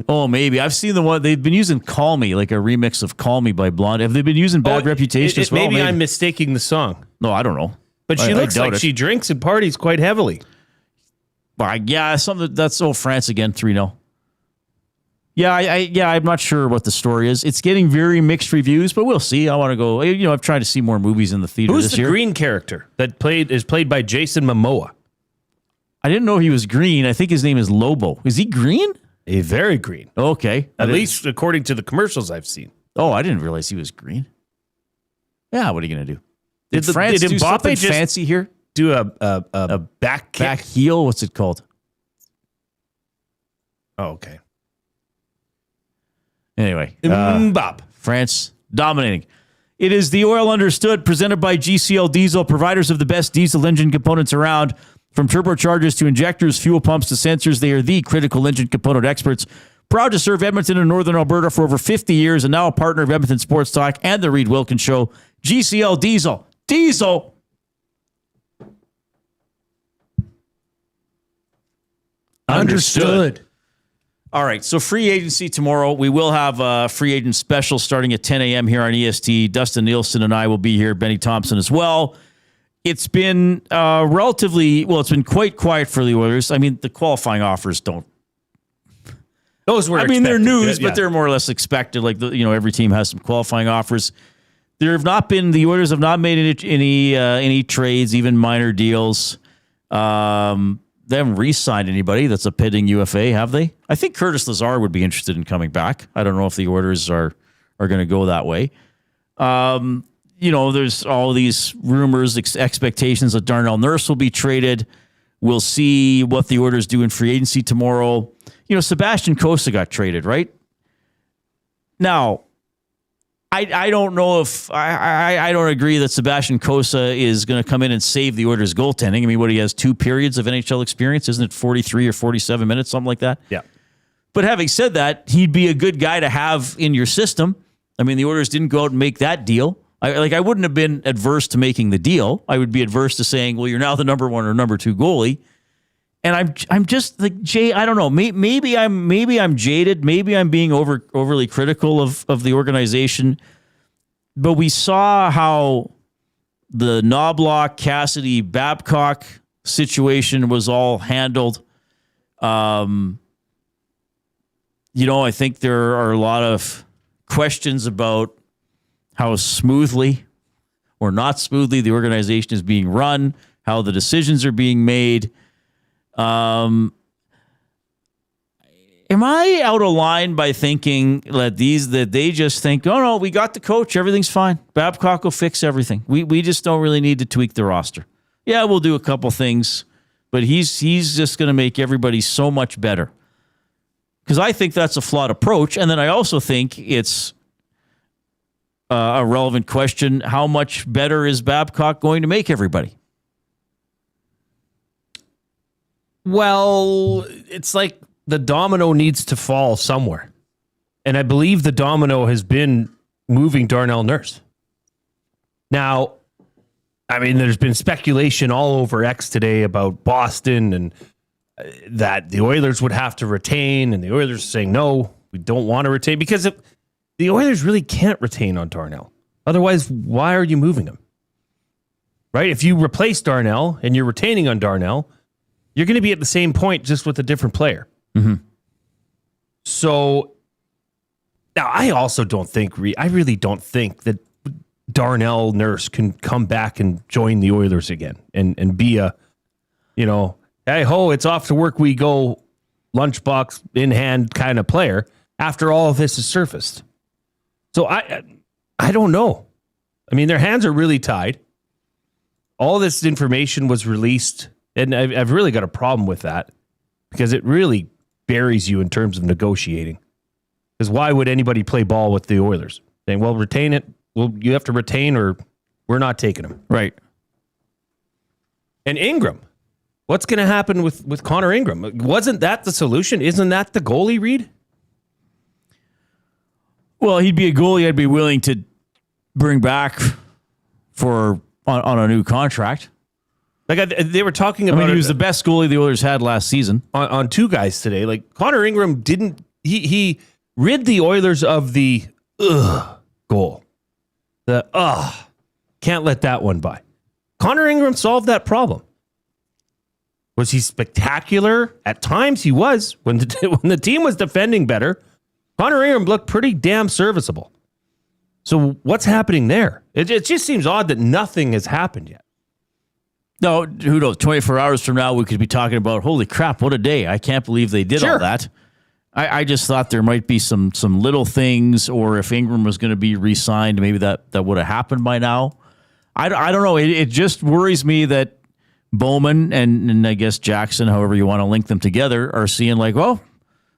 Speaker 5: Oh, maybe. I've seen the one. They've been using Call Me, like a remix of Call Me by Blonde. Have they been using Bad Reputation as well?
Speaker 6: Maybe I'm mistaking the song.
Speaker 5: No, I don't know.
Speaker 6: But she looks like she drinks and parties quite heavily.
Speaker 5: Yeah, something that's France again, 3-0. Yeah, I'm not sure what the story is. It's getting very mixed reviews, but we'll see. I want to go. I've tried to see more movies in the theater
Speaker 6: Who's
Speaker 5: this year.
Speaker 6: Who's the green character that is played by Jason Momoa?
Speaker 5: I didn't know he was green. I think his name is Lobo. Is he green?
Speaker 6: Very green.
Speaker 5: Okay.
Speaker 6: At least according to the commercials I've seen.
Speaker 5: Oh, I didn't realize he was green. Yeah, what are you going to do?
Speaker 6: Did
Speaker 5: France do
Speaker 6: Mbappe
Speaker 5: something
Speaker 6: just
Speaker 5: fancy here?
Speaker 6: Do a back kick?
Speaker 5: Back heel? What's it called?
Speaker 6: Oh, okay.
Speaker 5: Anyway,
Speaker 6: Mbappe.
Speaker 5: France dominating. It is the Oil Understood, presented by GCL Diesel, providers of the best diesel engine components around. From turbochargers to injectors, fuel pumps to sensors, they are the critical engine component experts. Proud to serve Edmonton and Northern Alberta for over 50 years, and now a partner of Edmonton Sports Talk and the Reid Wilkins Show. GCL Diesel. Diesel.
Speaker 6: Understood.
Speaker 5: All right, so free agency tomorrow. We will have a free agent special starting at 10 a.m. here on EST. Dustin Nielsen and I will be here, Benny Thompson as well. It's been it's been quite quiet for the Oilers. I mean, the qualifying offers don't.
Speaker 6: Those were.
Speaker 5: I mean, they're
Speaker 6: expected,
Speaker 5: news,
Speaker 6: yeah.
Speaker 5: but they're more or less expected. Like every team has some qualifying offers. There have not been the Oilers have not made any trades, even minor deals. They haven't re-signed anybody that's a pending UFA, have they? I think Curtis Lazar would be interested in coming back. I don't know if the Oilers are going to go that way. There's all these rumors, expectations that Darnell Nurse will be traded. We'll see what the Oilers do in free agency tomorrow. Sebastian Cossa got traded, right? Now, I don't know if I don't agree that Sebastian Cossa is going to come in and save the Oilers goaltending. I mean, he has 2 periods of NHL experience, isn't it? 43 or 47 minutes, something like that.
Speaker 6: Yeah.
Speaker 5: But having said that, he'd be a good guy to have in your system. I mean, the Oilers didn't go out and make that deal. I wouldn't have been adverse to making the deal. I would be adverse to saying, well, you're now the number 1 or number 2 goalie. And I'm just like, Jay, I don't know. Maybe I'm jaded. Maybe I'm being overly critical of the organization. But we saw how the Knobloch, Cassidy, Babcock situation was all handled. I think there are a lot of questions about how smoothly or not smoothly the organization is being run, how the decisions are being made. Am I out of line by thinking that they just think, oh no, we got the coach, everything's fine. Babcock will fix everything. We just don't really need to tweak the roster. Yeah, we'll do a couple things, but he's just going to make everybody so much better. Because I think that's a flawed approach, and then I also think it's a relevant question: how much better is Babcock going to make everybody?
Speaker 6: Well, it's like the domino needs to fall somewhere. And I believe the domino has been moving Darnell Nurse. Now, I mean, there's been speculation all over X today about Boston and that the Oilers would have to retain, and the Oilers saying, no, we don't want to retain, because the Oilers really can't retain on Darnell. Otherwise, why are you moving him? Right? If you replace Darnell and you're retaining on Darnell, you're going to be at the same point, just with a different player.
Speaker 5: Mm-hmm.
Speaker 6: So now I really don't think that Darnell Nurse can come back and join the Oilers again and be a, hey ho, it's off to work we go, lunchbox in hand kind of player after all of this is surfaced. So I don't know. I mean, their hands are really tied. All this information was released, and I've really got a problem with that because it really buries you in terms of negotiating. Because why would anybody play ball with the Oilers? Saying, well, retain it. Well, you have to retain or we're not taking him.
Speaker 5: Right.
Speaker 6: And Ingram. What's going to happen with Connor Ingram? Wasn't that the solution? Isn't that the goalie, Reid?
Speaker 5: Well, he'd be a goalie I'd be willing to bring back on a new contract.
Speaker 6: Like they were talking about,
Speaker 5: he was the best goalie the Oilers had last season.
Speaker 6: On 2 guys today. Like Connor Ingram he rid the Oilers of the goal. The can't let that one by. Connor Ingram solved that problem. Was he spectacular? At times he was. When the team was defending better, Connor Ingram looked pretty damn serviceable. So what's happening there? It just seems odd that nothing has happened yet.
Speaker 5: No, who knows? 24 hours from now, we could be talking about, holy crap, what a day. I can't believe they did all that. I just thought there might be some little things, or if Ingram was going to be re-signed, maybe that would have happened by now. I don't know. It just worries me that Bowman and I guess Jackson, however you want to link them together, are seeing like, well,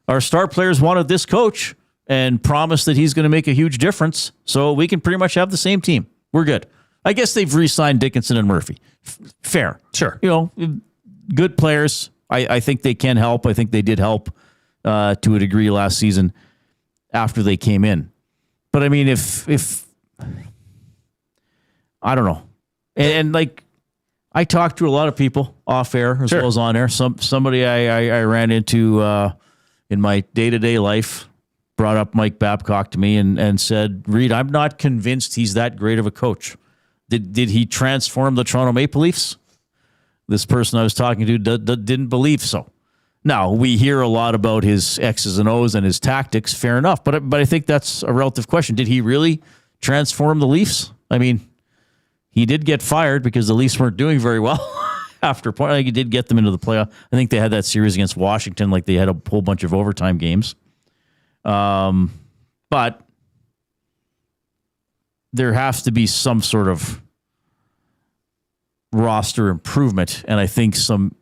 Speaker 5: our star players wanted this coach and promised that he's going to make a huge difference, so we can pretty much have the same team. We're good. I guess they've re-signed Dickinson and Murphy. Fair.
Speaker 6: Sure.
Speaker 5: Good players. I think they can help. I think they did help to a degree last season after they came in. But I mean, if I don't know. And like, I talked to a lot of people off air as well as on air. Somebody I ran into in my day-to-day life brought up Mike Babcock to me and said, Reid, I'm not convinced he's that great of a coach. Did he transform the Toronto Maple Leafs? This person I was talking to didn't believe so. Now, we hear a lot about his X's and O's and his tactics. Fair enough. But I think that's a relative question. Did he really transform the Leafs? I mean, he did get fired because the Leafs weren't doing very well after point. Like, he did get them into the playoff. I think they had that series against Washington. Like, they had a whole bunch of overtime games. But there has to be some sort of roster improvement. And I think some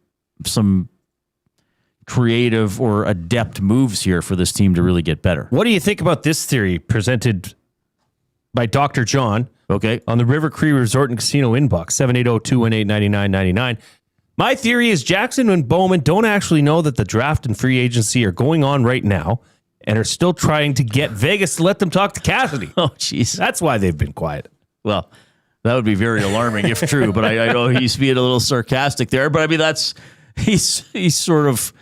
Speaker 5: creative or adept moves here for this team to really get better.
Speaker 6: What do you think about this theory presented by Dr. John?
Speaker 5: Okay.
Speaker 6: On the River Cree Resort and Casino inbox, 780-218-9999. My theory is Jackson and Bowman don't actually know that the draft and free agency are going on right now and are still trying to get Vegas to let them talk to Cassidy.
Speaker 5: Oh, jeez.
Speaker 6: That's why they've been quiet.
Speaker 5: Well, that would be very alarming if true, but I know he's being a little sarcastic there. But I mean, he's sort of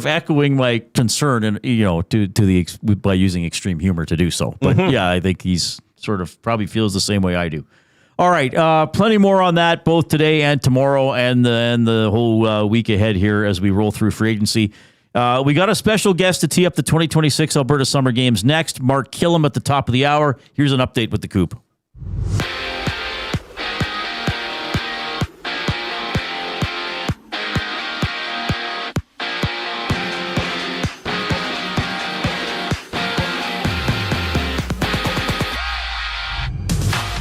Speaker 5: echoing my concern, and by using extreme humor to do so. But yeah, I think he's sort of probably feels the same way I do. All right, plenty more on that both today and tomorrow, and the whole week ahead here as we roll through free agency. We got a special guest to tee up the 2026 Alberta Summer Games next. Mark Kllum at the top of the hour. Here's an update with the Coop.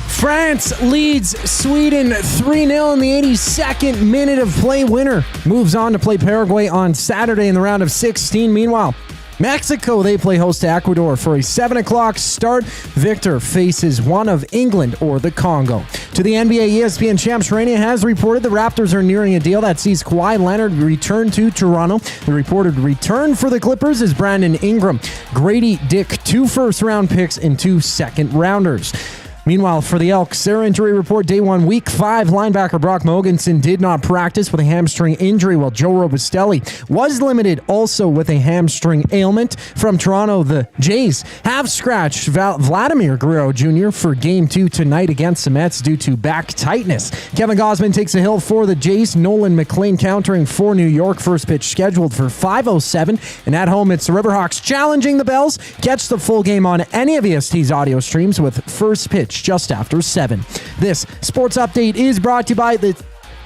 Speaker 7: France leads Sweden 3-0 in the 82nd minute of play. Winner moves on to play Paraguay on Saturday in the round of 16. Meanwhile, Mexico, they play host to Ecuador for a 7 o'clock start. Victor faces one of England or the Congo. To the NBA, ESPN Shams Charania has reported the Raptors are nearing a deal that sees Kawhi Leonard return to Toronto. The reported return for the Clippers is Brandon Ingram, Grady Dick, 2 first-round picks and 2 second-rounders. Meanwhile, for the Elks, their injury report day 1, week 5, linebacker Brock Mogensen did not practice with a hamstring injury, while Joe Robustelli was limited also with a hamstring ailment. From Toronto, the Jays have scratched Vladimir Guerrero Jr. for Game 2 tonight against the Mets due to back tightness. Kevin Gausman takes a hill for the Jays. Nolan McLean countering for New York. First pitch scheduled for 5:07. And at home, it's the Riverhawks challenging the Bells. Catch the full game on any of EST's audio streams with first pitch just after 7. This sports update is brought to you by the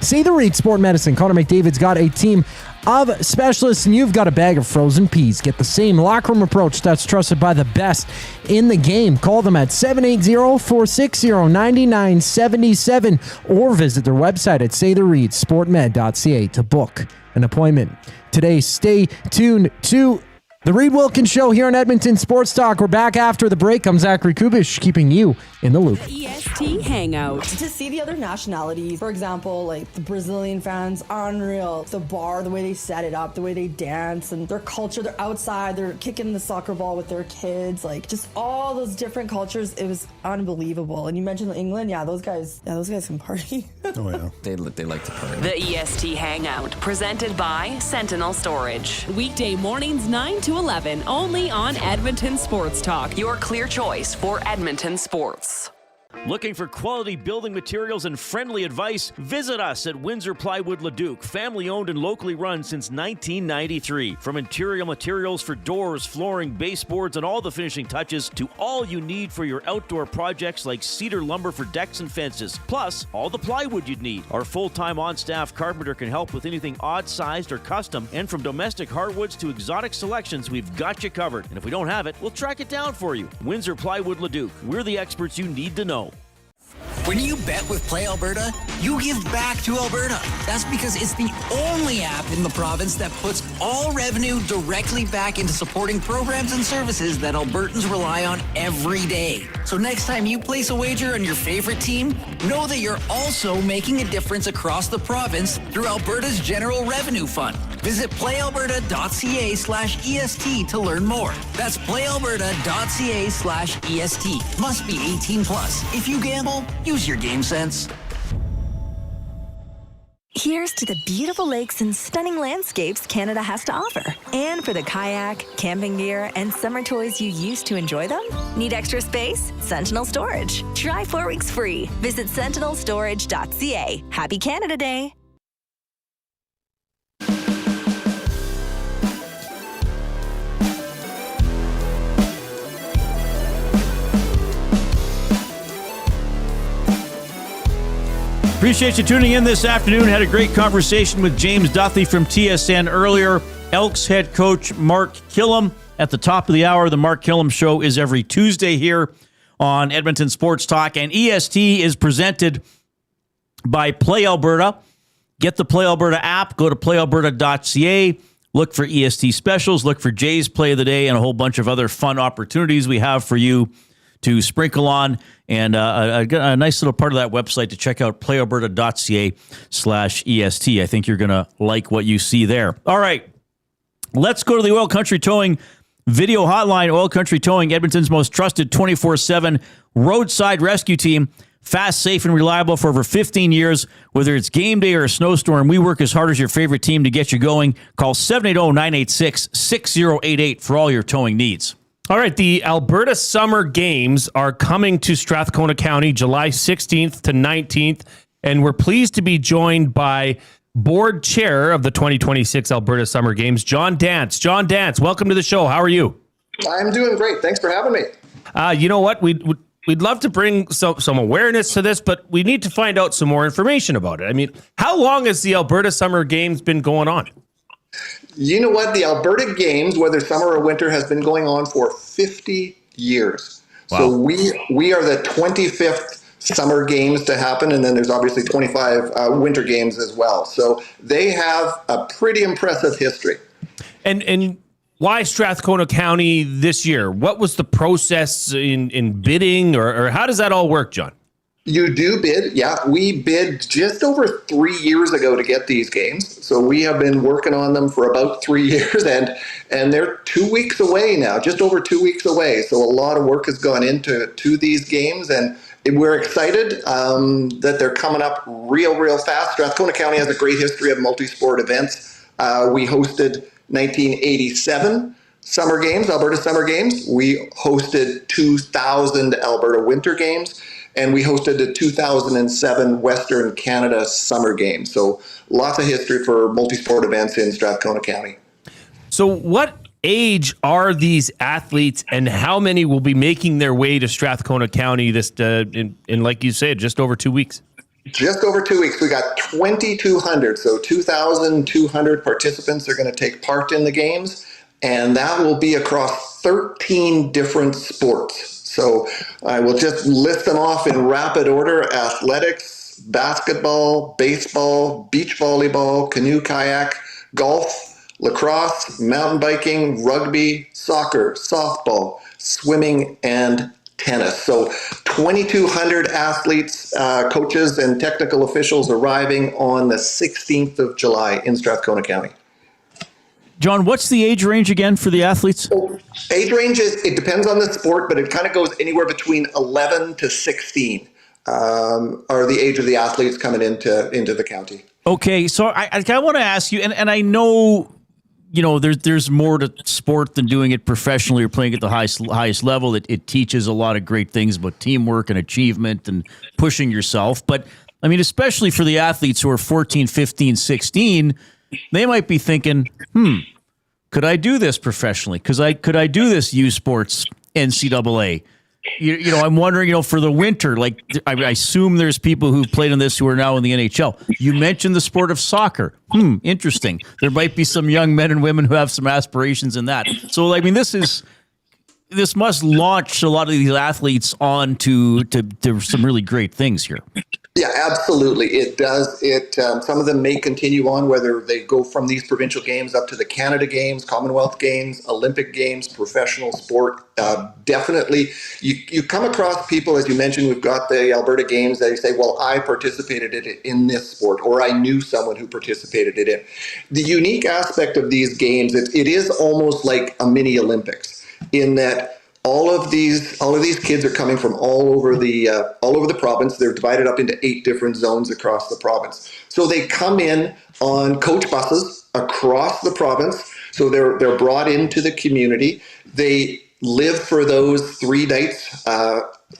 Speaker 7: Say the Reid Sport Medicine. Connor McDavid's got a team of specialists, and you've got a bag of frozen peas. Get the same locker room approach that's trusted by the best in the game. Call them at 780-460-9977 or visit their website at saythereidsportmed.ca to book an appointment. Today, stay tuned to The Reid Wilkins Show here on Edmonton Sports Talk. We're back after the break. I'm Zachary Kubish, keeping you in the loop.
Speaker 10: EST Hangout.
Speaker 12: To see the other nationalities, for example, like the Brazilian fans, unreal. The bar, the way they set it up, the way they dance, and their culture. They're outside, they're kicking the soccer ball with their kids. Like, just all those different cultures. It was unbelievable. And you mentioned England. Yeah, those guys can party.
Speaker 15: Oh, yeah. They like to party.
Speaker 8: The EST Hangout, presented by Sentinel Storage.
Speaker 10: Weekday mornings 9 to 11, only on Edmonton Sports Talk.
Speaker 8: Your clear choice for Edmonton sports.
Speaker 5: Looking for quality building materials and friendly advice? Visit us at Windsor Plywood Leduc, family owned and locally run since 1993. From interior materials for doors, flooring, baseboards, and all the finishing touches to all you need for your outdoor projects like cedar lumber for decks and fences, plus all the plywood you'd need. Our full-time on-staff carpenter can help with anything odd-sized or custom, and from domestic hardwoods to exotic selections, we've got you covered. And if we don't have it, we'll track it down for you. Windsor Plywood Leduc. We're the experts you need to know.
Speaker 13: When you bet with Play Alberta, you give back to Alberta. That's because it's the only app in the province that puts all revenue directly back into supporting programs and services that Albertans rely on every day. So next time you place a wager on your favorite team, know that you're also making a difference across the province through Alberta's General Revenue Fund. Visit playalberta.ca/EST to learn more. That's playalberta.ca/EST. Must be 18 plus. If you gamble, use your game sense.
Speaker 16: Here's to the beautiful lakes and stunning landscapes Canada has to offer. And for the kayak, camping gear, and summer toys you use to enjoy them? Need extra space? Sentinel Storage. Try 4 weeks free. Visit sentinelstorage.ca. Happy Canada Day.
Speaker 5: Appreciate you tuning in this afternoon. Had a great conversation with James Duthie from TSN earlier. Elks head coach Mark Kllum at the top of the hour. The Mark Kllum Show is every Tuesday here on Edmonton Sports Talk. And EST is presented by Play Alberta. Get the Play Alberta app. Go to playalberta.ca. Look for EST specials. Look for Jay's Play of the Day and a whole bunch of other fun opportunities we have for you to sprinkle on, and a nice little part of that website to check out, playalberta.ca/EST. I think you're going to like what you see there. All right, let's go to the Oil Country Towing video hotline. Oil Country Towing, Edmonton's most trusted 24/7 roadside rescue team. Fast, safe, and reliable for over 15 years. Whether it's game day or a snowstorm, we work as hard as your favorite team to get you going. Call 780-986-6088 for all your towing needs.
Speaker 6: All right, the Alberta Summer Games are coming to Strathcona County July 16th to 19th, and we're pleased to be joined by board chair of the 2026 Alberta Summer Games, John Dance. John Dance, welcome to the show. How are you?
Speaker 14: I'm doing great. Thanks for having me.
Speaker 6: You know what? We'd love to bring some awareness to this, but we need to find out some more information about it. I mean, how long has the Alberta Summer Games been going on?
Speaker 14: You know what? The Alberta Games, whether summer or winter, has been going on for 50 years. Wow. So we are the 25th Summer Games to happen, and then there's obviously 25 Winter Games as well. So they have a pretty impressive history.
Speaker 6: And why Strathcona County this year? What was the process in bidding, or how does that all work, John?
Speaker 14: You do bid. Yeah, we bid just over 3 years ago to get these games. So we have been working on them for about 3 years, and they're 2 weeks away now, just over 2 weeks away. So a lot of work has gone into these games, and we're excited that they're coming up real fast. Strathcona County has a great history of multi-sport events. We hosted 1987 Summer Games, Alberta Summer Games. We hosted 2000 Alberta Winter Games. And we hosted the 2007 Western Canada Summer Games. So lots of history for multi-sport events in Strathcona County.
Speaker 6: So what age are these athletes, and how many will be making their way to Strathcona County this in like you said, just over 2 weeks?
Speaker 14: Just over 2 weeks. We got 2,200. So 2,200 participants are going to take part in the games. And that will be across 13 different sports. So I will just list them off in rapid order: athletics, basketball, baseball, beach volleyball, canoe kayak, golf, lacrosse, mountain biking, rugby, soccer, softball, swimming, and tennis. So 2,200 athletes, coaches, and technical officials arriving on the 16th of July in Strathcona County.
Speaker 5: John, what's the age range again for the athletes?
Speaker 14: Age range it depends on the sport, but it kind of goes anywhere between 11 to 16 are the age of the athletes coming into the county.
Speaker 5: Okay, so I want to ask you, and I know, there's more to sport than doing it professionally or playing at the highest level. It teaches a lot of great things about teamwork and achievement and pushing yourself. But, I mean, especially for the athletes who are 14, 15, 16, they might be thinking, could I do this professionally? Could I do this U Sports NCAA? I'm wondering, for the winter, like I assume there's people who've played in this who are now in the NHL. You mentioned the sport of soccer. Interesting. There might be some young men and women who have some aspirations in that. So, I mean, this must launch a lot of these athletes on to some really great things here.
Speaker 14: Yeah, absolutely. It does. Some of them may continue on, whether they go from these provincial games up to the Canada Games, Commonwealth Games, Olympic Games, professional sport. Definitely, you come across people, as you mentioned, we've got the Alberta Games, that you say, well, I participated in this sport, or I knew someone who participated in it. The unique aspect of these games, it is almost like a mini Olympics, in that all of these kids are coming from all over the province. They're divided up into 8 different zones across the province. So they come in on coach buses across the province. So they're brought into the community. They live for those 3 nights,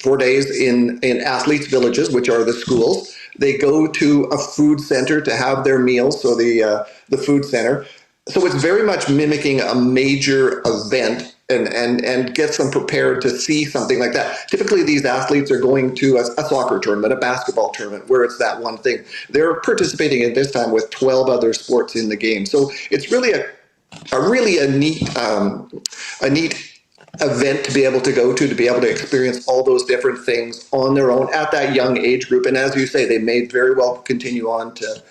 Speaker 14: 4 days in athletes' villages, which are the schools. They go to a food center to have their meals. So the food center. So it's very much mimicking a major event and gets them prepared to see something like that. Typically, these athletes are going to a soccer tournament, a basketball tournament, where it's that one thing. They're participating in this time with 12 other sports in the game. So it's really a neat event to be able to go to be able to experience all those different things on their own at that young age group. And as you say, they may very well continue on to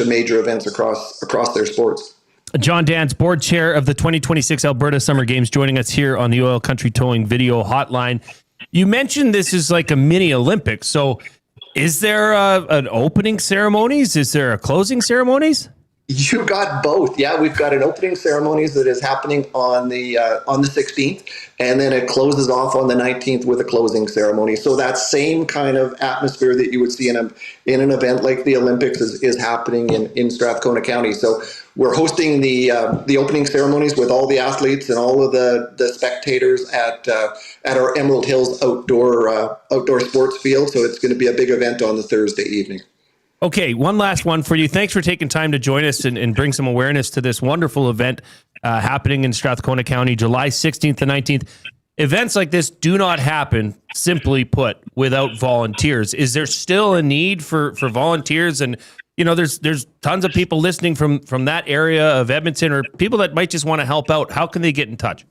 Speaker 14: major events across their sports.
Speaker 6: John Dance, board chair of the 2026 Alberta Summer Games, joining us here on the Oil Country Towing video hotline. You mentioned this is like a mini Olympics. So is there an opening ceremonies? Is there a closing ceremonies?
Speaker 14: You got both. Yeah, we've got an opening ceremonies that is happening on the 16th, and then it closes off on the 19th with a closing ceremony. So that same kind of atmosphere that you would see in an event like the Olympics is happening in Strathcona County. So we're hosting the opening ceremonies with all the athletes and all of the spectators at our Emerald Hills outdoor sports field. So it's going to be a big event on the Thursday evening.
Speaker 6: Okay, one last one for you. Thanks for taking time to join us and bring some awareness to this wonderful event happening in Strathcona County, July 16th to 19th. Events like this do not happen, simply put, without volunteers. Is there still a need for volunteers? And, you know, there's tons of people listening from that area of Edmonton, or people that might just want to help out. How can they get in touch?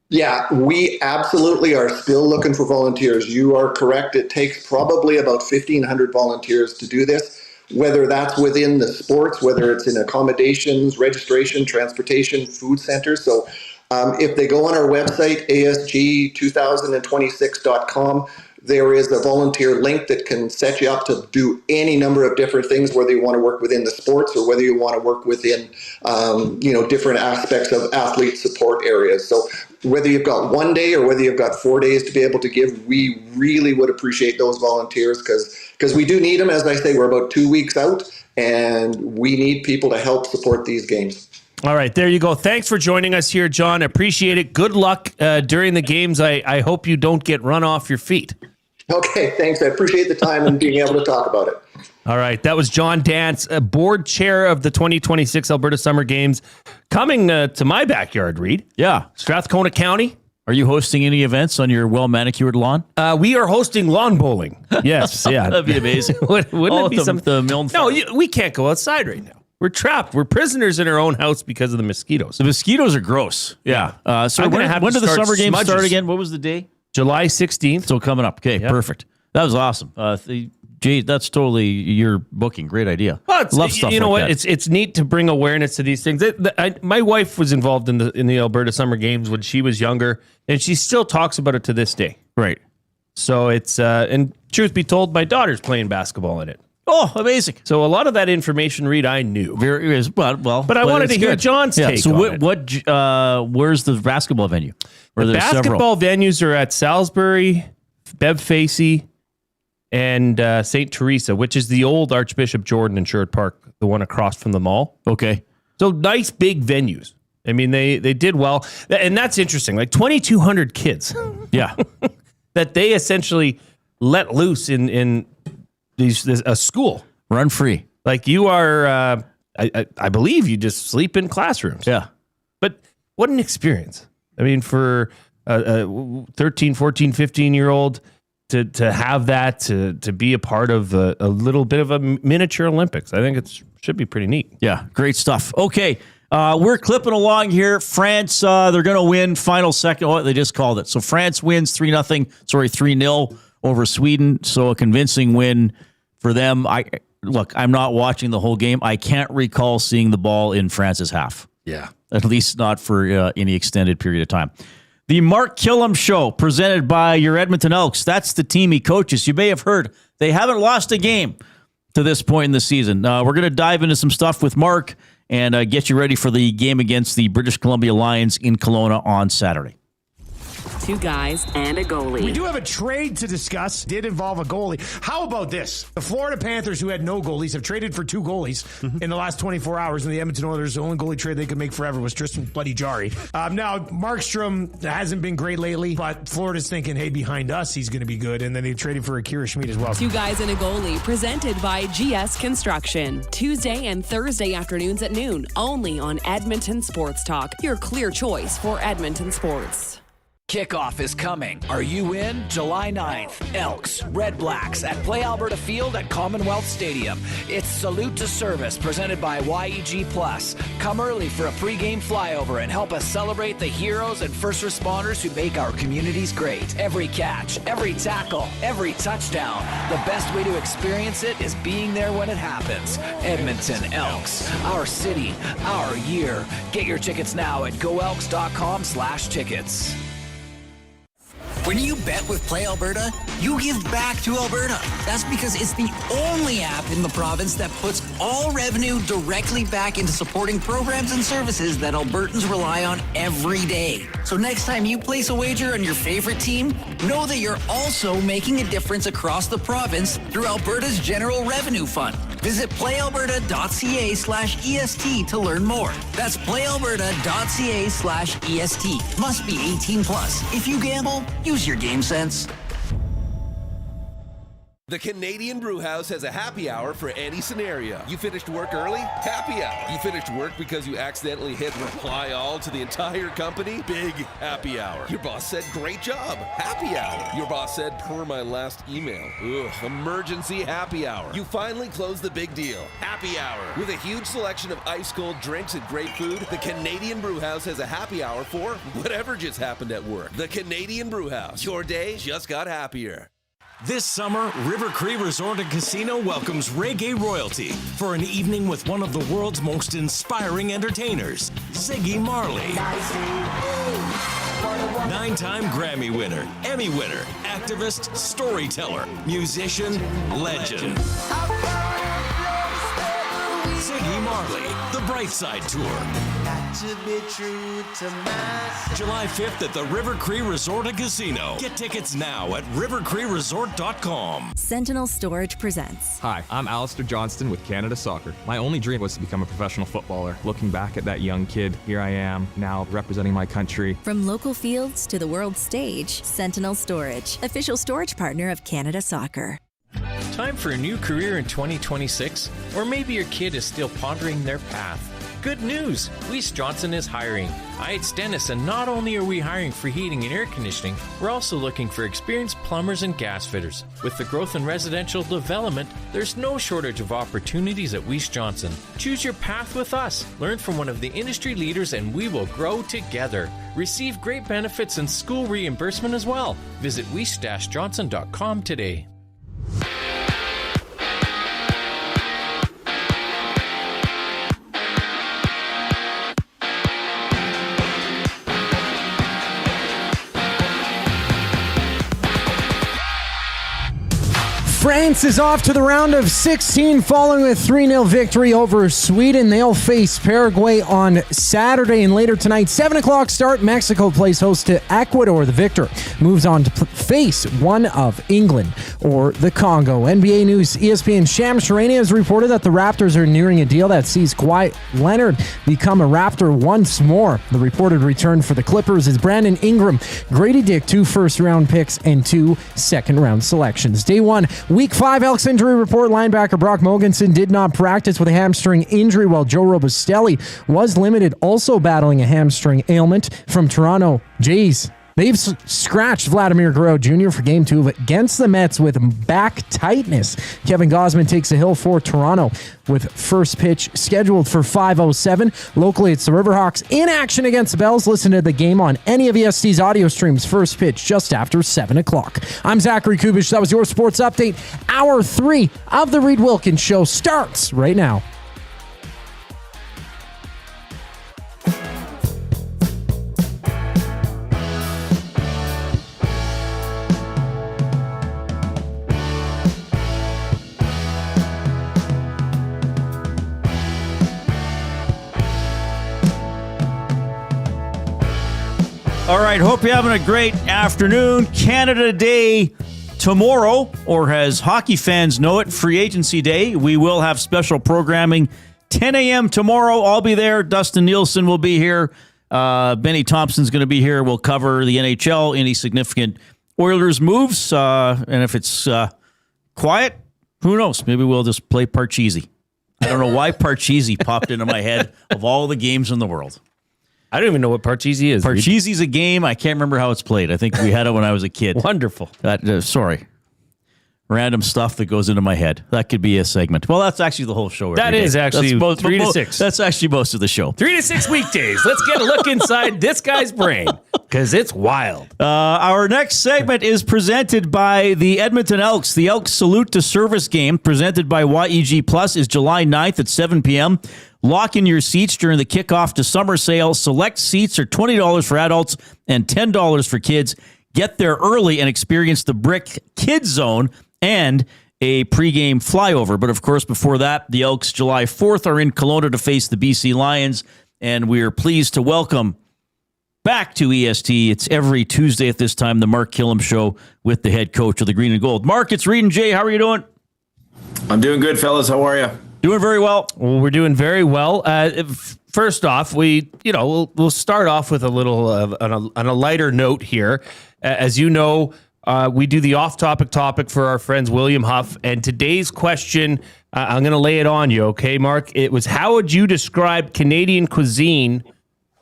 Speaker 14: Yeah, we absolutely are still looking for volunteers. You are correct. It takes probably about 1,500 volunteers to do this, whether that's within the sports, whether it's in accommodations, registration, transportation, food centers. So if they go on our website, asg2026.com, there is a volunteer link that can set you up to do any number of different things, whether you want to work within the sports or whether you want to work within, different aspects of athlete support areas. So whether you've got 1 day or whether you've got 4 days to be able to give, we really would appreciate those volunteers because we do need them. As I say, we're about 2 weeks out and we need people to help support these games.
Speaker 6: All right, there you go. Thanks for joining us here, John. Appreciate it. Good luck during the games. I hope you don't get run off your feet.
Speaker 14: Okay, thanks. I appreciate the time and being able to talk about it.
Speaker 6: All right, that was John Dance, board chair of the 2026 Alberta Summer Games, coming to my backyard, Reid.
Speaker 5: Yeah.
Speaker 6: Strathcona County.
Speaker 5: Are you hosting any events on your well-manicured lawn?
Speaker 6: We are hosting lawn bowling. Yes, yeah.
Speaker 5: That'd be amazing.
Speaker 6: Wouldn't it be some?
Speaker 5: The Milne
Speaker 6: No, we can't go outside right now. We're trapped. We're prisoners in our own house because of the mosquitoes.
Speaker 5: The mosquitoes are gross. Yeah. So when do the summer games start again? What was the day?
Speaker 6: July 16th.
Speaker 5: So coming up. Okay, yep. Perfect. That was awesome. Jay, that's totally your booking. Great idea.
Speaker 6: Well,
Speaker 5: love stuff.
Speaker 6: You know
Speaker 5: like
Speaker 6: what?
Speaker 5: That.
Speaker 6: It's neat to bring awareness to these things. My wife was involved in the Alberta Summer Games when she was younger, and she still talks about it to this day.
Speaker 5: Right.
Speaker 6: So it's and truth be told, my daughter's playing basketball in it.
Speaker 5: Oh, amazing!
Speaker 6: So a lot of that information, Reid, I knew.
Speaker 5: But
Speaker 6: I wanted to hear John's take.
Speaker 5: So
Speaker 6: on
Speaker 5: it. Where's the basketball venue?
Speaker 6: The basketball venues are at Salisbury, Bev Facey, and St. Teresa, which is the old Archbishop Jordan in Sherwood Park, the one across from the mall.
Speaker 5: Okay.
Speaker 6: So nice big venues. I mean, they did well. And that's interesting. Like 2,200 kids.
Speaker 5: Yeah.
Speaker 6: That they essentially let loose in a school.
Speaker 5: Run free.
Speaker 6: Like you are, I believe you just sleep in classrooms.
Speaker 5: Yeah.
Speaker 6: But what an experience. I mean, for a 13, 14, 15-year-old to have that, to be a part of a little bit of a miniature Olympics, I think it should be pretty neat.
Speaker 5: Yeah, great stuff. Okay, we're clipping along here. France, they're going to win final second. Oh, they just called it. So France wins 3-0 over Sweden. So a convincing win for them. I'm not watching the whole game. I can't recall seeing the ball in France's half.
Speaker 6: Yeah.
Speaker 5: At least not for any extended period of time. The Mark Kllum Show, presented by your Edmonton Elks. That's the team he coaches. You may have heard they haven't lost a game to this point in the season. We're going to dive into some stuff with Mark and get you ready for the game against the British Columbia Lions in Kelowna on Saturday.
Speaker 8: 2 guys and a goalie.
Speaker 9: We do have a trade to discuss. Did involve a goalie. How about this? The Florida Panthers, who had no goalies, have traded for 2 goalies in the last 24 hours. And the Edmonton Oilers, the only goalie trade they could make forever was Tristan bloody Jarry. Now, Mark Kllum hasn't been great lately, but Florida's thinking, hey, behind us, he's going to be good. And then they traded for Akira Schmid as well.
Speaker 8: 2 guys and a goalie, presented by GS Construction. Tuesday and Thursday afternoons at noon, only on Edmonton Sports Talk, your clear choice for Edmonton sports.
Speaker 11: Kickoff is coming. Are you in? July 9th. Elks, Red Blacks at Play Alberta Field at Commonwealth Stadium. It's Salute to Service presented by YEG Plus. Come early for a pregame flyover and help us celebrate the heroes and first responders who make our communities great. Every catch, every tackle, every touchdown. The best way to experience it is being there when it happens. Edmonton Elks. Our city, our year. Get your tickets now at goelks.com/tickets.
Speaker 13: When you bet with Play Alberta, you give back to Alberta. That's because it's the only app in the province that puts all revenue directly back into supporting programs and services that Albertans rely on every day. So next time you place a wager on your favorite team, know that you're also making a difference across the province through Alberta's General Revenue Fund. Visit playalberta.ca/EST to learn more. That's playalberta.ca/EST. Must be 18 plus. If you gamble, use your game sense.
Speaker 17: The Canadian Brewhouse has a happy hour for any scenario. You finished work early? Happy hour. You finished work because you accidentally hit reply all to the entire company? Big happy hour. Your boss said, great job. Happy hour. Your boss said, per my last email. Ugh, emergency happy hour. You finally closed the big deal. Happy hour. With a huge selection of ice cold drinks and great food, the Canadian Brewhouse has a happy hour for whatever just happened at work. The Canadian Brewhouse. Your day just got happier.
Speaker 22: This summer, River Cree Resort and Casino welcomes reggae royalty for an evening with one of the world's most inspiring entertainers, Ziggy Marley. 9-time Grammy winner, Emmy winner, activist, storyteller, musician, legend. Ziggy Marley, The Bright Side Tour.
Speaker 23: To be true to myself.
Speaker 22: July 5th at the River Cree Resort and Casino. Get tickets now at rivercreeresort.com.
Speaker 16: Sentinel Storage presents.
Speaker 18: Hi, I'm Alistair Johnston with Canada Soccer. My only dream was to become a professional footballer. Looking back at that young kid, here I am, now representing my country.
Speaker 16: From local fields to the world stage, Sentinel Storage, official storage partner of Canada Soccer.
Speaker 21: Time for a new career in 2026? Or maybe your kid is still pondering their path. Good news! Weiss Johnson is hiring. It's Dennis, and not only are we hiring for heating and air conditioning, we're also looking for experienced plumbers and gas fitters. With the growth in residential development, there's no shortage of opportunities at Weiss Johnson. Choose your path with us. Learn from one of the industry leaders, and we will grow together. Receive great benefits and school reimbursement as well. Visit weiss-johnson.com today.
Speaker 7: France is off to the round of 16 following a 3-0 victory over Sweden. They'll face Paraguay on Saturday, and later tonight, 7 o'clock start, Mexico plays host to Ecuador. The victor moves on to face one of England or the Congo. NBA News ESPN Shams Charania has reported that the Raptors are nearing a deal that sees Kawhi Leonard become a Raptor once more. The reported return for the Clippers is Brandon Ingram, Grady Dick, 2 first-round picks, and 2 second-round selections. Day 1, Week 5 Elks injury report. Linebacker Brock Mogensen did not practice with a hamstring injury, while Joe Robustelli was limited, also battling a hamstring ailment. From Toronto Jays, they've scratched Vladimir Guerrero Jr. for Game 2 against the Mets with back tightness. Kevin Gausman takes the hill for Toronto with first pitch scheduled for 5:07. Locally, it's the Riverhawks in action against the Bells. Listen to the game on any of EST's audio streams. First pitch just after 7 o'clock. I'm Zachary Kubish. That was your sports update. Hour 3 of the Reid Wilkins Show starts right now.
Speaker 5: All right, hope you're having a great afternoon. Canada Day tomorrow, or as hockey fans know it, Free Agency Day. We will have special programming 10 a.m. tomorrow. I'll be there. Dustin Nielsen will be here. Benny Thompson's going to be here. We'll cover the NHL, any significant Oilers moves. And if it's quiet, who knows? Maybe we'll just play Parcheesi. I don't know why Parcheesi popped into my head of all the games in the world.
Speaker 6: I don't even know what Parcheesi is.
Speaker 5: Parcheesi's a game. I can't remember how it's played. I think we had it when I was a kid.
Speaker 6: Wonderful.
Speaker 5: Sorry. Random stuff that goes into my head. That could be a segment. Well, that's actually the whole show.
Speaker 6: That is actually 3 to 6.
Speaker 5: That's actually most of the show.
Speaker 6: 3 to 6 weekdays. Let's get a look inside this guy's brain because it's wild.
Speaker 5: Our next segment is presented by the Edmonton Elks. The Elks Salute to Service game presented by YEG Plus is July 9th at 7 p.m. Lock in your seats during the kickoff to summer sale. Select seats are $20 for adults and $10 for kids. Get there early and experience the Brick Kids Zone and a pregame flyover. But of course, before that, the Elks July 4th are in Kelowna to face the BC Lions, and we are pleased to welcome back to EST. It's every Tuesday at this time, the Mark Kllum Show with the head coach of the Green and Gold. Mark, it's Reid and Jay. How are you doing?
Speaker 1: I'm doing good, fellas. How are you?
Speaker 5: Doing very well.
Speaker 6: Well, we're doing very well. First off, we'll start off with a little on a lighter note here. As you know, we do the off-topic topic for our friends William Huff, and today's question, I'm going to lay it on you, okay, Mark? It was, how would you describe Canadian cuisine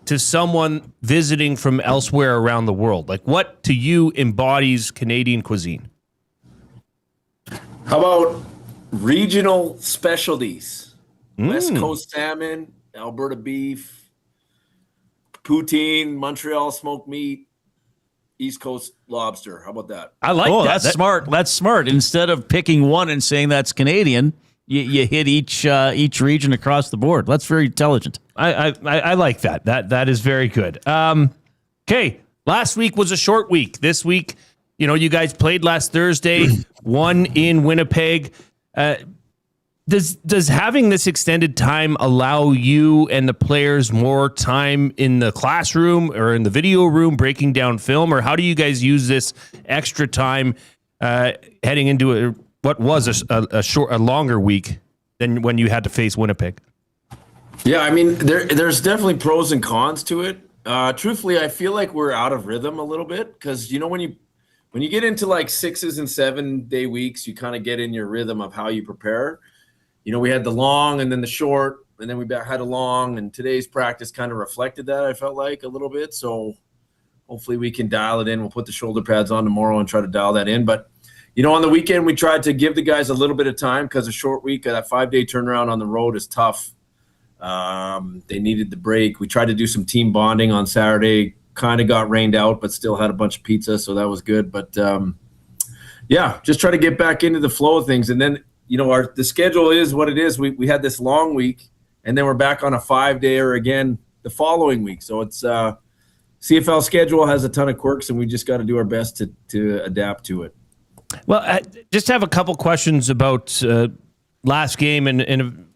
Speaker 6: to someone visiting from elsewhere around the world? Like, what to you embodies Canadian cuisine?
Speaker 1: How about regional specialties? West Coast salmon, Alberta beef, poutine, Montreal smoked meat, East Coast lobster. How about that?
Speaker 5: I like that. That's smart. That's smart. Instead of picking one and saying that's Canadian, you hit each region across the board. That's very intelligent.
Speaker 6: I like that. That is very good. Okay, last week was a short week. This week, you guys played last Thursday, won in Winnipeg. Does having this extended time allow you and the players more time in the classroom or in the video room breaking down film, or how do you guys use this extra time heading into what was a longer week than when you had to face Winnipeg?
Speaker 1: Yeah, I mean, there's definitely pros and cons to it. Truthfully, I feel like we're out of rhythm a little bit because when you get into like 6 and 7 day weeks, you kind of get in your rhythm of how you prepare. We had the long and then the short, and then we had a long, and today's practice kind of reflected that, I felt like, a little bit. So hopefully we can dial it in. We'll put the shoulder pads on tomorrow and try to dial that in. But, on the weekend, we tried to give the guys a little bit of time because a short week, that 5-day turnaround on the road is tough. They needed the break. We tried to do some team bonding on Saturday, kind of got rained out, but still had a bunch of pizza, so that was good. But, just try to get back into the flow of things. And then, the schedule is what it is. We had this long week, and then we're back on a 5-dayer again the following week. So it's CFL schedule has a ton of quirks, and we just got to do our best to adapt to it.
Speaker 6: Well, I just have a couple questions about last game, and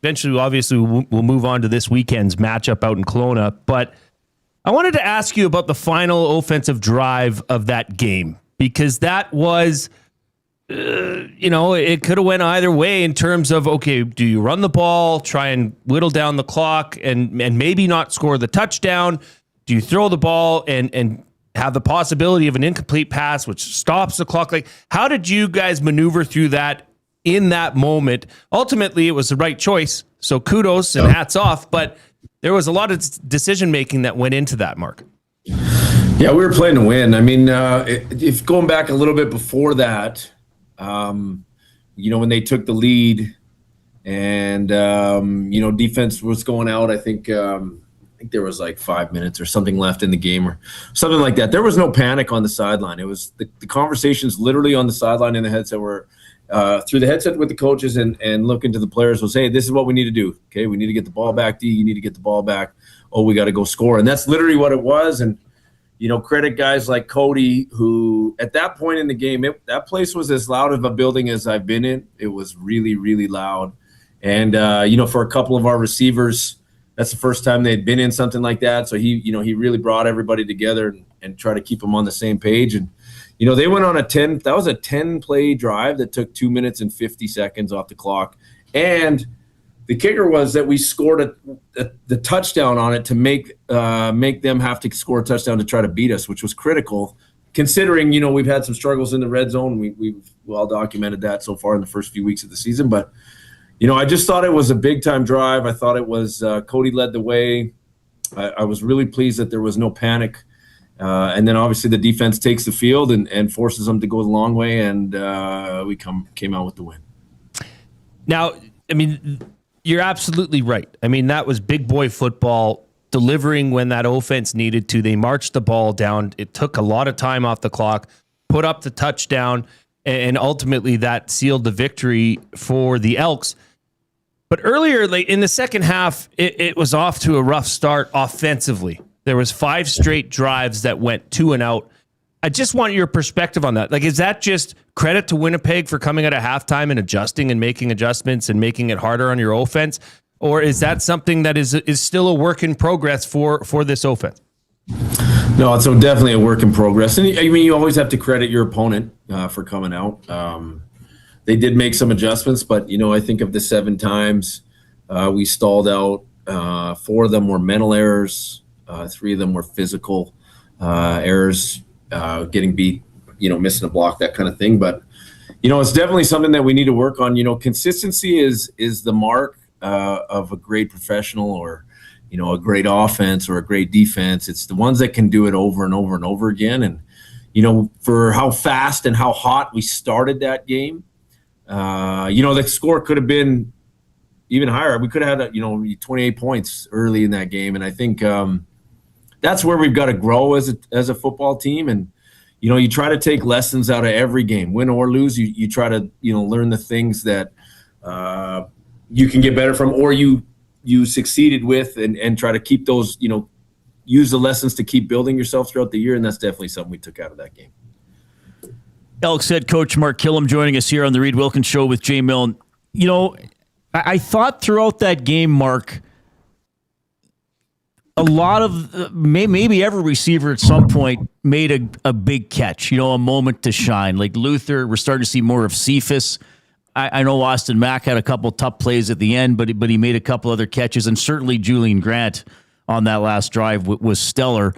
Speaker 6: eventually, obviously, we'll move on to this weekend's matchup out in Kelowna. But I wanted to ask you about the final offensive drive of that game, because that was... it could have went either way in terms of, okay, do you run the ball, try and whittle down the clock and maybe not score the touchdown? Do you throw the ball and have the possibility of an incomplete pass, which stops the clock? Like, how did you guys maneuver through that in that moment? Ultimately, it was the right choice. So kudos and hats off, but there was a lot of decision-making that went into that, Mark.
Speaker 1: Yeah, we were playing to win. I mean, if going back a little bit before that, when they took the lead and, defense was going out, I think there was like 5 minutes or something left in the game or something like that. There was no panic on the sideline. It was the conversations literally on the sideline in the headset were through the headset with the coaches and looking to the players was, hey, this is what we need to do. Okay, we need to get the ball back. D, you need to get the ball back. Oh, we got to go score. And that's literally what it was. And, credit guys like Cody, who at that point in the game, that place was as loud of a building as I've been in. It was really, really loud. And, for a couple of our receivers, that's the first time they'd been in something like that. So he really brought everybody together and try to keep them on the same page. And, they went on a 10-play drive that took 2 minutes and 50 seconds off the clock. And the kicker was that we scored the touchdown on it to make them have to score a touchdown to try to beat us, which was critical considering, we've had some struggles in the red zone. We've well documented that so far in the first few weeks of the season. But, I just thought it was a big-time drive. I thought it was Cody led the way. I was really pleased that there was no panic. And then obviously the defense takes the field and forces them to go the long way, and we came out with the win.
Speaker 6: Now, you're absolutely right. That was big boy football, delivering when that offense needed to. They marched the ball down. It took a lot of time off the clock, put up the touchdown, and ultimately that sealed the victory for the Elks. But earlier, in the second half, it was off to a rough start offensively. There was 5 straight drives that went 2 and out. I just want your perspective on that. Is that just credit to Winnipeg for coming out of halftime and adjusting and making adjustments and making it harder on your offense? Or is that something that is still a work in progress for this offense?
Speaker 1: No, it's definitely a work in progress. And you always have to credit your opponent for coming out. They did make some adjustments, but, I think of the 7 times we stalled out, 4 of them were mental errors, 3 of them were physical errors, getting beat, missing a block, that kind of thing. But, it's definitely something that we need to work on. Consistency is the mark of a great professional or, a great offense or a great defense. It's the ones that can do it over and over and over again. And, for how fast and how hot we started that game, the score could have been even higher. We could have had, 28 points early in that game. And I think that's where we've got to grow as a football team. And, you try to take lessons out of every game, win or lose. You try to, learn the things that you can get better from, or you succeeded with, and try to keep those, use the lessons to keep building yourself throughout the year. And that's definitely something we took out of that game.
Speaker 5: Elks head coach Mark Kllum joining us here on the Reid Wilkins Show with Jay Milne. I thought throughout that game, Mark, a lot of maybe every receiver at some point made a big catch, a moment to shine. Like Luther, we're starting to see more of Cephas. I know Austin Mack had a couple tough plays at the end, but he made a couple other catches, and certainly Julian Grant on that last drive was stellar.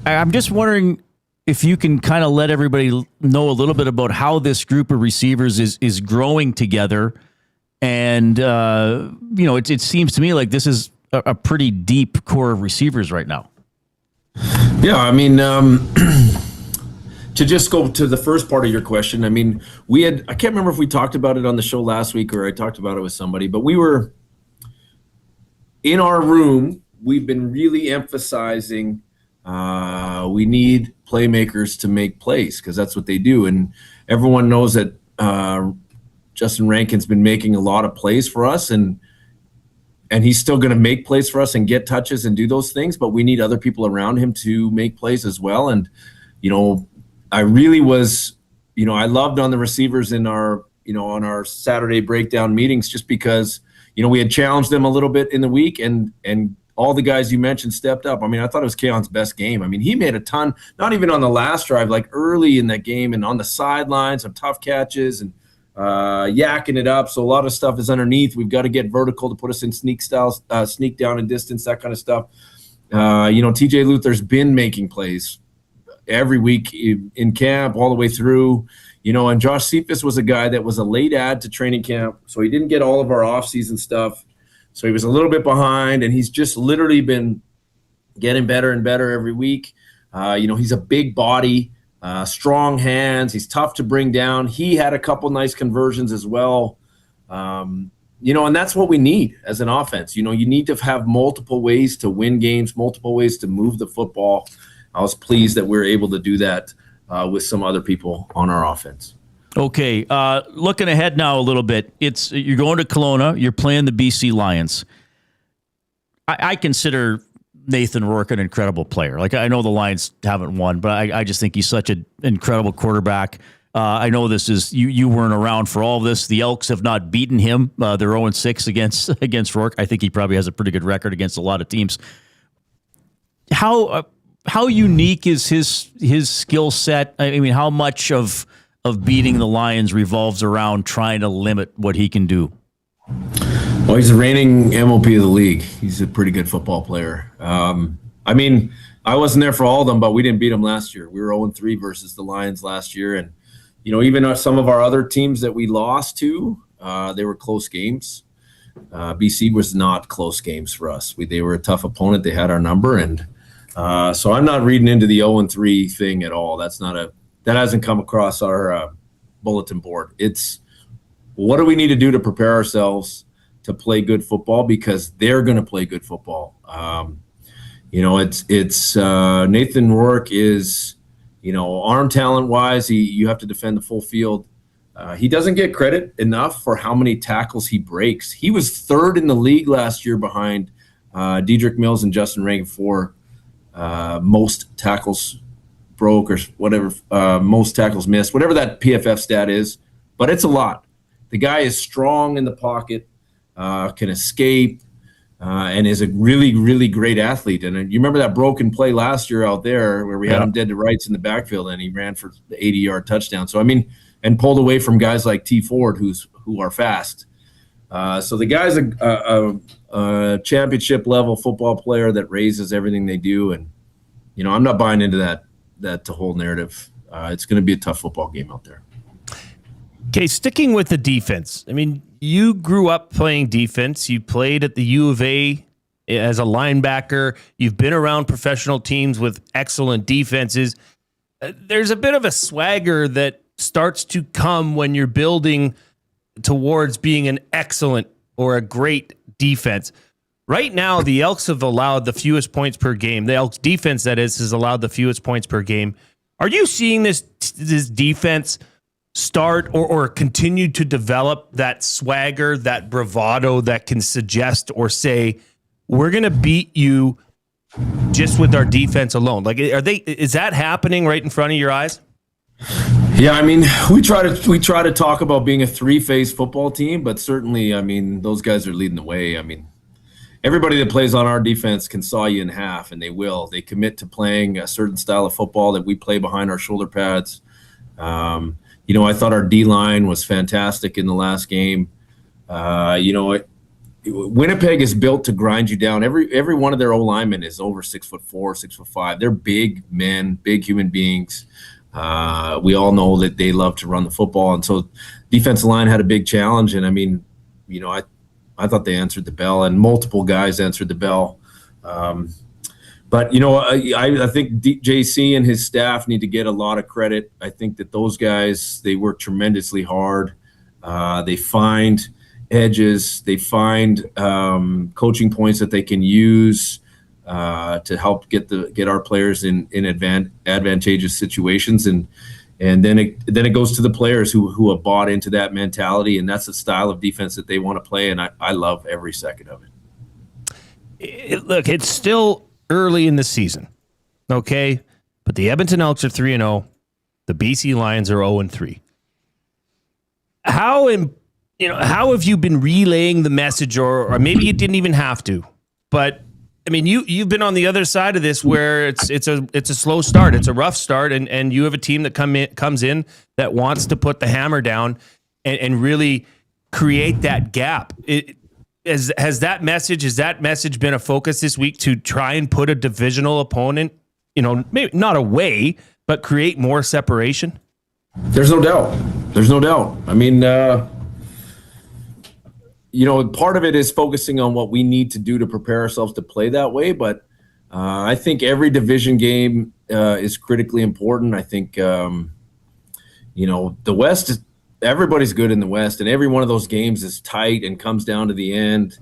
Speaker 5: I'm just wondering if you can kind of let everybody know a little bit about how this group of receivers is growing together. And, it seems to me like this is a pretty deep core of receivers right now.
Speaker 1: Yeah, to just go to the first part of your question, I can't remember if we talked about it on the show last week or I talked about it with somebody, but we were in our room. We've been really emphasizing we need playmakers to make plays because that's what they do. And everyone knows that Justin Rankin's been making a lot of plays for us, and he's still going to make plays for us and get touches and do those things, but we need other people around him to make plays as well. And, I really was, I loved on the receivers in our, on our Saturday breakdown meetings just because, we had challenged them a little bit in the week and all the guys you mentioned stepped up. I thought it was Keon's best game. He made a ton, not even on the last drive, like early in that game and on the sidelines, some tough catches and yakking it up. So a lot of stuff is underneath. We've got to get vertical to put us in sneak styles, sneak down in distance, that kind of stuff. TJ Luther's been making plays every week in camp all the way through, and Josh Cephas was a guy that was a late add to training camp. So he didn't get all of our offseason stuff. So he was a little bit behind, and he's just literally been getting better and better every week. He's a big body, strong hands. He's tough to bring down. He had a couple nice conversions as well. And that's what we need as an offense. You need to have multiple ways to win games, multiple ways to move the football. I was pleased that we were able to do that with some other people on our offense.
Speaker 5: Okay, looking ahead now a little bit. You're going to Kelowna. You're playing the BC Lions. I consider Nathan Rourke an incredible player. Like, I know the Lions haven't won, but I just think he's such an incredible quarterback. I know this is you weren't around for all of this. The Elks have not beaten him. They're 0-6 against Rourke. I think he probably has a pretty good record against a lot of teams. How unique is his skill set? I mean, how much of beating the Lions revolves around trying to limit what he can do?
Speaker 1: Well, he's the reigning MOP of the league. He's a pretty good football player. I mean, I wasn't there for all of them, but we didn't beat them last year. We were 0-3 versus the Lions last year. And, even some of our other teams that we lost to, they were close games. BC was not close games for us. They were a tough opponent. They had our number. And so I'm not reading into the 0-3 thing at all. That hasn't come across our bulletin board. It's what do we need to do to prepare ourselves to play good football, because they're going to play good football. It's Nathan Rourke is, arm talent wise, you have to defend the full field. He doesn't get credit enough for how many tackles he breaks. He was third in the league last year behind Dedrick Mills and Justin Reagan for most tackles broke or whatever, most tackles missed, whatever that PFF stat is. But it's a lot. The guy is strong in the pocket, can escape, and is a really, really great athlete. And you remember that broken play last year out there where we had him dead to rights in the backfield, and he ran for the 80-yard touchdown. So, and pulled away from guys like T. Ford, who are fast. So the guy's a championship-level football player that raises everything they do. And, I'm not buying into that whole narrative. It's going to be a tough football game out there.
Speaker 6: Okay, sticking with the defense. You grew up playing defense. You played at the U of A as a linebacker. You've been around professional teams with excellent defenses. There's a bit of a swagger that starts to come when you're building towards being an excellent or a great defense. Right now, the Elks have allowed the fewest points per game. The Elks defense, that is, has allowed the fewest points per game. Are you seeing this defense start or continue to develop that swagger, that bravado that can suggest or say, we're going to beat you just with our defense alone? Is that happening right in front of your eyes?
Speaker 1: Yeah, we try to talk about being a three-phase football team, but certainly, those guys are leading the way. Everybody that plays on our defense can saw you in half, and they will. They commit to playing a certain style of football that we play behind our shoulder pads. I thought our D-line was fantastic in the last game. Winnipeg is built to grind you down. Every one of their O-linemen is over 6'4", 6'5". They're big men, big human beings. We all know that they love to run the football, and so defensive line had a big challenge. And I thought they answered the bell, and multiple guys answered the bell. But I think JC and his staff need to get a lot of credit. I think that those guys, they work tremendously hard. They find edges, they find coaching points that they can use to help get our players in advantageous situations, and then it goes to the players who have bought into that mentality, and that's the style of defense that they want to play, and I love every second of it.
Speaker 6: Look, it's still early in the season, okay? But the Edmonton Elks are 3-0. The BC Lions are 0-3. How have you been relaying the message, or maybe you didn't even have to, but you've been on the other side of this where it's a slow start, it's a rough start, and you have a team that comes in that wants to put the hammer down and really create that gap. Has that message been a focus this week to try and put a divisional opponent, maybe not away, but create more separation?
Speaker 1: There's no doubt. Part of it is focusing on what we need to do to prepare ourselves to play that way. But I think every division game is critically important. I think, the West, everybody's good in the West, and every one of those games is tight and comes down to the end.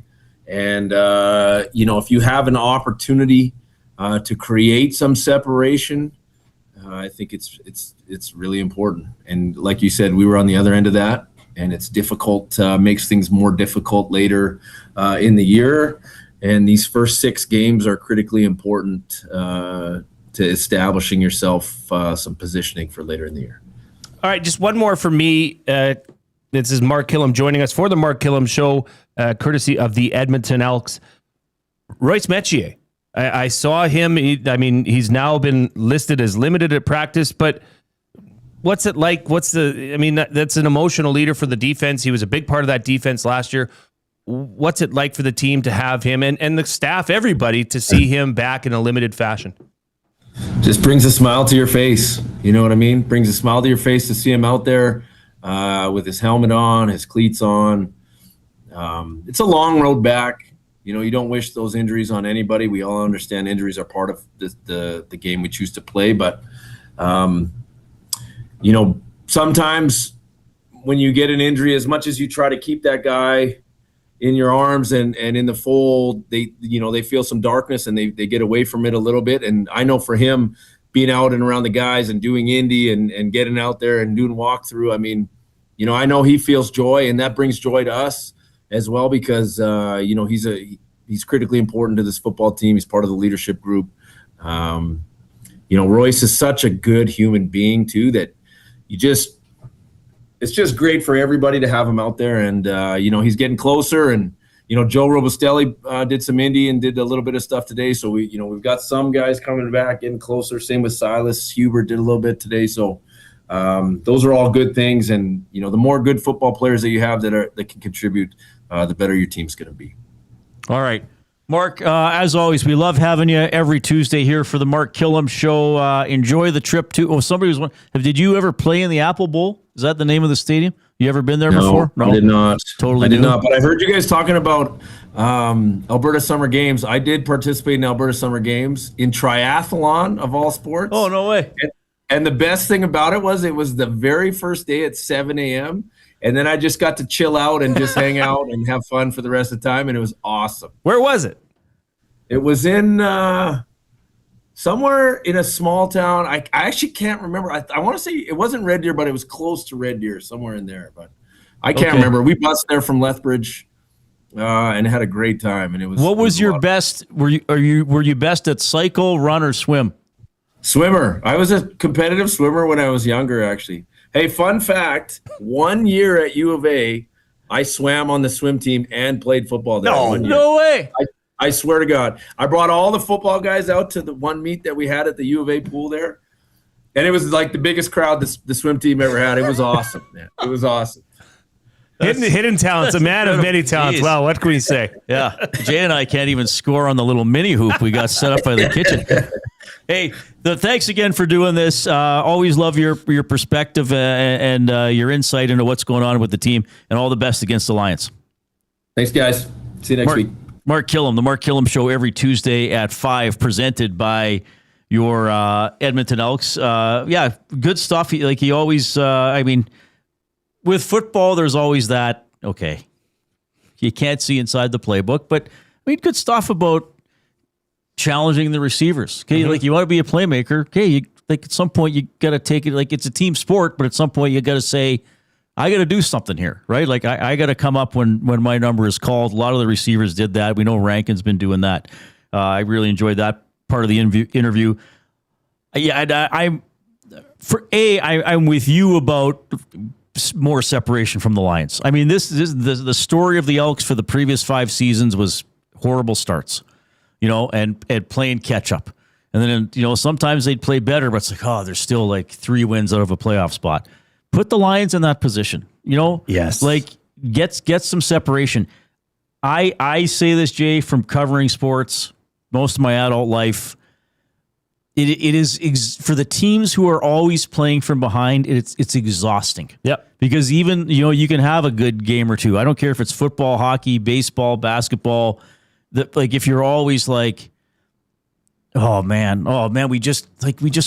Speaker 1: And, if you have an opportunity to create some separation, I think it's really important. And like you said, we were on the other end of that. And it's difficult, makes things more difficult later in the year. And these first 6 games are critically important to establishing yourself some positioning for later in the year.
Speaker 6: All right, just one more for me. This is Mark Kllum joining us for the Mark Kllum Show, courtesy of the Edmonton Elks. Royce Metier. I saw him. He's now been listed as limited at practice, but what's it like? That's an emotional leader for the defense. He was a big part of that defense last year. What's it like for the team to have him and the staff, everybody, to see him back in a limited fashion?
Speaker 1: Just brings a smile to your face. You know what I mean? Brings a smile to your face to see him out there with his helmet on, his cleats on. It's a long road back. You don't wish those injuries on anybody. We all understand injuries are part of the game we choose to play. But, sometimes when you get an injury, as much as you try to keep that guy in your arms and in the fold, they feel some darkness and they get away from it a little bit. And I know for him, being out and around the guys and doing Indy and getting out there and doing walkthrough, I know he feels joy, and that brings joy to us as well, because he's critically important to this football team. He's part of the leadership group. Royce is such a good human being too, that it's just great for everybody to have him out there. And he's getting closer, and Joe Robustelli did some Indy and did a little bit of stuff today. So we've got some guys coming back, getting closer. Same with Silas Hubert did a little bit today. So those are all good things, and the more good football players that you have that can contribute, the better your team's going to be.
Speaker 5: All right, Mark. As always, we love having you every Tuesday here for the Mark Kllum Show. Enjoy the trip to. Oh, somebody was. Did you ever play in the Apple Bowl? Is that the name of the stadium? You ever been there before?
Speaker 1: No, I did not.
Speaker 5: Totally,
Speaker 1: I did not. But I heard you guys talking about Alberta Summer Games. I did participate in Alberta Summer Games in triathlon of all sports.
Speaker 5: Oh, no way!
Speaker 1: And the best thing about it was the very first day at 7 a.m. And then I just got to chill out and just hang out and have fun for the rest of the time. And it was awesome.
Speaker 6: Where was it?
Speaker 1: It was in somewhere in a small town. I actually can't remember. I want to say it wasn't Red Deer, but it was close to Red Deer, somewhere in there. But I can't remember. We bussed there from Lethbridge and had a great time. And it was.
Speaker 5: What was your best? Were you best at cycle, run, or swim?
Speaker 1: Swimmer. I was a competitive swimmer when I was younger, actually. Hey, fun fact, 1 year at U of A, I swam on the swim team and played football there.
Speaker 5: No way.
Speaker 1: I swear to God. I brought all the football guys out to the one meet that we had at the U of A pool there. And it was like the biggest crowd the swim team ever had. It was awesome, man. It was awesome.
Speaker 6: Hidden talents, a man of many talents.
Speaker 5: Jeez.
Speaker 6: Wow, what can we say?
Speaker 5: Yeah. Jay and I can't even score on the little mini hoop we got set up by the kitchen. Hey, thanks again for doing this. Always love your perspective and your insight into what's going on with the team, and all the best against the Lions.
Speaker 1: Thanks, guys. See you next week.
Speaker 5: Mark Kllum, the Mark Kllum Show every Tuesday at 5, presented by your Edmonton Elks. Good stuff. He always, with football, there's always that, you can't see inside the playbook, but good stuff about challenging the receivers. Okay, you want to be a playmaker. Okay, at some point you got to take it. It's a team sport, but at some point you got to say, I got to do something here, right? I got to come up when my number is called. A lot of the receivers did that. We know Rankin's been doing that. I really enjoyed that part of the interview. I'm with you about more separation from the Lions. This the story of the Elks for the previous 5 seasons was horrible starts, and playing catch up. And then, sometimes they'd play better, but it's they're still 3 wins out of a playoff spot. Put the Lions in that position,
Speaker 6: Yes.
Speaker 5: Get some separation. I say this, Jay, from covering sports most of my adult life. It is for the teams who are always playing from behind. It's exhausting.
Speaker 6: Yep.
Speaker 5: Because even you can have a good game or two. I don't care if it's football, hockey, baseball, basketball. If you're always oh man, we just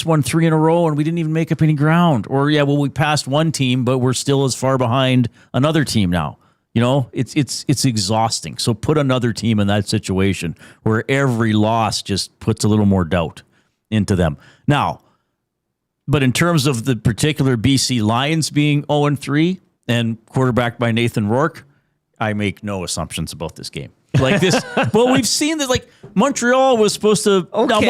Speaker 5: won 3 in a row and we didn't even make up any ground. Or we passed one team, but we're still as far behind another team now. It's exhausting. So put another team in that situation where every loss just puts a little more doubt into them. Now, but in terms of the particular BC Lions being 0-3 and quarterbacked by Nathan Rourke, I make no assumptions about this game. This, well, we've seen this. Montreal was supposed to. Now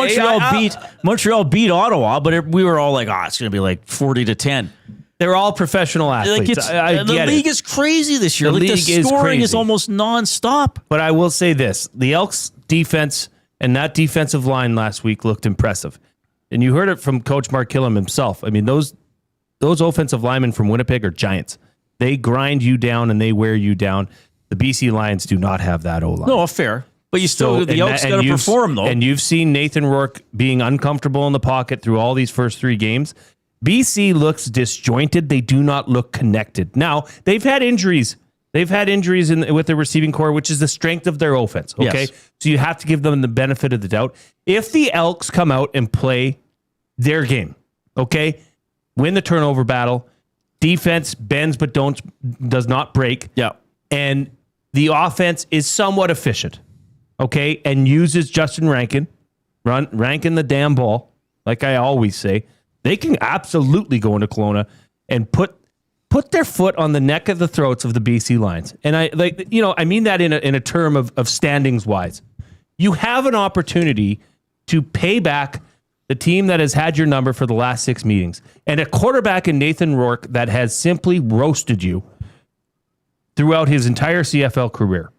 Speaker 5: Montreal beat Ottawa, but we were all it's going to be 40-10.
Speaker 6: They're all professional athletes. I
Speaker 5: the
Speaker 6: get
Speaker 5: league
Speaker 6: it.
Speaker 5: is crazy this year.
Speaker 6: The
Speaker 5: The
Speaker 6: league is
Speaker 5: scoring is
Speaker 6: crazy.
Speaker 5: almost nonstop.
Speaker 6: But I will say this. The Elks defense and that defensive line last week looked impressive. And you heard it from Coach Mark Kllum himself. I mean, those offensive linemen from Winnipeg are giants. They grind you down and they wear you down. The BC Lions do not have that O-line.
Speaker 5: No, fair. But you still, the Elks got to perform, though.
Speaker 6: And you've seen Nathan Rourke being uncomfortable in the pocket through all these first 3 games. BC looks disjointed. They do not look connected. Now, they've had injuries. They've had injuries with their receiving core, which is the strength of their offense. Okay.
Speaker 5: Yes.
Speaker 6: So you have to give them the benefit of the doubt. If the Elks come out and play their game, okay, win the turnover battle, defense bends but does not break.
Speaker 5: Yeah.
Speaker 6: And the offense is somewhat efficient, okay, and uses Justin Rankin, Rankin the damn ball, like I always say, they can absolutely go into Kelowna and put their foot on the neck of the throats of the BC Lions. And I mean that in a term of standings wise. You have an opportunity to pay back the team that has had your number for the last 6 meetings, and a quarterback in Nathan Rourke that has simply roasted you throughout his entire CFL career.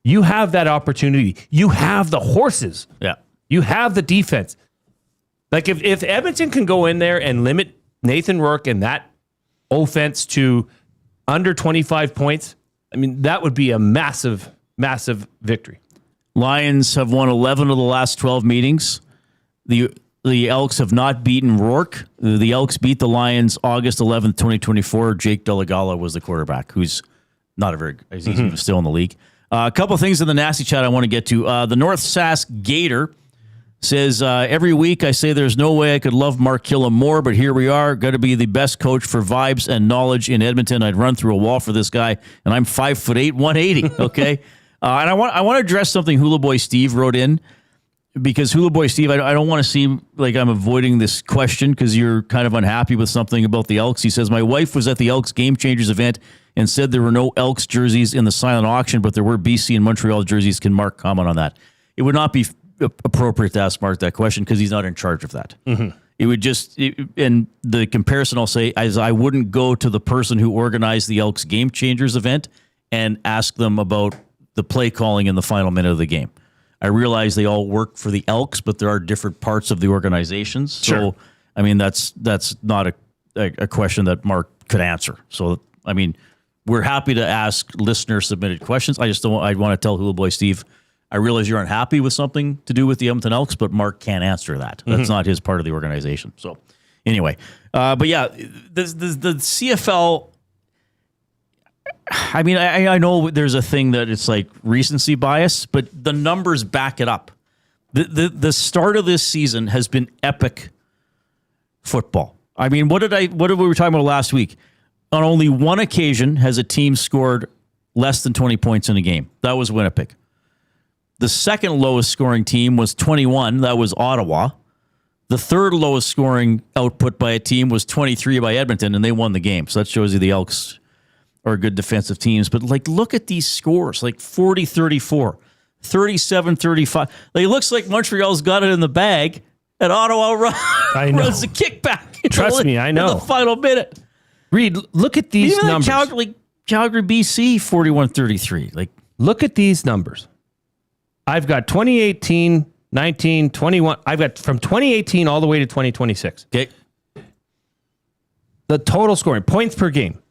Speaker 6: You have that opportunity. You have the horses.
Speaker 5: Yeah.
Speaker 6: You have the defense. Like if Edmonton can go in there and limit Nathan Rourke and that offense to under 25 points, I mean, that would be a massive, massive victory.
Speaker 5: Lions have won 11 of the last 12 meetings. The Elks have not beaten Rourke. The Elks beat the Lions August 11th, 2024. Jake Delegala was the quarterback, who's not a very, he's still in the league. A couple of things in the nasty chat I want to get to. The North Sask Gator says, every week I say there's no way I could love Mark Kllum more, but here we are. Got to be the best coach for vibes and knowledge in Edmonton. I'd run through a wall for this guy, and I'm 5'8", 180. Okay, and I want to address something Hula Boy Steve wrote in, because Hula Boy Steve, I don't want to seem like I'm avoiding this question because you're kind of unhappy with something about the Elks. He says, my wife was at the Elks Game Changers event and said there were no Elks jerseys in the silent auction, but there were BC and Montreal jerseys. Can Mark comment on that? It would not be appropriate to ask Mark that question because he's not in charge of that. It would just, and the comparison I'll say is I wouldn't go to the person who organized the Elks Game Changers event and ask them about the play calling in the final minute of the game. I realize they all work for the Elks, but there are different parts of the organizations.
Speaker 6: Sure.
Speaker 5: So, I mean, that's not a question that Mark could answer. So, I mean, we're happy to ask listener submitted questions. I just don't. I want to tell Hula Boy Steve, I realize you're unhappy with something to do with the Edmonton Elks, but Mark can't answer that. That's not his part of the organization. So, anyway, but yeah, the CFL. I mean, I know there's a thing that it's like recency bias, but the numbers back it up. The start of this season has been epic football. I mean, what did we were talking about last week? On only one occasion has a team scored less than 20 points in a game. That was Winnipeg. The second lowest scoring team was 21. That was Ottawa. The third lowest scoring output by a team was 23 by Edmonton, and they won the game. So that shows you the Elks are good defensive teams. But, like, look at these scores, like 40-34, 37-35. Like, it looks like Montreal's got it in the bag, and Ottawa runs the kickback.
Speaker 6: Trust me, I know.
Speaker 5: In the final minute.
Speaker 6: Reid, look at these
Speaker 5: Even
Speaker 6: numbers.
Speaker 5: Calgary, BC, 41-33. Like,
Speaker 6: look at these numbers. I've got 2018, 19, 21. I've got from 2018 all the way to 2026.
Speaker 5: Okay.
Speaker 6: The total scoring, points per game,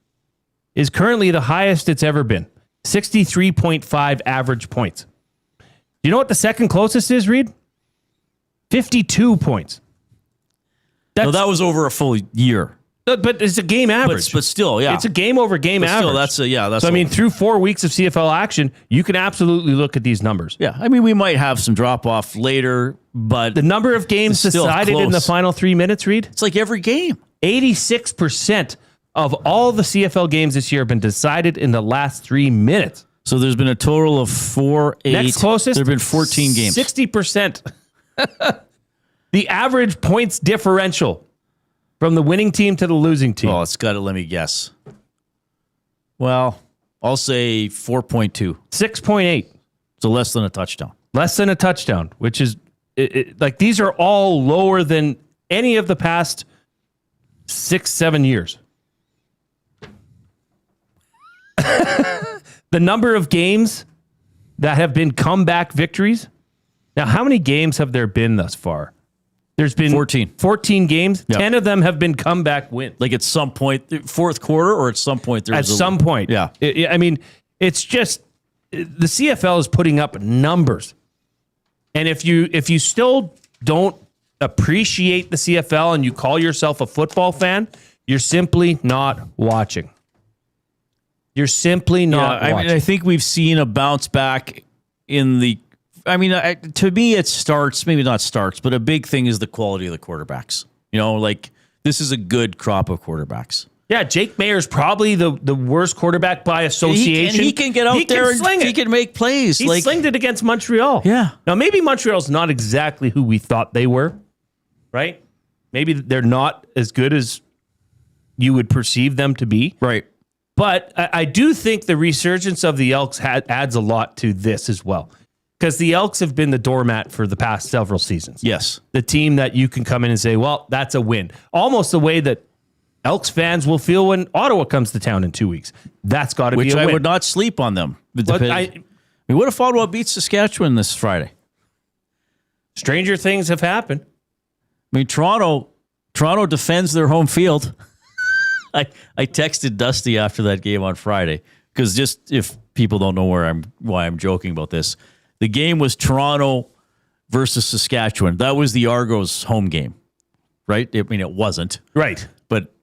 Speaker 6: is currently the highest it's ever been. 63.5 average points. Do you know what the second closest is, Reid? 52 points.
Speaker 5: No, that was over a full year.
Speaker 6: But it's a game average.
Speaker 5: But still, yeah.
Speaker 6: It's a game over game average.
Speaker 5: Still,
Speaker 6: so, I mean, through 4 weeks of CFL action, you can absolutely look at these numbers.
Speaker 5: Yeah, I mean, we might have some drop-off later, but
Speaker 6: the number of games decided in the final 3 minutes, Reid?
Speaker 5: It's like every game.
Speaker 6: 86% of all the CFL games this year have been decided in the last 3 minutes.
Speaker 5: So there's been a total of 4, 8.
Speaker 6: Next closest,
Speaker 5: there have been 14 games.
Speaker 6: 60%. The average points differential from the winning team to the losing team.
Speaker 5: Oh, it's got to let me guess. Well, I'll say 4.2.
Speaker 6: 6.8.
Speaker 5: So less than a touchdown.
Speaker 6: Less than a touchdown, which is like these are all lower than any of the past 6-7 years. the number of games that have been comeback victories. Now, how many games have there been thus far? There's been 14 games. Yep. 10 of them have been comeback wins.
Speaker 5: Like at some point, fourth quarter, or at some point.
Speaker 6: At some point.
Speaker 5: Yeah.
Speaker 6: I mean, it's just the CFL is putting up numbers. And if you still don't appreciate the CFL and you call yourself a football fan, you're simply not watching. You're simply not watching.
Speaker 5: I mean, I think we've seen a bounce back in the... I mean, to me, it starts, maybe not starts, but a big thing is the quality of the quarterbacks. You know, like, this is a good crop of quarterbacks.
Speaker 6: Yeah, Jake Mayer's probably the worst quarterback by association.
Speaker 5: He can get out there and he can make plays.
Speaker 6: He slinged it against Montreal.
Speaker 5: Yeah.
Speaker 6: Now, maybe Montreal's not exactly who we thought they were, right? Maybe they're not as good as you would perceive them to be.
Speaker 5: Right.
Speaker 6: But I do think the resurgence of the Elks adds a lot to this as well. Because the Elks have been the doormat for the past several seasons.
Speaker 5: Yes.
Speaker 6: The team that you can come in and say, well, that's a win. Almost the way that Elks fans will feel when Ottawa comes to town in 2 weeks. That's got to be a win.
Speaker 5: Which I would not sleep on them. We would have Ottawa beat Saskatchewan this Friday.
Speaker 6: Stranger things have happened.
Speaker 5: I mean, Toronto defends their home field. I texted Dusty after that game on Friday, because just if people don't know why I'm joking about this, the game was Toronto versus Saskatchewan. That was the Argos' home game, right? I mean, it wasn't.
Speaker 6: Right.
Speaker 5: But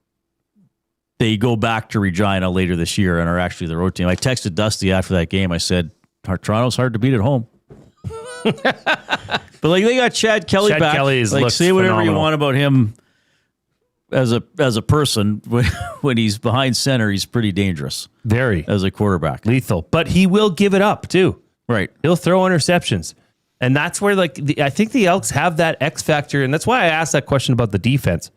Speaker 5: they go back to Regina later this year and are actually the road team. I texted Dusty after that game. I said, Toronto's hard to beat at home. But like, they got Chad Kelly back.
Speaker 6: Chad Kelly
Speaker 5: like, say whatever phenomenal. You want about him as a person. When he's behind center, he's pretty dangerous.
Speaker 6: Very.
Speaker 5: As a quarterback.
Speaker 6: Lethal. But he will give it up, too.
Speaker 5: Right.
Speaker 6: He'll throw interceptions. And that's where, like, I think the Elks have that X factor. And that's why I asked that question about the defense.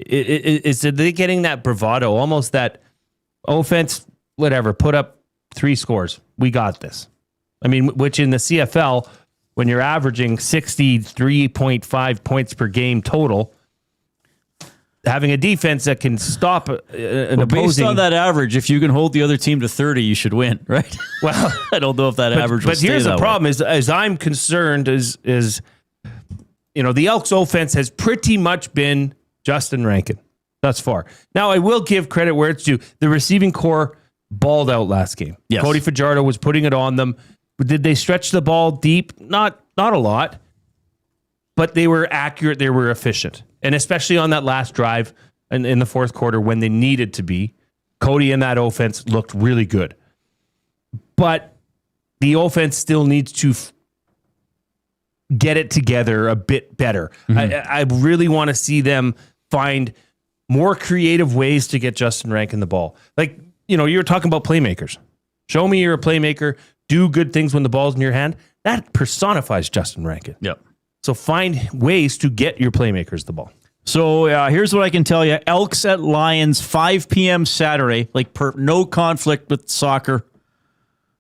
Speaker 6: Is they getting that bravado, almost that offense, whatever, put up 3 scores. We got this. I mean, which in the CFL, when you're averaging 63.5 points per game total, having a defense that can stop an opposing...
Speaker 5: Based on that average, if you can hold the other team to 30, you should win, right?
Speaker 6: Well,
Speaker 5: I don't know if that average will
Speaker 6: But
Speaker 5: stay
Speaker 6: here's the
Speaker 5: that
Speaker 6: problem,
Speaker 5: way.
Speaker 6: as I'm concerned, is the Elks offense has pretty much been Justin Rankin thus far. Now, I will give credit where it's due. The receiving core balled out last game.
Speaker 5: Yes.
Speaker 6: Cody Fajardo was putting it on them. Did they stretch the ball deep? Not a lot. But they were accurate. They were efficient. And especially on that last drive in the fourth quarter when they needed to be, Cody and that offense looked really good. But the offense still needs to get it together a bit better. Mm-hmm. I really want to see them find more creative ways to get Justin Rankin the ball. Like, you were talking about playmakers. Show me you're a playmaker. Do good things when the ball's in your hand. That personifies Justin Rankin.
Speaker 5: Yep.
Speaker 6: So find ways to get your playmakers the ball.
Speaker 5: So here's what I can tell you. Elks at Lions, 5 p.m. Saturday. No conflict with soccer.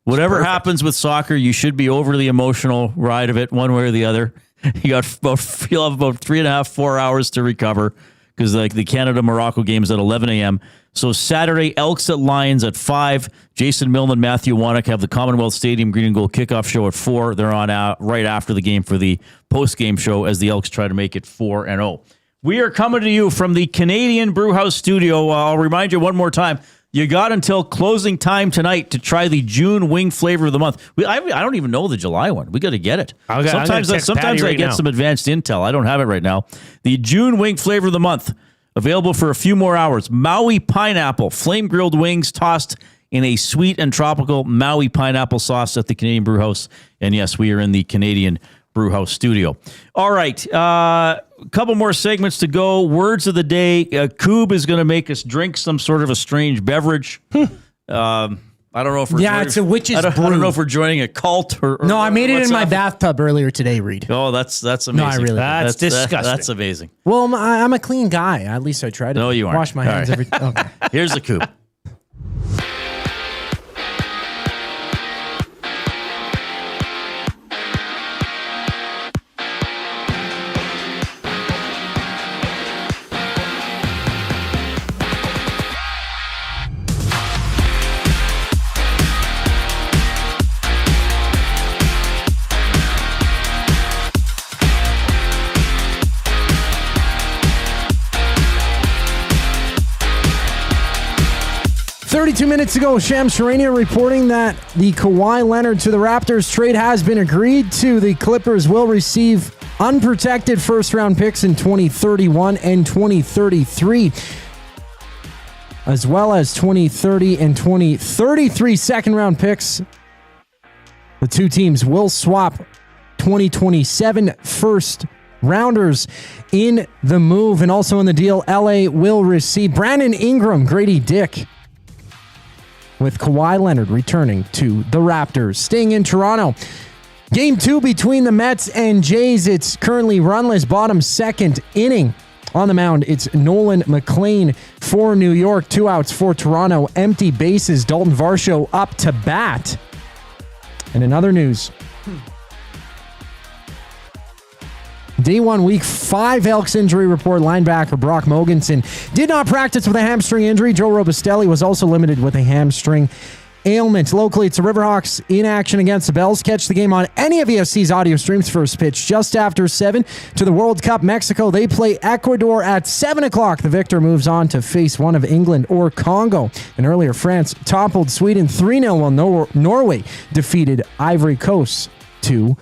Speaker 5: Whatever happens with soccer, you should be over the emotional ride of it one way or the other. You'll have about 3.5, 4 hours to recover, because the Canada-Morocco game is at 11 a.m. So Saturday, Elks at Lions at 5. Jason Milne and Matthew Wannock have the Commonwealth Stadium Green and Gold kickoff show at 4. They're on right after the game for the post-game show as the Elks try to make it 4-0. We are coming to you from the Canadian Brewhouse studio. I'll remind you one more time. You got until closing time tonight to try the June wing flavor of the month. I don't even know the July one. We got to get it. Sometimes I get some advanced intel. I don't have it right now. The June wing flavor of the month, available for a few more hours. Maui pineapple, flame grilled wings tossed in a sweet and tropical Maui pineapple sauce at the Canadian Brewhouse. And yes, we are in the Canadian Brewhouse studio. All right. A couple more segments to go. Words of the day. Coob is going to make us drink some sort of a strange beverage. I don't know if we're
Speaker 7: it's a witch's brew.
Speaker 5: I don't know if we're joining a cult or
Speaker 7: no, I made it in my bathtub earlier today, Reid.
Speaker 5: Oh, that's amazing.
Speaker 7: No, I really
Speaker 6: that's disgusting.
Speaker 5: That's amazing.
Speaker 7: Well, I'm a clean guy. At least I try to.
Speaker 5: No, you aren't.
Speaker 7: Wash my hands every. Okay.
Speaker 5: Here's the Coob.
Speaker 7: 32 minutes ago, Shams Charania reporting that the Kawhi Leonard to the Raptors trade has been agreed to. The Clippers will receive unprotected first-round picks in 2031 and 2033, as well as 2030 and 2033 second-round picks. The two teams will swap 2027 first-rounders in the move. And also in the deal, LA will receive Brandon Ingram, Grady Dick, with Kawhi Leonard returning to the Raptors. Staying in Toronto, Game 2 between the Mets and Jays. It's currently runless, bottom second inning. On the mound, it's Nolan McLean for New York. 2 outs for Toronto. Empty bases. Dalton Varsho up to bat. And in other news, Day 1, Week 5 Elks injury report. Linebacker Brock Mogensen did not practice with a hamstring injury. Joe Robustelli was also limited with a hamstring ailment. Locally, it's the Riverhawks in action against the Bells. Catch the game on any of EFC's audio streams. First pitch just after 7 to the World Cup. Mexico, they play Ecuador at 7 o'clock. The victor moves on to face one of England or Congo. And earlier, France toppled Sweden 3-0 while Norway defeated Ivory Coast 2-1.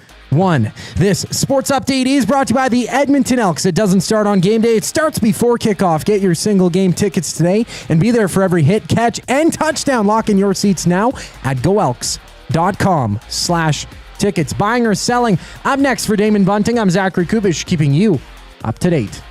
Speaker 7: This sports update is brought to you by the Edmonton Elks. It doesn't start on game day. It starts before kickoff. Get your single game tickets today and be there for every hit, catch, and touchdown. Lock in your seats now at goelks.com/tickets. Buying or selling. Up next for Damon Bunting, I'm Zachary Kubish, keeping you up to date.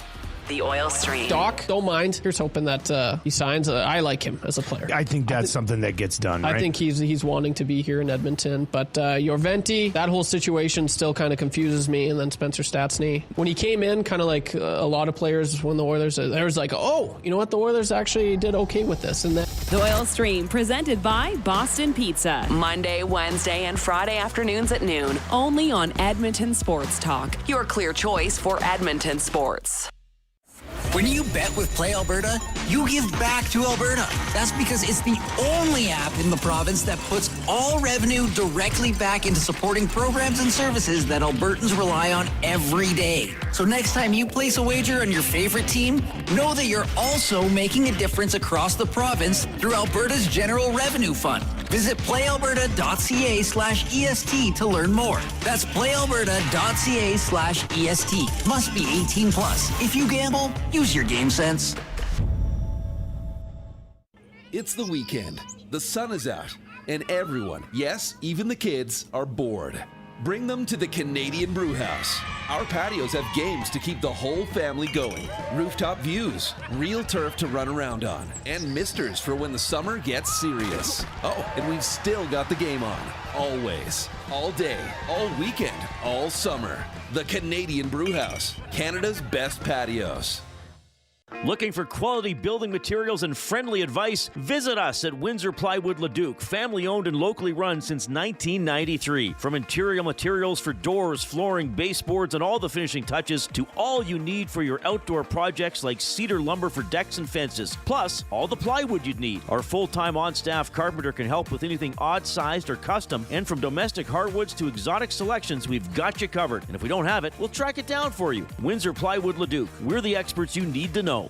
Speaker 8: The Oil Stream.
Speaker 2: Doc, don't mind. Here's hoping that he signs. I like him as a player.
Speaker 9: I think that's something that gets done, right?
Speaker 2: I think he's wanting to be here in Edmonton. But Jorventi, that whole situation still kind of confuses me. And then Spencer Stastny. When he came in, kind of like a lot of players when the Oilers, there was like, oh, you know what? The Oilers actually did okay with this. And then
Speaker 10: The Oil Stream, presented by Boston Pizza.
Speaker 8: Monday, Wednesday, and Friday afternoons at noon.
Speaker 10: Only on Edmonton Sports Talk.
Speaker 8: Your clear choice for Edmonton sports.
Speaker 13: When you bet with Play Alberta, you give back to Alberta. That's because it's the only app in the province that puts all revenue directly back into supporting programs and services that Albertans rely on every day. So next time you place a wager on your favorite team, know that you're also making a difference across the province through Alberta's General Revenue Fund. Visit playalberta.ca/EST to learn more. That's playalberta.ca/EST. Must be 18 plus. If you gamble, use your game sense.
Speaker 17: It's the weekend. The sun is out, and everyone, yes, even the kids, are bored. Bring them to the Canadian Brewhouse. Our patios have games to keep the whole family going. Rooftop views, real turf to run around on, and misters for when the summer gets serious. Oh, and we've still got the game on. Always. All day, all weekend, all summer. The Canadian Brewhouse, Canada's best patios.
Speaker 5: Looking for quality building materials and friendly advice? Visit us at Windsor Plywood Leduc, family owned and locally run since 1993. From interior materials for doors, flooring, baseboards, and all the finishing touches to all you need for your outdoor projects like cedar lumber for decks and fences. Plus, all the plywood you'd need. Our full-time on-staff carpenter can help with anything odd-sized or custom. And from domestic hardwoods to exotic selections, we've got you covered. And if we don't have it, we'll track it down for you. Windsor Plywood Leduc. We're the experts you need to know.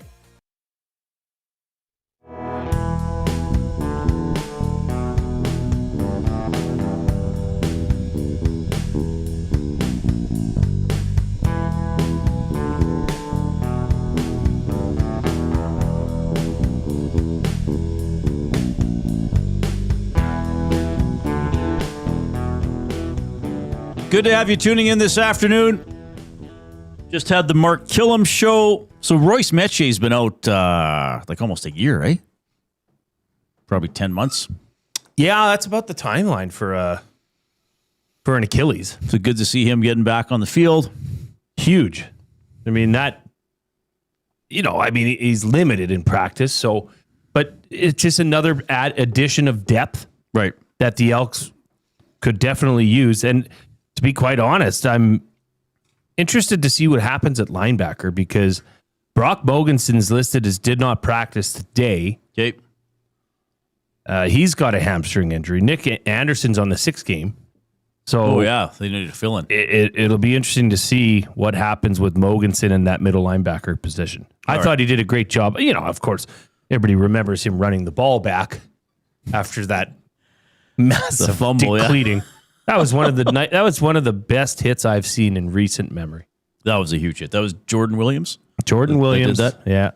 Speaker 5: Good to have you tuning in this afternoon. Just had the Mark Kllum show. So Royce Mechier's been out like almost a year, right? Probably 10 months.
Speaker 6: Yeah, that's about the timeline for an Achilles.
Speaker 5: So good to see him getting back on the field.
Speaker 6: Huge. I mean, he's limited in practice, but it's just another addition of depth,
Speaker 5: right?
Speaker 6: That the Elks could definitely use. And to be quite honest, I'm interested to see what happens at linebacker because Brock Mogensen's listed as did not practice today.
Speaker 5: Okay.
Speaker 6: He's got a hamstring injury. Nick Anderson's on the 6th game. So
Speaker 5: they need to fill in.
Speaker 6: It'll be interesting to see what happens with Mogensen in that middle linebacker position. I thought he did a great job. You know, of course, everybody remembers him running the ball back after that massive
Speaker 5: fumble,
Speaker 6: depleting. That was one of the best hits I've seen in recent memory.
Speaker 5: That was a huge hit. That was Jordan Williams.
Speaker 6: Jordan Williams.
Speaker 5: Did that?
Speaker 6: Yeah.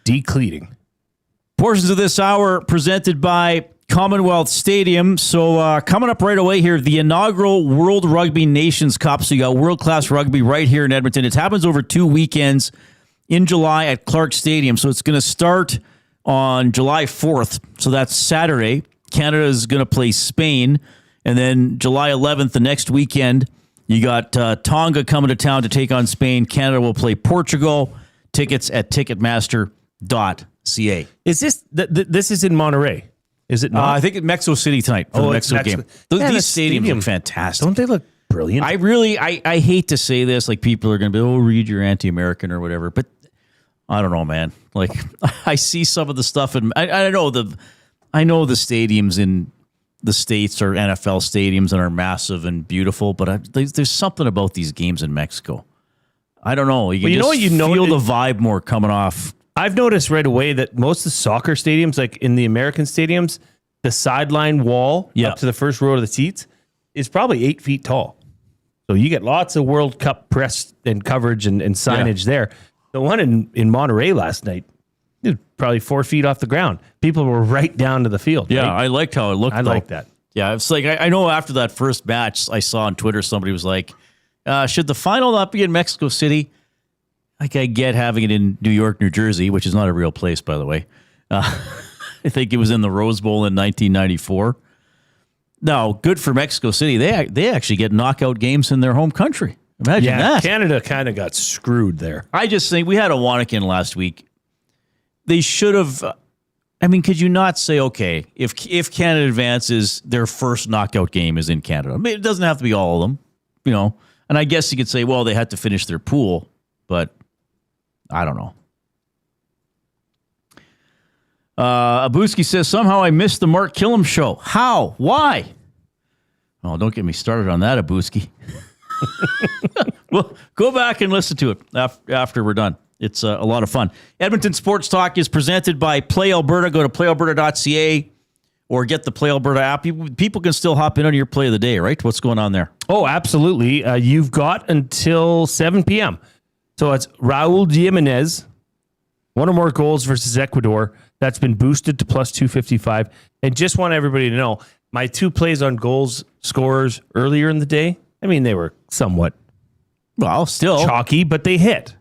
Speaker 6: Decleating.
Speaker 5: Portions of this hour presented by Commonwealth Stadium. So coming up right away here, the inaugural World Rugby Nations Cup. So you got world-class rugby right here in Edmonton. It happens over 2 weekends in July at Clark Stadium. So it's going to start on July 4th. So that's Saturday. Canada is going to play Spain. And then July 11th, the next weekend, you got Tonga coming to town to take on Spain. Canada will play Portugal. Tickets at ticketmaster.ca.
Speaker 6: Is this is in Monterey? Is it not?
Speaker 5: I think at Mexico City tonight for the Mexico game. These stadiums are fantastic.
Speaker 6: Don't they look brilliant?
Speaker 5: I hate to say this, like people are going to be, Reid, you're anti-American or whatever, but I don't know, man. Like I see some of the stuff, and I know the stadiums in the States are NFL stadiums and are massive and beautiful, but there's something about these games in Mexico. I don't know. You feel the vibe more coming off.
Speaker 6: I've noticed right away that most of the soccer stadiums, like in the American stadiums, the sideline wall up to the first row of the seats is probably 8 feet tall. So you get lots of World Cup press and coverage and signage there. The one in Monterey last night, it was probably 4 feet off the ground. People were right down to the field.
Speaker 5: Yeah,
Speaker 6: right?
Speaker 5: I liked how it looked.
Speaker 6: I like that.
Speaker 5: Yeah, it's like I know after that first match, I saw on Twitter somebody was like, should the final not be in Mexico City? Like I get having it in New York, New Jersey, which is not a real place, by the way. I think it was in the Rose Bowl in 1994. No, good for Mexico City. They actually get knockout games in their home country. Imagine that.
Speaker 6: Canada kind of got screwed there.
Speaker 5: I just think we had a Wannikin last week. They should have. I mean, could you not say, okay, if Canada advances, their first knockout game is in Canada? I mean, it doesn't have to be all of them, And I guess you could say, well, they had to finish their pool, but I don't know. Abuski says, somehow I missed the Mark Kllum show. How? Why? Oh, don't get me started on that, Abuski. Well, go back and listen to it after we're done. It's a lot of fun. Edmonton Sports Talk is presented by Play Alberta. Go to playalberta.ca or get the Play Alberta app. People can still hop in on your play of the day, right? What's going on there?
Speaker 6: Oh, absolutely. You've got until 7 p.m. So it's Raul Jimenez, one or more goals versus Ecuador. That's been boosted to plus 255. And just want everybody to know, my two plays on goals scorers earlier in the day, I mean, they were somewhat
Speaker 5: still
Speaker 6: chalky, but they hit.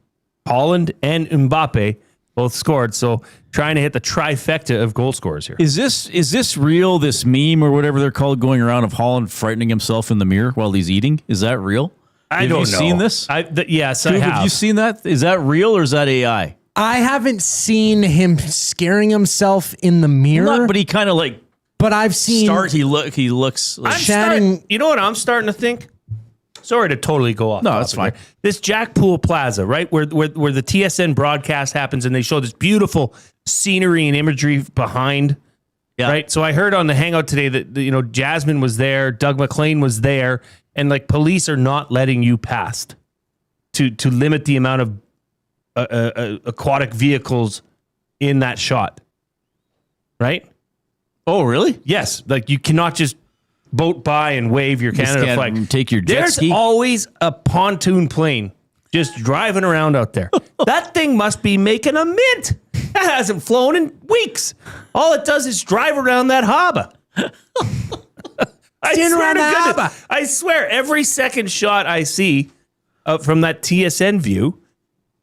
Speaker 6: Holland and Mbappe both scored. So trying to hit the trifecta of goal scorers here.
Speaker 5: Is this real, this meme or whatever they're called going around of Holland frightening himself in the mirror while he's eating? Is that real?
Speaker 6: I don't know.
Speaker 5: Have you seen this?
Speaker 6: Yes,
Speaker 5: Dude,
Speaker 6: I have.
Speaker 5: Have you seen that? Is that real or is that AI?
Speaker 7: I haven't seen him scaring himself in the mirror.
Speaker 5: But he kind of like.
Speaker 7: But I've seen.
Speaker 5: He looks. Like
Speaker 6: You know what I'm starting to think? Sorry to totally go off.
Speaker 5: No, that's fine.
Speaker 6: Here. This Jack Pool Plaza, right, where the TSN broadcast happens, and they show this beautiful scenery and imagery behind. Yeah. Right. So I heard on the Hangout today that Jasmine was there, Doug McLean was there, and like police are not letting you past to limit the amount of aquatic vehicles in that shot. Right.
Speaker 5: Oh, really?
Speaker 6: Yes. Like you cannot just boat by and wave your Canada flag.
Speaker 5: Take your jet ski.
Speaker 6: There's always a pontoon plane just driving around out there. That thing must be making a mint. That hasn't flown in weeks. All it does is drive around that harbor. I swear, every second shot I see from that TSN view,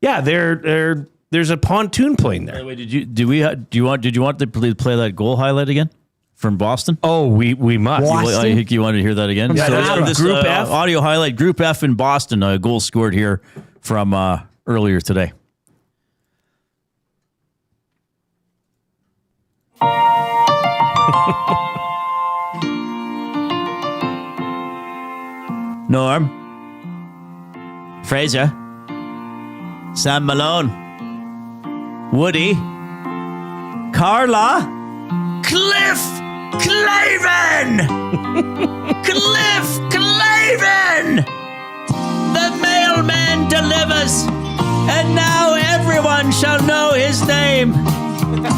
Speaker 6: there's a pontoon plane there.
Speaker 5: By the way, did you want to play that goal highlight again? From Boston?
Speaker 6: Oh, we must.
Speaker 5: I think you wanted to hear that again.
Speaker 6: Yeah,
Speaker 5: this
Speaker 6: Group F
Speaker 5: audio highlight. Group F in Boston. A goal scored here from earlier today. Norm, Fraser, Sam Malone, Woody, Carla, Cliff Claven! Cliff Claven! The mailman delivers, and now everyone shall know his name.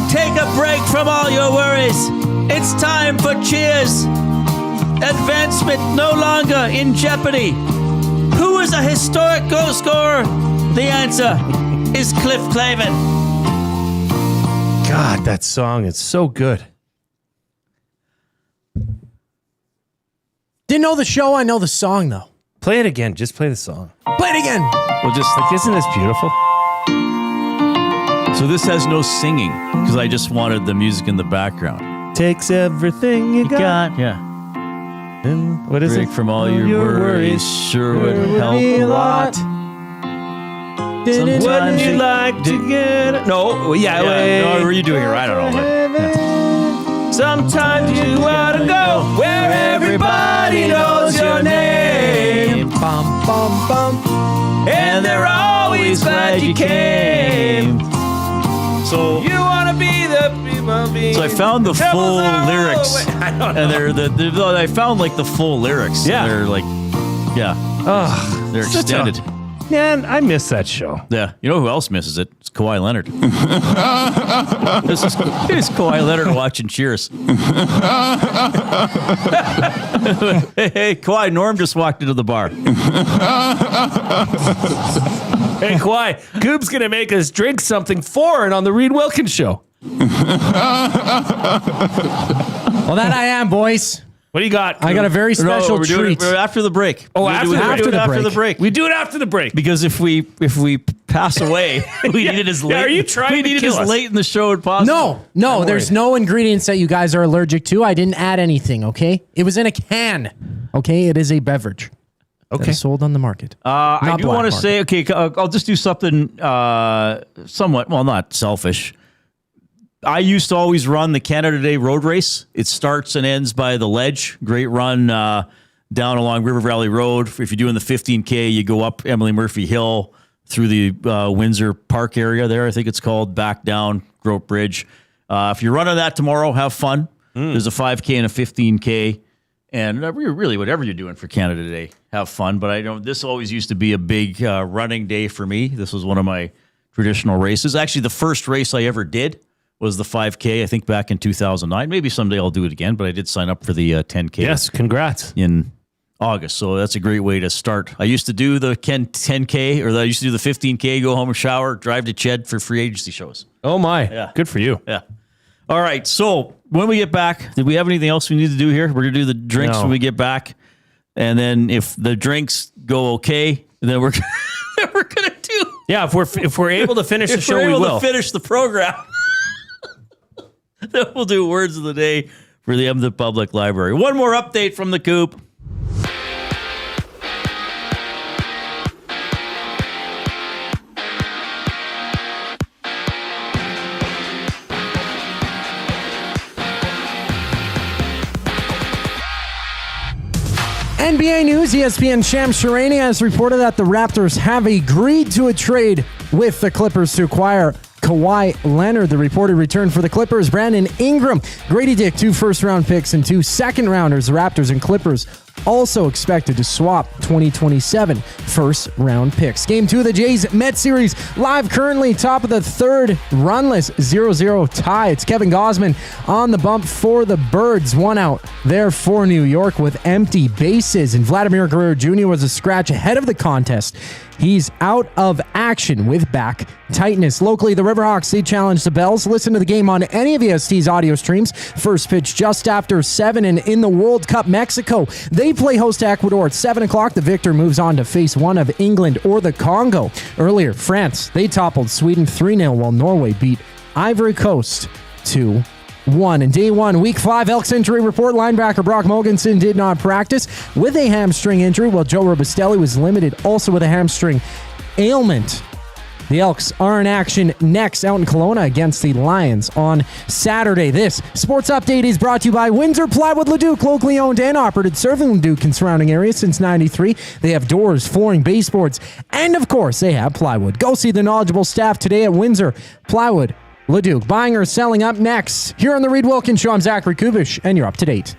Speaker 5: Take a break from all your worries. It's time for cheers. Advancement no longer in jeopardy. Who is a historic goal scorer? The answer is Cliff Clavin.
Speaker 6: God, that song is so good.
Speaker 7: Didn't know the show. I know the song though.
Speaker 6: Play it again. Just play the song.
Speaker 7: Play it again.
Speaker 6: Well, just like, isn't this beautiful?
Speaker 5: So this has no singing because I just wanted the music in the background.
Speaker 6: Takes everything you got.
Speaker 5: Yeah.
Speaker 6: And what is
Speaker 5: Break
Speaker 6: it?
Speaker 5: from all your worries sure would help a lot.
Speaker 6: Wouldn't you like to get it? No, yeah.
Speaker 5: No, were you doing it right? I don't know. Yeah.
Speaker 6: Sometimes you ought to go where everybody knows your name.
Speaker 7: Bum, bum, bum.
Speaker 6: And they're always glad you came.
Speaker 5: So
Speaker 6: you want to be the people being.
Speaker 5: So I found the full lyrics, and I found like the full lyrics.
Speaker 6: Yeah,
Speaker 5: they're like, they're extended.
Speaker 6: Man, I miss that show.
Speaker 5: Yeah, you know who else misses it? It's Kawhi Leonard. This is Kawhi Leonard watching Cheers. Hey, Kawhi, Norm just walked into the bar.
Speaker 6: Hey, Kawhi, Goob's going to make us drink something foreign on the Reid Wilkins show.
Speaker 7: Well, that I am, boys.
Speaker 6: What do you got?
Speaker 7: I got a very special treat.
Speaker 5: We're after the break.
Speaker 6: Oh,
Speaker 5: after the break.
Speaker 6: We do it after the break.
Speaker 5: Because if we pass away, we need it as late.
Speaker 6: Are you trying
Speaker 5: we
Speaker 6: to
Speaker 5: need it
Speaker 6: kill
Speaker 5: as
Speaker 6: us?
Speaker 5: late in the show as possible.
Speaker 7: No, there's no ingredients that you guys are allergic to. I didn't add anything, okay? It was in a can, okay? It is a beverage.
Speaker 6: Okay.
Speaker 7: That is sold on the market.
Speaker 5: I do want to say, okay, I'll just do something somewhat, well, not selfish. I used to always run the Canada Day road race. It starts and ends by the Ledge. Great run down along River Valley Road. If you're doing the 15K, you go up Emily Murphy Hill through the Windsor Park area there, I think it's called, back down Grote Bridge. If you're running that tomorrow, have fun. There's a 5K and a 15K. And really, whatever you're doing for Canada Day, have fun. But I know this always used to be a big running day for me. This was one of my traditional races. Actually, the first race I ever did was the 5K, I think back in 2009. Maybe someday I'll do it again, but I did sign up for the 10K.
Speaker 6: Yes, congrats.
Speaker 5: In August. So that's a great way to start. I used to do the 10K, or I used to do the 15K, go home and shower, drive to Ched for free agency shows.
Speaker 6: Oh, my.
Speaker 5: Yeah.
Speaker 6: Good for you.
Speaker 5: Yeah. All right. So when we get back, did we have anything else we need to do here? We're going to do the drinks when we get back. And then if the drinks go okay, then we're going to do.
Speaker 6: Yeah, if we're able to finish the show, we will.
Speaker 5: If we're able to finish the program, then we'll do words of the day for the Edmonton Public Library. One more update from the Coop.
Speaker 7: NBA news, ESPN Shams Charania has reported that the Raptors have agreed to a trade with the Clippers to acquire Kawhi Leonard. The reported return for the Clippers, Brandon Ingram, Grady Dick, 2 first-round picks and 2 second-rounders. The Raptors and Clippers also expected to swap 2027 first-round picks. Game 2 of the Jays-Mets series live currently top of the third, runless 0-0 tie. It's Kevin Gausman on the bump for the Birds. 1 out there for New York with empty bases. And Vladimir Guerrero Jr. was a scratch ahead of the contest. He's out of action with back tightness. Locally, the Riverhawks, they challenge the Bells. Listen to the game on any of EST's audio streams. First pitch just after 7, and in the World Cup, Mexico, they play host to Ecuador at 7 o'clock. The victor moves on to face one of England or the Congo. Earlier, France, they toppled Sweden 3-0, while Norway beat Ivory Coast 2-1. In day 1, week 5, Elks injury report. Linebacker Brock Mogensen did not practice with a hamstring injury, while Joe Robustelli was limited also with a hamstring ailment. The Elks are in action next out in Kelowna against the Lions on Saturday. This sports update is brought to you by Windsor Plywood Leduc, locally owned and operated, serving Leduc and surrounding areas since '93. They have doors, flooring, baseboards, and of course, they have plywood. Go see the knowledgeable staff today at Windsor Plywood Leduc. Buying or selling up next. Here on the Reid Wilkins Show, I'm Zachary Kubish, and you're up to date.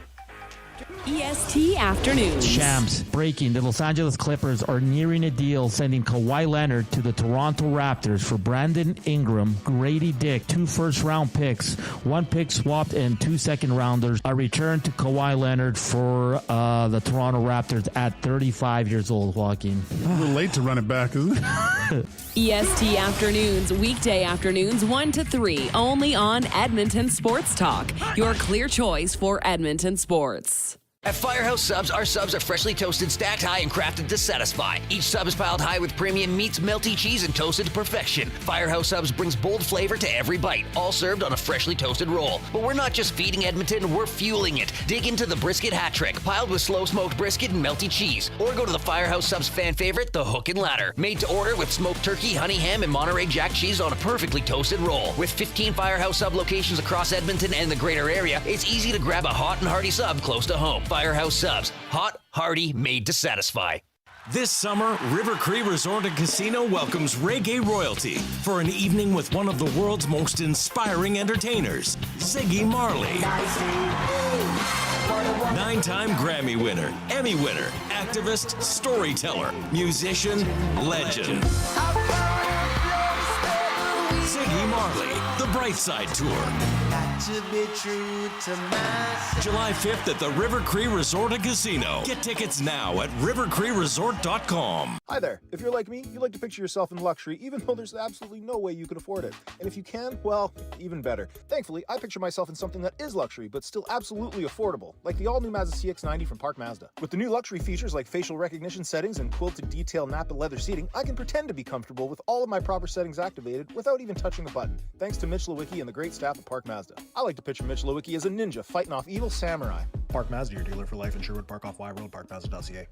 Speaker 8: EST Afternoons.
Speaker 3: Shams, breaking. The Los Angeles Clippers are nearing a deal sending Kawhi Leonard to the Toronto Raptors for Brandon Ingram, Grady Dick, 2 first-round picks, 1 pick swapped, and 2 second-rounders. A return to Kawhi Leonard for the Toronto Raptors at 35 years old, Joaquin.
Speaker 4: A little late to run it back, isn't it?
Speaker 8: EST Afternoons, weekday afternoons 1 to 3, only on Edmonton Sports Talk. Your clear choice for Edmonton sports.
Speaker 24: At Firehouse Subs, our subs are freshly toasted, stacked high, and crafted to satisfy. Each sub is piled high with premium meats, melty cheese, and toasted to perfection. Firehouse Subs brings bold flavor to every bite, all served on a freshly toasted roll. But we're not just feeding Edmonton, we're fueling it. Dig into the brisket hat trick, piled with slow-smoked brisket and melty cheese. Or go to the Firehouse Subs fan favorite, the Hook and Ladder. Made to order with smoked turkey, honey ham, and Monterey Jack cheese on a perfectly toasted roll. With 15 Firehouse Sub locations across Edmonton and the greater area, it's easy to grab a hot and hearty sub close to home. Firehouse Subs. Hot, hearty, made to satisfy.
Speaker 22: This summer, River Cree Resort and Casino welcomes reggae royalty for an evening with one of the world's most inspiring entertainers, Ziggy Marley. 9-time Grammy winner, Emmy winner, activist, storyteller, musician, legend. Ziggy Marley, The Bright Side Tour. July 5th at the River Cree Resort and Casino. Get tickets now at rivercreeresort.com.
Speaker 19: Hi there. If you're like me, you like to picture yourself in luxury, even though there's absolutely no way you could afford it. And if you can, well, even better. Thankfully, I picture myself in something that is luxury, but still absolutely affordable, like the all-new Mazda CX-90 from Park Mazda. With the new luxury features like facial recognition settings and quilted detail Napa leather seating, I can pretend to be comfortable with all of my proper settings activated without even touching a button, thanks to Mitch Lewicki and the great staff at Park Mazda. I like to picture Mitch Lewicki as a ninja fighting off evil samurai.
Speaker 20: Park Mazda, your dealer for life in Sherwood Park off Y Road, parkmazda.ca.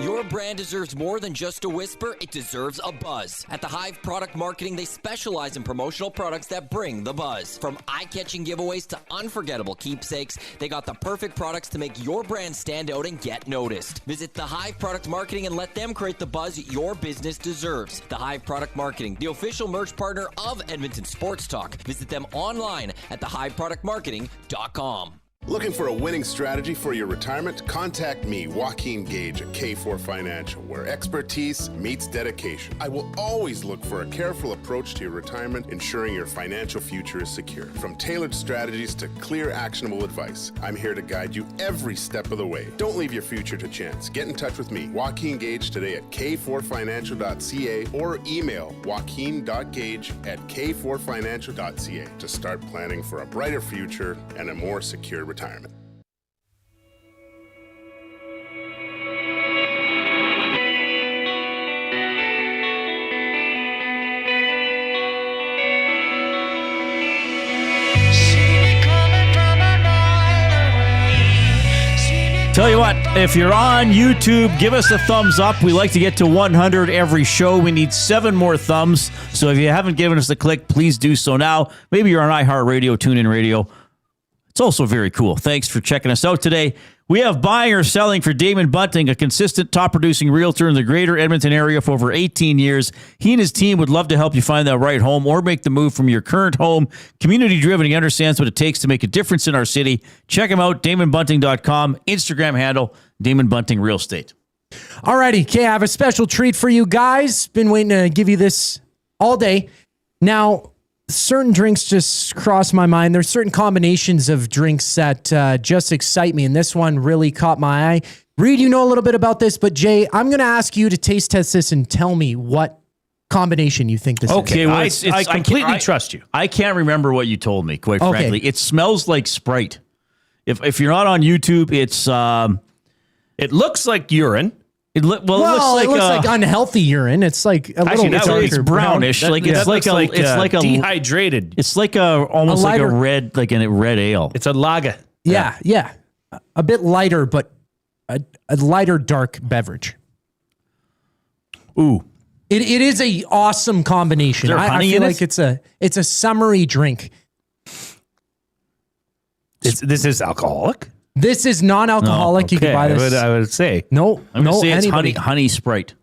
Speaker 25: Your brand deserves more than just a whisper, it deserves a buzz. At the Hive Product Marketing, they specialize in promotional products that bring the buzz. From eye-catching giveaways to unforgettable keepsakes, they got the perfect products to make your brand stand out and get noticed. Visit the Hive Product Marketing and let them create the buzz your business deserves. The Hive Product Marketing, the official merch partner of Edmonton Sports Talk. Visit them online at thehiveproductmarketing.com.
Speaker 26: Looking for a winning strategy for your retirement? Contact me, Joaquin Gage at K4 Financial, where expertise meets dedication. I will always look for a careful approach to your retirement, ensuring your financial future is secure. From tailored strategies to clear, actionable advice, I'm here to guide you every step of the way. Don't leave your future to chance. Get in touch with me, Joaquin Gage, today at k4financial.ca or email joaquin.gage@k4financial.ca to start planning for a brighter future and a more secure retirement.
Speaker 5: Tell you what, if you're on YouTube, give us a thumbs up. We like to get to 100 every show. We need 7 more thumbs. So if you haven't given us a click, please do so now. Maybe you're on iHeartRadio, TuneIn Radio. It's also very cool. Thanks for checking us out today. We have buying or selling for Damon Bunting, a consistent top-producing realtor in the greater Edmonton area for over 18 years. He and his team would love to help you find that right home or make the move from your current home. Community-driven, he understands what it takes to make a difference in our city. Check him out, DamonBunting.com, Instagram handle, Damon Bunting Real Estate.
Speaker 7: Alrighty, okay, I have a special treat for you guys. Been waiting to give you this all day. Now, certain drinks just cross my mind. There's certain combinations of drinks that just excite me, and this one really caught my eye. Reid, you know a little bit about this, but Jay, I'm going to ask you to taste test this and tell me what combination you think this is.
Speaker 5: Okay, well,
Speaker 6: I completely trust you.
Speaker 5: I can't remember what you told me, quite frankly. It smells like Sprite. If you're not on YouTube, it looks like urine. It looks like
Speaker 7: unhealthy urine. It's like a little darker,
Speaker 5: it's brownish. It's like a
Speaker 6: dehydrated.
Speaker 5: It's like almost like a red ale.
Speaker 6: It's a lager.
Speaker 7: Yeah. A bit lighter, but a lighter dark beverage.
Speaker 5: Ooh.
Speaker 7: It is a awesome combination. I feel like it's a summery drink.
Speaker 6: This is alcoholic?
Speaker 7: This is non-alcoholic. You can buy this.
Speaker 6: I would say.
Speaker 7: No,
Speaker 5: I'm going to say it's honey Sprite.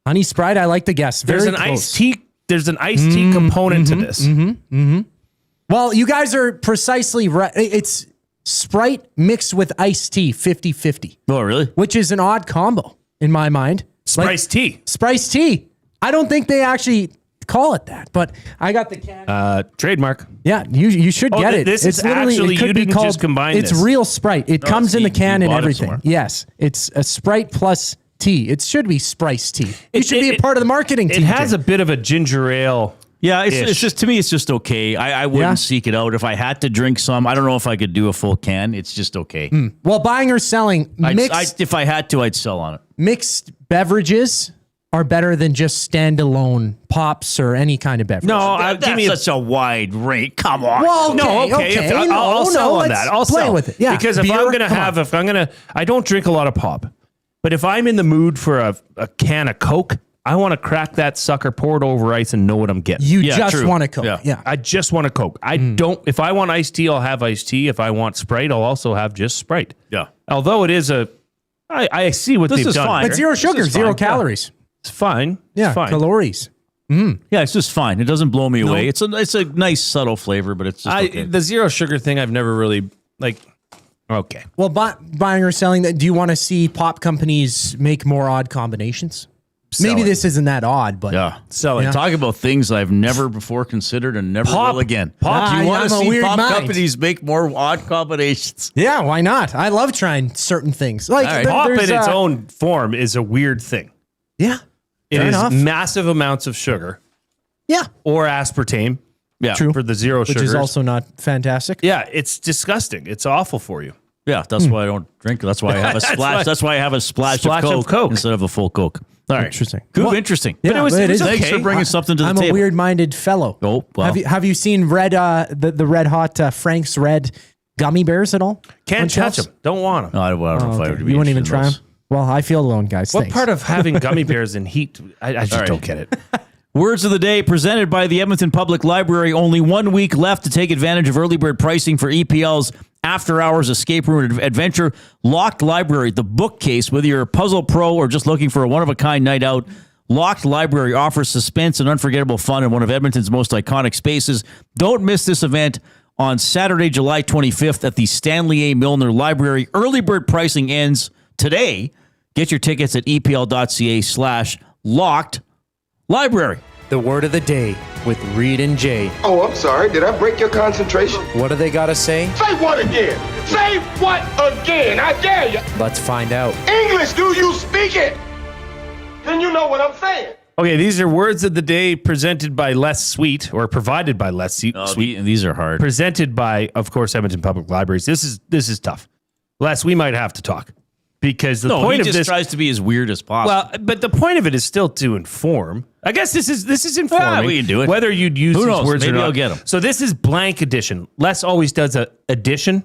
Speaker 7: Honey Sprite, I like the guess.
Speaker 6: There's an iced tea component to this.
Speaker 7: Well, you guys are precisely right. It's Sprite mixed with iced tea, 50-50.
Speaker 5: Oh, really?
Speaker 7: Which is an odd combo in my mind.
Speaker 6: Spiced tea.
Speaker 7: Spiced tea. I don't think they actually call it that, but I got the can.
Speaker 6: Trademark.
Speaker 7: Yeah, you should get it.
Speaker 6: This is actually, you didn't just combine
Speaker 7: It's
Speaker 6: this.
Speaker 7: real Sprite. It comes in the can and
Speaker 5: bought it
Speaker 7: everything.
Speaker 5: somewhere.
Speaker 7: Yes, it's a Sprite plus tea. It should be spiced tea. You should be a part of the marketing team.
Speaker 6: It has a bit of a ginger ale.
Speaker 5: Yeah, it's just, to me, it's just okay. I wouldn't seek it out. If I had to drink some, I don't know if I could do a full can. It's just okay.
Speaker 7: Well, buying or selling
Speaker 5: if I had to, I'd sell on it.
Speaker 7: Mixed beverages are better than just standalone pops or any kind of beverage.
Speaker 6: No,
Speaker 5: That's such a wide range. Come on.
Speaker 7: Well,
Speaker 6: okay. I'll sell on that. I'll
Speaker 7: play
Speaker 6: sell
Speaker 7: with it. Yeah,
Speaker 6: because I don't drink a lot of pop, but if I'm in the mood for a can of Coke, I want to crack that sucker, pour it over ice, and know what I'm getting.
Speaker 7: You just want a Coke. Yeah.
Speaker 6: I just want a Coke. I don't. If I want iced tea, I'll have iced tea. If I want Sprite, I'll also have just Sprite.
Speaker 5: Yeah.
Speaker 6: Although it is I see what they've done.
Speaker 7: But zero sugar, zero calories.
Speaker 6: It's fine.
Speaker 7: Yeah,
Speaker 6: it's fine.
Speaker 7: calories.
Speaker 5: Yeah, it's just fine. It doesn't blow me away. It's a nice subtle flavor, but it's just okay.
Speaker 6: The zero sugar thing, I've never really okay.
Speaker 7: Well, buying or selling that, do you want to see pop companies make more odd combinations? Maybe this isn't that odd, but
Speaker 5: Talk about things I've never before considered and never will again. Do you want to see pop companies make more odd combinations?
Speaker 7: Yeah, why not? I love trying certain things. Like
Speaker 6: pop in its own form is a weird thing.
Speaker 7: Yeah,
Speaker 6: it is massive amounts of sugar.
Speaker 7: Yeah,
Speaker 6: or aspartame.
Speaker 5: Yeah,
Speaker 7: true.
Speaker 6: For the zero
Speaker 7: which
Speaker 6: sugars.
Speaker 7: is also not fantastic.
Speaker 6: Yeah, it's disgusting. It's awful for you.
Speaker 5: Yeah, that's why I don't drink. That's why I have a splash. That's why I have a splash of Coke instead of a full Coke. All right.
Speaker 7: Interesting.
Speaker 5: Interesting.
Speaker 7: Yeah,
Speaker 5: but it was
Speaker 7: is
Speaker 5: thanks
Speaker 7: okay.
Speaker 5: for bringing something to the
Speaker 7: I'm
Speaker 5: table.
Speaker 7: a weird-minded fellow.
Speaker 5: Oh, well.
Speaker 7: Have you seen the Red Hot Frank's Red gummy bears at all?
Speaker 6: Can't touch them. Don't want them.
Speaker 5: No, I don't know if I would be.
Speaker 7: You wouldn't even
Speaker 5: interested
Speaker 7: try
Speaker 5: in
Speaker 7: them?
Speaker 5: those.
Speaker 7: Well, I feel alone, guys.
Speaker 6: What
Speaker 7: Thanks.
Speaker 6: part of having gummy bears in heat? I just don't get it.
Speaker 5: Words of the day presented by the Edmonton Public Library. Only 1 week left to take advantage of early bird pricing for EPL's After Hours Escape Room Adventure. Locked Library, the bookcase. Whether you're a puzzle pro or just looking for a one-of-a-kind night out, Locked Library offers suspense and unforgettable fun in one of Edmonton's most iconic spaces. Don't miss this event on Saturday, July 25th at the Stanley A. Milne Library. Early bird pricing ends today. Get your tickets at epl.ca/locked library.
Speaker 11: The word of the day with Reid and Jay.
Speaker 12: Oh, I'm sorry. Did I break your concentration?
Speaker 11: What do they got to say?
Speaker 12: Say what again? Say what again? I dare you.
Speaker 11: Let's find out.
Speaker 12: English, do you speak it? Then you know what I'm saying.
Speaker 6: Okay, these are words of the day presented by Less Sweet, or provided by Less Sweet.
Speaker 5: These are hard.
Speaker 6: Presented by, of course, Edmonton Public Libraries. This is tough. Les, we might have to talk. Because the point of this
Speaker 5: tries to be as weird as possible.
Speaker 6: Well, but the point of it is still to inform. I guess this is informing.
Speaker 5: We can do it.
Speaker 6: Whether you'd use
Speaker 5: Who
Speaker 6: these
Speaker 5: knows?
Speaker 6: words
Speaker 5: Maybe
Speaker 6: or not.
Speaker 5: I'll get them.
Speaker 6: So this is blank edition. Les always does a addition.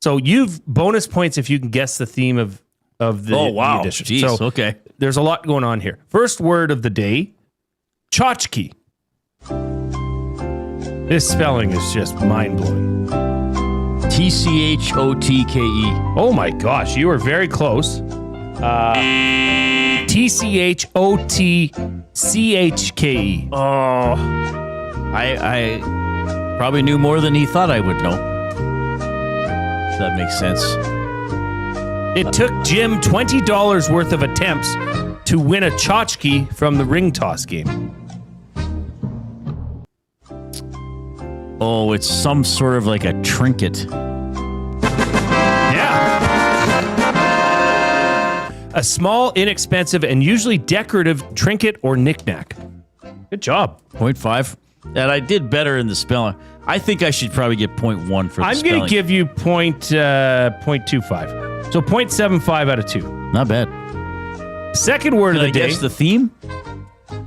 Speaker 6: So you've bonus points if you can guess the theme of the, the edition.
Speaker 5: Jeez,
Speaker 6: so
Speaker 5: okay.
Speaker 6: There's a lot going on here. First word of the day, tchotchke. This spelling is just mind-blowing.
Speaker 5: TCHOTKE.
Speaker 6: Oh my gosh, you are very close. TCHOTCHKE.
Speaker 5: Oh, I probably knew more than he thought I would know. That makes sense.
Speaker 6: It took Jim $20 worth of attempts to win a tchotchke from the ring toss game.
Speaker 5: Oh, it's some sort of like a trinket.
Speaker 6: A small, inexpensive, and usually decorative trinket or knickknack. Good job.
Speaker 5: 0.5. And I did better in the spelling. I think I should probably get 0.1 for the
Speaker 6: I'm
Speaker 5: spelling.
Speaker 6: going to give you 0.25. So 0.75 out of 2.
Speaker 5: Not bad.
Speaker 6: Second word of the day.
Speaker 5: Guess the theme?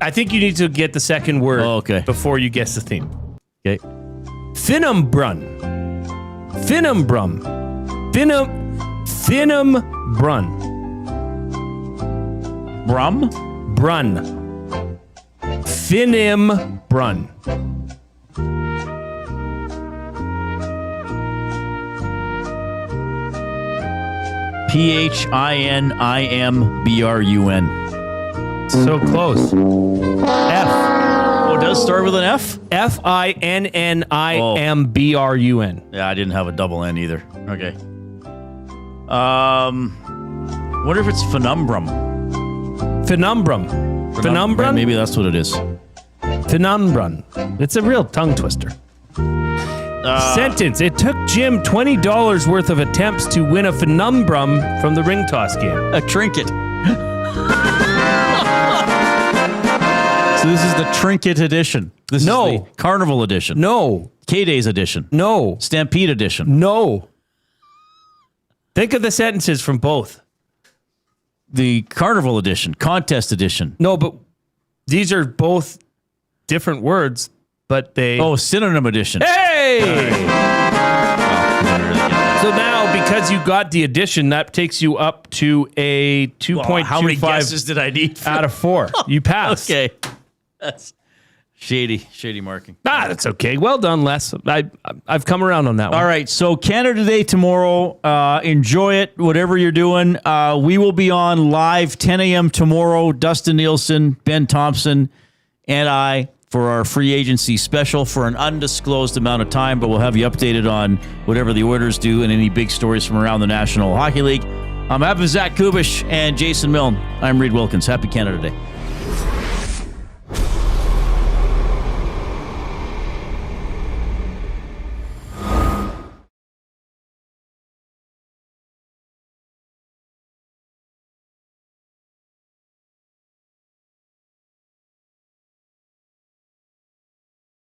Speaker 6: I think you need to get the second word before you guess the theme.
Speaker 5: Okay.
Speaker 6: Finumbrun. Finumbrun. Finumbrun.
Speaker 5: Brum?
Speaker 6: Brun. Finimbrun.
Speaker 5: PHINIMBRUN.
Speaker 6: So close. F.
Speaker 5: Oh, it does start with an F?
Speaker 6: F-I-N-N-I-M-B-R-U-N.
Speaker 5: Yeah, I didn't have a double N either. Okay. Wonder if it's penumbrum.
Speaker 6: Penumbrum?
Speaker 5: Maybe that's what it is.
Speaker 6: Penumbrum. It's a real tongue twister. Sentence. It took Jim $20 worth of attempts to win a penumbrum from the ring toss game.
Speaker 5: A trinket. So this is the trinket edition. This is the Carnival edition.
Speaker 6: No.
Speaker 5: K-Days edition.
Speaker 6: No.
Speaker 5: Stampede edition.
Speaker 6: No. Think of the sentences from both.
Speaker 5: The Carnival edition. Contest edition.
Speaker 6: No, but these are both different words, but they...
Speaker 5: Oh, synonym edition.
Speaker 6: Hey! So now, because you got the addition, that takes you up to a 2.25.
Speaker 5: How many guesses did I need?
Speaker 6: Out of 4. You passed.
Speaker 5: Okay. That's shady marking.
Speaker 6: That's okay. Well done, Les. I've come around on that one.
Speaker 5: All right, so Canada Day tomorrow. Enjoy it, whatever you're doing. We will be on live 10 a.m. tomorrow. Dustin Nielsen, Ben Thompson, and I for our free agency special for an undisclosed amount of time, but we'll have you updated on whatever the Oilers do and any big stories from around the National Hockey League. I'm Zach Kubish and Jason Milne. I'm Reid Wilkins. Happy Canada Day.